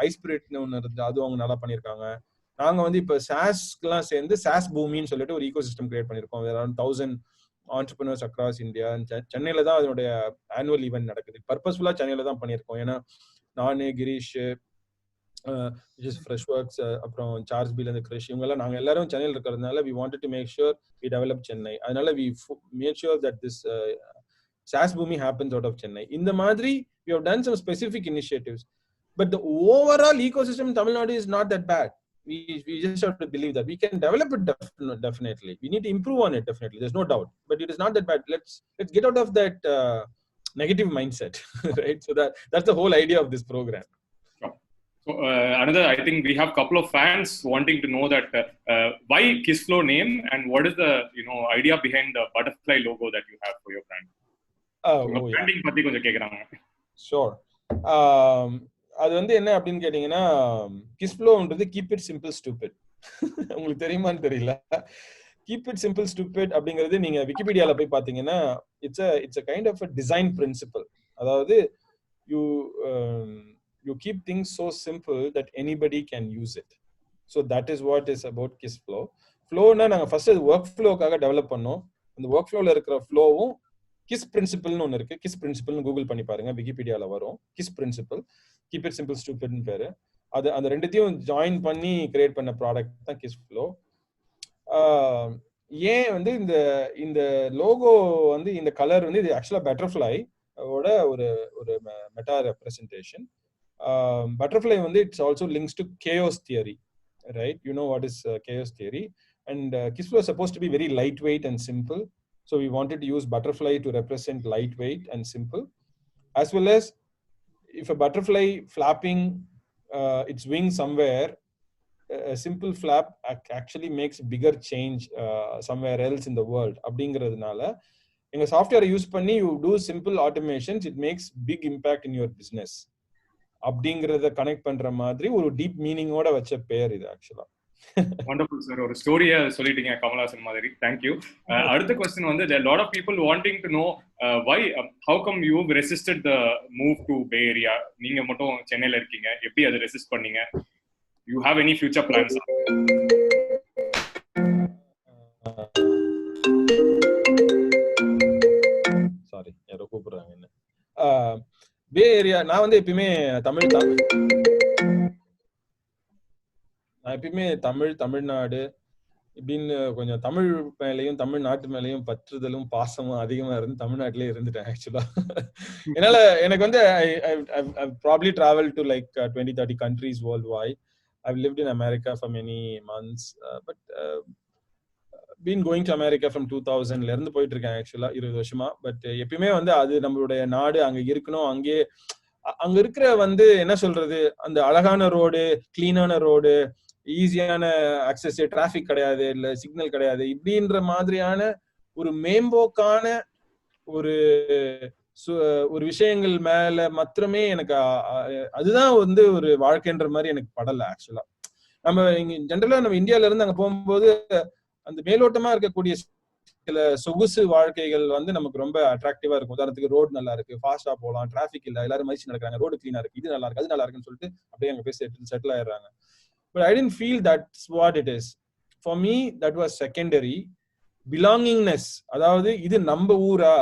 ஐஸ்பிரிட்னு ஒன்று இருந்து அது அவங்க நல்லா பண்ணியிருக்காங்க. நாங்க வந்து இப்ப சாஸ்க்கெல்லாம் சேர்ந்து சாஸ் பூமின்னு சொல்லிட்டு ஒரு ஈகோ சிஸ்டம் கிரியேட் பண்ணிருக்கோம். Around 1000 entrepreneurs across India. சென்னையில தான் அதனுடைய ஆனுவல் ஈவென்ட் நடக்குது. பர்பஸ்ஃபுல்லா சென்னையில தான் பண்ணியிருக்கோம். ஏன்னா நானு, கிரீஷ், ஃப்ரெஷ் ஒர்க்ஸ், அப்புறம் சார்ஜ் பில், அந்த கிரிஷ், இவங்கெல்லாம் நாங்க எல்லாரும் சென்னையில் இருக்கிறதுனால we wanted to make sure we develop Chennai. அதனால we made sure that this SAS Bhoomi happens out of Chennai. இந்த மாதிரி we have done some specific initiatives. But the overall ecosystem in Tamil Nadu is not that bad. We just have to believe that we can develop it definitely. We need to improve on it definitely. There's no doubt. But it is not that bad. Let's get out of that negative mindset, right? So that's the whole idea of this program. So another, I think we have a couple of fans wanting to know that why KissFlow name and what is the idea behind the butterfly logo that you have for your brand. Branding பத்தி கொஞ்சம் கேக்குறாங்க. Sure. அது வந்து என்ன அப்படின்னு கேட்டீங்கன்னா, KissFlowன்றது keep it simple stupid. உங்களுக்கு தெரியுமான்னு தெரியல. கீப் இட் சிம்பிள் ஸ்டூபிட் அப்படிங்கிறது நீங்க விக்கிபீடியால போய் பாத்தீங்கன்னா it's a kind of a design principle. அதாவது you keep things so simple that anybody can use it. So that is what is about KissFlow. Flowனா நாங்க first அது ஒர்க் ஃப்ளோக்காக டெவலப் பண்ணோம். அந்த work ஃப்ளோல இருக்கிற ஃப்ளோவும் கிஸ் பிரின்சிபிள்னு ஒன்று இருக்கு. கிஸ் பிரின்சிபிள்னு கூகுள் பண்ணி பாருங்க, விக்கிபீடியால வரும். KISS principle, keep it simple ஸ்டூபிட்னு பேரு. அது அந்த ரெண்டுத்தையும் ஜாயின் பண்ணி கிரியேட் பண்ண ப்ராடக்ட் தான் KissFlow. ஏன் வந்து இந்த லோகோ வந்து இந்த கலர் வந்து இது ஆக்சுவலா பட்டர்ஃப்ளை ஓட ஒரு மெட்டா ரெப்ரசன்டேஷன். Butterfly வந்து it's also links to chaos theory, right? You know what is chaos theory, and KissFlow is supposed to be very lightweight and simple, so we wanted to use butterfly to represent lightweight and simple, as well as if a butterfly flapping its wing somewhere, a simple flap actually makes bigger change somewhere else in the world. அப்படிங்கிறதுனால எங்க சாஃப்ட்வேரை use பண்ணி you do simple automations, it makes big impact in your business அப்படிங்கறத connect பண்ற மாதிரி ஒரு deep மீனிங்கோட வச்ச பேர் இது ஆக்சுவலா. Wonderful sir, ஒரு ஸ்டோரியா சொல்லிட்டீங்க கமலஹாசன் மாதிரி. Thank you. அடுத்த क्वेश्चन வந்து there are a lot of people wanting to know why how come you resisted the move to Bay Area. நீங்க மட்டும் சென்னையில இருக்கீங்க, எப்படி அதை ரெசிஸ்ட் பண்ணீங்க? You have any future plans? Sorry, யாரோ கூப்பிடுறாங்க என்ன. பே ஏரியா நான் வந்து எப்பயுமே தமிழ்நாடு இப்படின்னு கொஞ்சம் தமிழ் மேலையும் தமிழ்நாட்டு மேலையும் பற்றுதலும் பாசமும் அதிகமா இருந்து தமிழ்நாட்டிலே இருந்துட்டேன் ஆக்சுவலா. என்னால எனக்கு வந்து I probably traveled to like 20-30 countries worldwide. I've lived in America for many months, but been going to America from 2000ல இருந்து போயிட்டு இருக்கேன் ஆக்சுவலா 20 வருஷமா. பட் எப்பயுமே வந்து அது நம்மளுடைய நாடு, அங்க இருக்கணும். அங்க இருக்கிற வந்து என்ன சொல்றது, அந்த அழகான ரோடு, கிளீனான ரோடு, ஈஸியான அக்சஸ், டிராபிக் கிடையாது, இல்ல சிக்னல் கிடையாது, இப்படின்ற மாதிரியான ஒரு மேம்போக்கான ஒரு விஷயங்கள் மேல மாத்திரமே எனக்கு அதுதான் வந்து ஒரு வாழ்க்கைன்ற மாதிரி எனக்கு படல ஆக்சுவலா. நம்ம இங்க ஜென்ரலா நம்ம இந்தியால இருந்து அங்க போகும்போது அந்த மேலோட்டமா இருக்கக்கூடிய சில சொகுசு வாழ்க்கைகள் வந்து நமக்கு ரொம்ப அட்ராக்டிவா இருக்கும். உதாரணத்துக்கு ரோடு நல்லா இருக்கு, ஃபாஸ்டா போகலாம், டிராபிக் இல்ல, எல்லாரும் மதிச்சு நடக்கிறாங்க, ரோடு கிளீனா இருக்கு, இது நல்லா இருக்கு, அது நல்லா இருக்குன்னு சொல்லிட்டு அப்படியே அங்க போய் செட்டில் ஆயிடுறாங்க. But I didn't feel that's what it is. For me, that was secondary. Belongingness, அதாவது இது நம்ம ஊரா,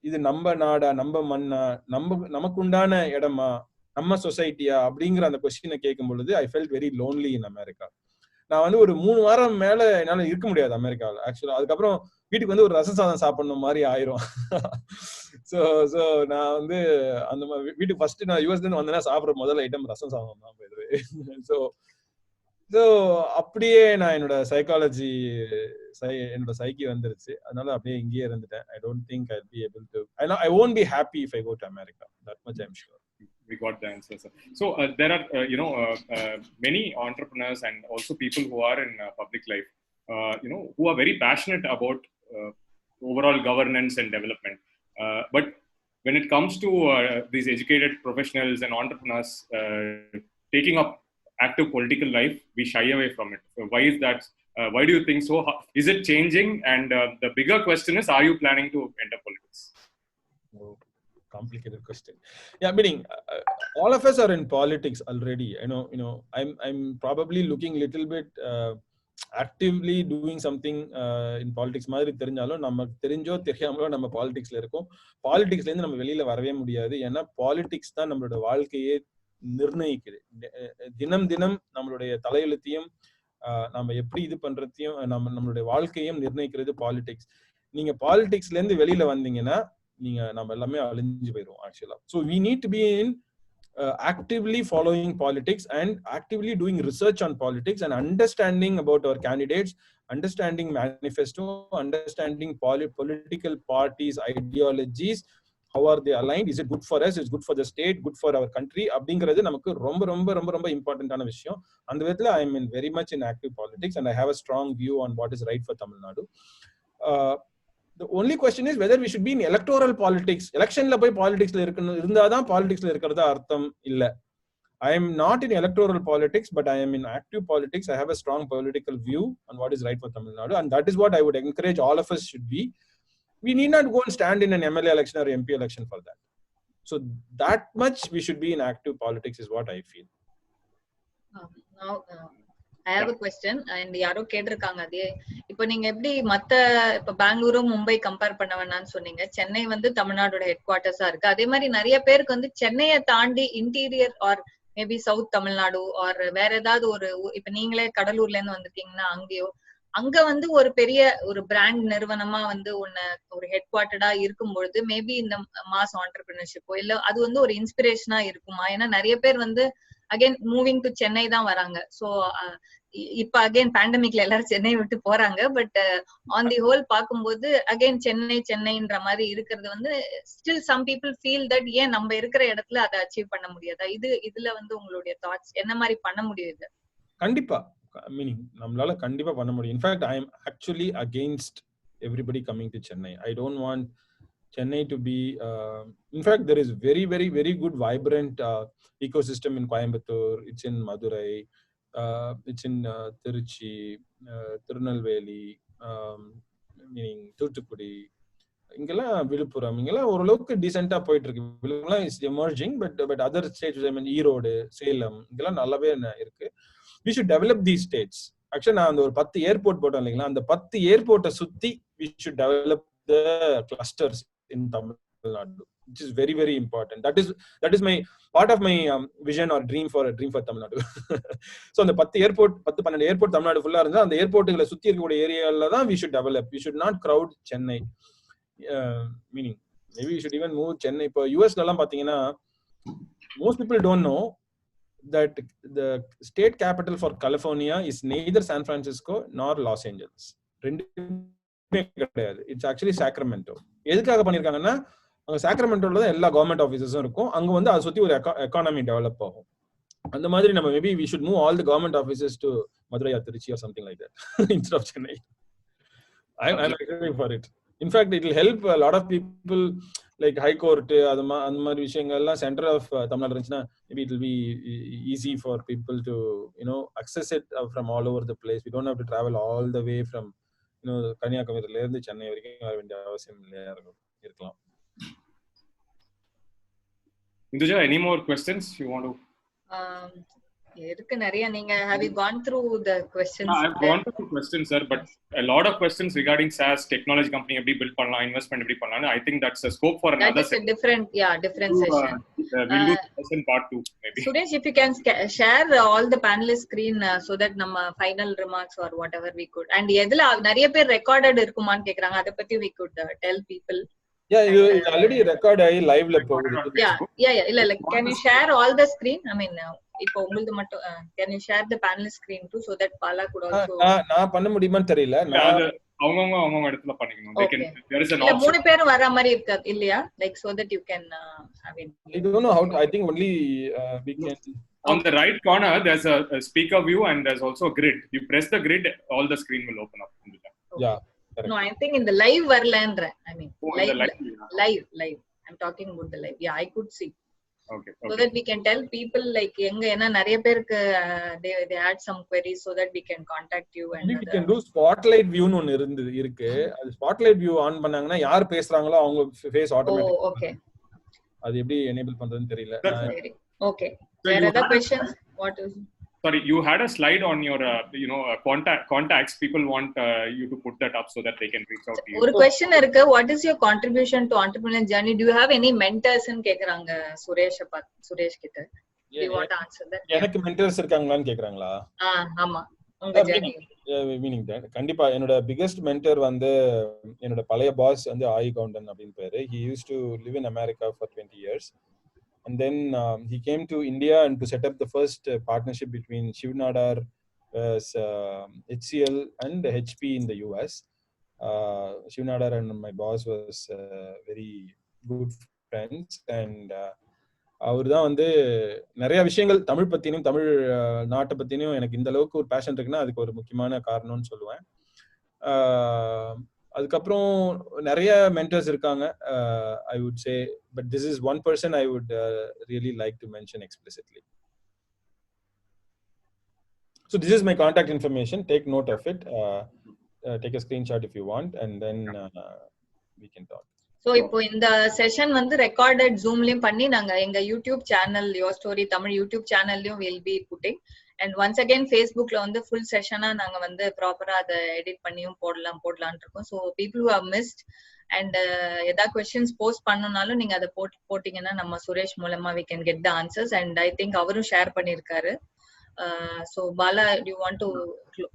இது நம்ம நாடா, நம்ம மண்ணா, நமக்கு உண்டான இடமா, நம்ம சொசைட்டியா அப்படிங்கிற அந்த கொஸ்டினை கேட்கும் பொழுது I felt very lonely in America. நான் வந்து ஒரு 3 வாரம் மேல என்னால இருக்க முடியாது அமெரிக்காவில் ஆக்சுவலா. அதுக்கப்புறம் வீட்டுக்கு வந்து ஒரு ரசம் சாதம் சாப்பிடணும் மாதிரி ஆயிரும். ஸோ ஸோ நான் வந்து அந்த மாதிரி வீட்டுக்கு ஃபர்ஸ்ட் நான் யூஎஸ்ல இருந்து வந்தேன்னா சாப்பிட்ற முதல் ஐட்டம் ரசம் சாதம் தான் போயிடுது. ஸோ ஸோ அப்படியே நான் என்னோட சைக்காலஜி என்னோட சைக்கி வந்துருச்சு. அதனால அப்படியே இங்கேயே இருந்துட்டேன். I don't think I be able to I won't be happy if I go to America. That much I'm sure. We got the answer, sir. So there are many entrepreneurs and also people who are in public life, who are very passionate about overall governance and development. But when it comes to these educated professionals and entrepreneurs taking up active political life, we shy away from it. So why is that? Why do you think so? Is it changing? And the bigger question is, are you planning to enter politics? Oh, complicated question. Yeah, meaning all of us are in politics already. I'm probably looking little bit actively doing something in politics மாதிரி தெரிஞ்சாலும் நமக்கு தெரிஞ்சோ தெரியாமலோ நம்ம பாலிடிக்ஸ்ல இருக்கோம். பாலிடிக்ஸ்ல இருந்து நம்ம வெளியில வரவே முடியாது. ஏன்னா பாலிடிக்ஸ் தான் நம்மளோட வாழ்க்கையே நிர்ணயிக்குது. தினம் தினம் நம்மளுடைய தலையெழுத்தையும் நம்ம எப்படி இது பண்றதையும் நம்மளுடைய வாழ்க்கையும் நிர்ணயிக்கிறது பாலிடிக்ஸ். நீங்க பாலிடிக்ஸ்ல இருந்து வெளியில வந்தீங்கன்னா நம்ம எல்லாமே அழிஞ்சு போயிடும் ஆக்சுவலா. So we need to be in actively following politics and actively doing research on politics and understanding about our candidates, understanding manifesto, understanding political parties, ideologies, how are they aligned, is it good for us, is it good for the state, good for our country அப்படிங்கிறது நமக்கு ரொம்ப ரொம்ப ரொம்ப ரொம்ப இம்பார்ட்டன்டான விஷயம். அந்த விதத்துல I am in very much in active politics and I have a strong view on what is right for Tamil Nadu. The only question is whether we should be in electoral politics. Electionல போய் பாலிடிக்ஸ்ல இருந்தாதான் பாலிடிக்ஸ்ல இருக்கிறதா அர்த்தம் இல்ல. I am not in electoral politics, but I am in active politics. I have a strong political view on what is right for Tamil Nadu, and that is what I would encourage all of us should be. We need not go and stand in an MLA election or MP election for that. So that much we should be in active politics is what I feel. Now, I have a question and யாரோ கேட்டிருக்காங்க. அதே இப்போ நீங்க எப்படி இப்ப பெங்களூரும் Mumbai compare பண்ண வேணாம்னு சொன்னீங்க. சென்னை வந்து தமிழ்நாடோட ஹெட் குவார்ட்டர்ஸா இருக்கு. அதே மாதிரி நிறைய பேருக்கு வந்து சென்னையை தாண்டி interior or maybe south Tamil Nadu or வேற ஏதாவது இப்ப நீங்களே கடலூர்ல இருந்து வந்திருக்கீங்கன்னா அங்க வந்து ஒரு பெரிய ஒரு பிராண்ட் நிறுவனமா வந்து ஒரு ஹெட் குவார்ட்டர்டா இருக்கும்பொழுது மேபி இந்த மாஸ் ஆண்டர்பிரினர்ஷிப்போ இல்ல அது வந்து ஒரு இன்ஸ்பிரேஷனா இருக்குமா? ஏன்னா நிறைய பேர் வந்து அகைன் மூவிங் டு சென்னை தான் வராங்க. சோ இப்ப அகைன் பேண்டமிக்ல எல்லாரும் சென்னை விட்டு போறாங்க. பட் ஆன் தி ஹோல் பாக்கும்போது அகைன் சென்னைன்ற மாதிரி இருக்கிறது வந்து still some people feel that ஏன் நம்ம இருக்கிற இடத்துல அதை அச்சீவ் பண்ண முடியாதா? இதுல வந்து உங்களுடைய தாட்ஸ் என்ன மாதிரி பண்ண முடியுது? கண்டிப்பா மீனிங் நம்மளால கண்டிப்பா பண்ண முடியும். In fact I am actually against everybody coming to Chennai. I don't want Chennai to be in fact there is very very very good vibrant ecosystem in Coimbatore, it's in Madurai, it's in Tiruchi, Tirunelveli, meaning Thoothukudi, இங்கெல்லாம் விழுப்புரம் இங்கெல்லாம் ஓரளவுக்கு டீசெண்டா போயிட்டு இருக்கு. Villupuram is emerging but other states I mean Erode, Salem இங்கெல்லாம் நல்லாவே இருக்கு. we should develop these states. ஆக்சுவலா நான் அந்த ஒரு 10 ஏர்போர்ட் போட்டோம் இல்லைங்களா, அந்த 10 ஏர்போர்ட்டை சுத்தி we should develop the clusters in Tamil Nadu, which is very very important. That is my part of my vision or dream for Tamil Nadu. So அந்த 10 airport 10-12 airport Tamil Nadu ஃபுல்லா இருந்தா அந்த ஏர்போர்ட்டுகளை சுத்தி இருக்கக்கூடிய ஏரியால தான் we should develop. We should not crowd Chennai. Meaning maybe we should even move Chennai. இப்போ யுஎஸ்ல எல்லாம் பாத்தீங்கன்னா most people don't know that the state capital for California is neither San Francisco nor Los Angeles. ரெண்டுமே கிடையாது. It's actually Sacramento. எதுக்காக பண்ணிருக்காங்கன்னா அங்க சாக்ரமெண்டோல தான் எல்லா government ஆபீசஸும் இருக்கும். அங்க வந்து அதை சுத்தி ஒரு எக்கானமி டெவலப் ஆகும். அந்த மாதிரி நம்ம maybe we should move all the government offices to Madurai or Tiruchi or something like that instead of Chennai. I'm agree for it. In fact, it will help a lot of people like high court அந்த மாதிரி விஷயங்கள் எல்லாம் centre of Tamil Nadu இருந்துச்சுன்னா maybe it will be easy for people to access it from all over the place. We don't have to travel all the way from கன்னியாகுமரியில இருந்து சென்னை வரைக்கும் வர வேண்டிய அவசியம் இல்லையா இருக்கலாம். Induja, any more questions you want to? இருக்கு நிறைய. நீங்க have you gone through the questions? I've gone through questions, sir, but a lot of questions regarding SaaS technology company எப்படி build பண்ணலாம், investment எப்படி பண்ணலாம். I think that's a scope for another session. Different session. We'll do session part 2 maybe. Suresh, if you can share all the panelist screen so that நம்ம final remarks or whatever we could. And எதுல நிறைய பேர் recorded இருக்குமான்னு கேக்குறாங்க. அத பத்தி we could tell people. Yeah, இது already record ஆகி liveல போகுது. Yeah. இல்ல can you share all the screen? I mean இப்போ உங்களுக்கு மட்டும் can you share the panel screen too so that Bala could also நான் பண்ண முடியுமான்னு தெரியல. நான் அவங்க இடத்துல பண்ணிக்கணும். They can, there is an இல்ல option. மூணு பேரும் வர மாதிரி இருக்கு இல்லையா? Like so that you can I mean I don't know how to, I think only we can. On the right corner there's a speaker view and there's also a grid. You press the grid, all the screen will open up. Yeah. No, I think in the live வரலன்ற. I mean live. I'm talking about the live. Yeah, I could see. Okay. So that we can tell people like எங்க ஏன்னா நிறைய பேருக்கு they had some queries so that we can contact you and we can do spotlight view ன்னு ஒன்னு இருக்கு. அது spotlight view on பண்ணாங்கன்னா யார் பேசுறாங்களோ அவங்க ஃபேஸ் ஆட்டோமேட்டிக்கா. Oh, okay. அது எப்படி எனேபிள் பண்றதுன்னு தெரியல. Okay. There are other questions? What is? Sorry, you had a slide on your contacts. People want you to put that up so that they can reach out to you. ஒரு question இருக்கு. What is your contribution to entrepreneurial journey? Do you have any mentors ன்னு கேக்குறாங்க சுரேஷ் கிட்ட. Do you want to answer that? எனக்கு mentors இருக்காங்களான்னு கேக்குறாங்களா? ஆமா. உங்க journey. Meaning that கண்டிப்பா என்னோட biggest mentor வந்து என்னோட பழைய பாஸ் வந்து ஆயி கவுண்டன் அப்படினு பேரு. He used to live in America for 20 years. And then he came to India and to set up the first partnership between Shiv Nadar, HCL and HP in the US. Shiv Nadar and my boss was very good friends and அவர் தான் வந்து நிறைய விஷயங்கள் தமிழ் பத்தினும் தமிழ் நாட்டை பத்தினும் எனக்கு இந்த அளவுக்கு ஒரு fashion இருக்குன்னா அதுக்கு ஒரு முக்கியமான காரணம்னு சொல்லுவேன். அதுக்கப்புறம் நிறைய மென்டர்ஸ் இருக்காங்க I would say, but this is one person I would really like to mention explicitly. So this is my contact information. Take note of it. Take a screenshot if you want and then we can talk. So இப்போ இந்த session வந்து recorded ஜூம்லயும் பண்ணி நாங்க எங்க YouTube channel YourStory Tamil YouTube சேனல்லயும் will be putting and once again Facebookல வந்து full session-ஆ நாங்க வந்து ப்ராப்பரா அத எடிட் பண்ணியும் போடலாம்னு இருக்கோம். So people who have missed and ஏதாவது questions post பண்ணனும்னாலும் நீங்க அத போட்டீங்கன்னா நம்ம சுரேஷ் மூலமா we can get the answers and I think அவரும் ஷேர் பண்ணிருக்காரு. So Bala, do you want to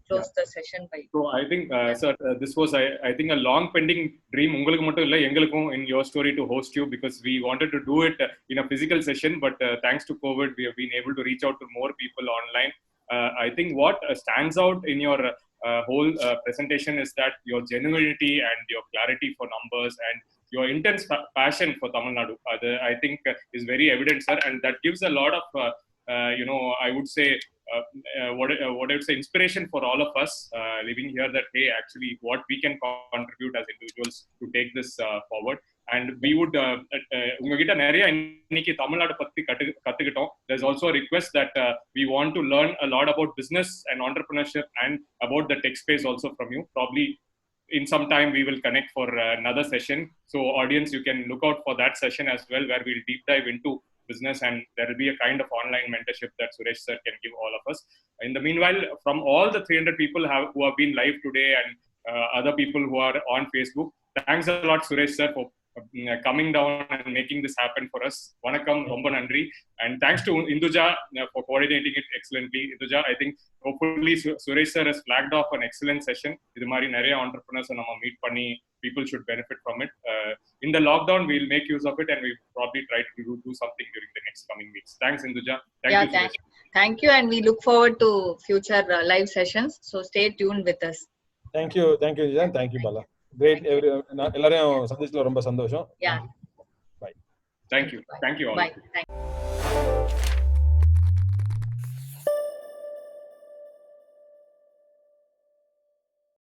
close the session by? So I think sir, this was I think a long pending dream ungalku mattum illa engalukkum in your story to host you because we wanted to do it in a physical session but thanks to COVID we have been able to reach out to more people online. I think what stands out in your whole presentation is that your genuinity and your clarity for numbers and your intense passion for Tamil Nadu I think is very evident, sir, and that gives a lot of I would say what I would say inspiration for all of us living here that hey actually what we can contribute as individuals to take this forward and we would ungakita nariya inniki Tamil Nadu patti kattukitom. There's also a request that we want to learn a lot about business and entrepreneurship and about the tech space also from you. Probably in some time we will connect for another session, so audience you can look out for that session as well where we'll deep dive into business and there will be a kind of online mentorship that Suresh sir can give all of us. In the meanwhile, from all the 300 people who have been live today and other people who are on Facebook, thanks a lot Suresh sir for coming down and making this happen for us. Vanakkam, romba nandri, and thanks to Induja for coordinating it excellently. Induja, I think hopefully Suresh sir has flagged off an excellent session. Idu mari nariya entrepreneurs nama meet panni people should benefit from it. In the lockdown we'll make use of it and we probably try to do something during the next coming weeks. Thanks Induja. Thank you and we look forward to future live sessions, so stay tuned with us. Thank you Induja, thank you Bala. Great, எல்லாரையும் சந்திச்சதுல ரொம்ப சந்தோஷம். Yeah. Bye. Thank you all. Bye. Thank you.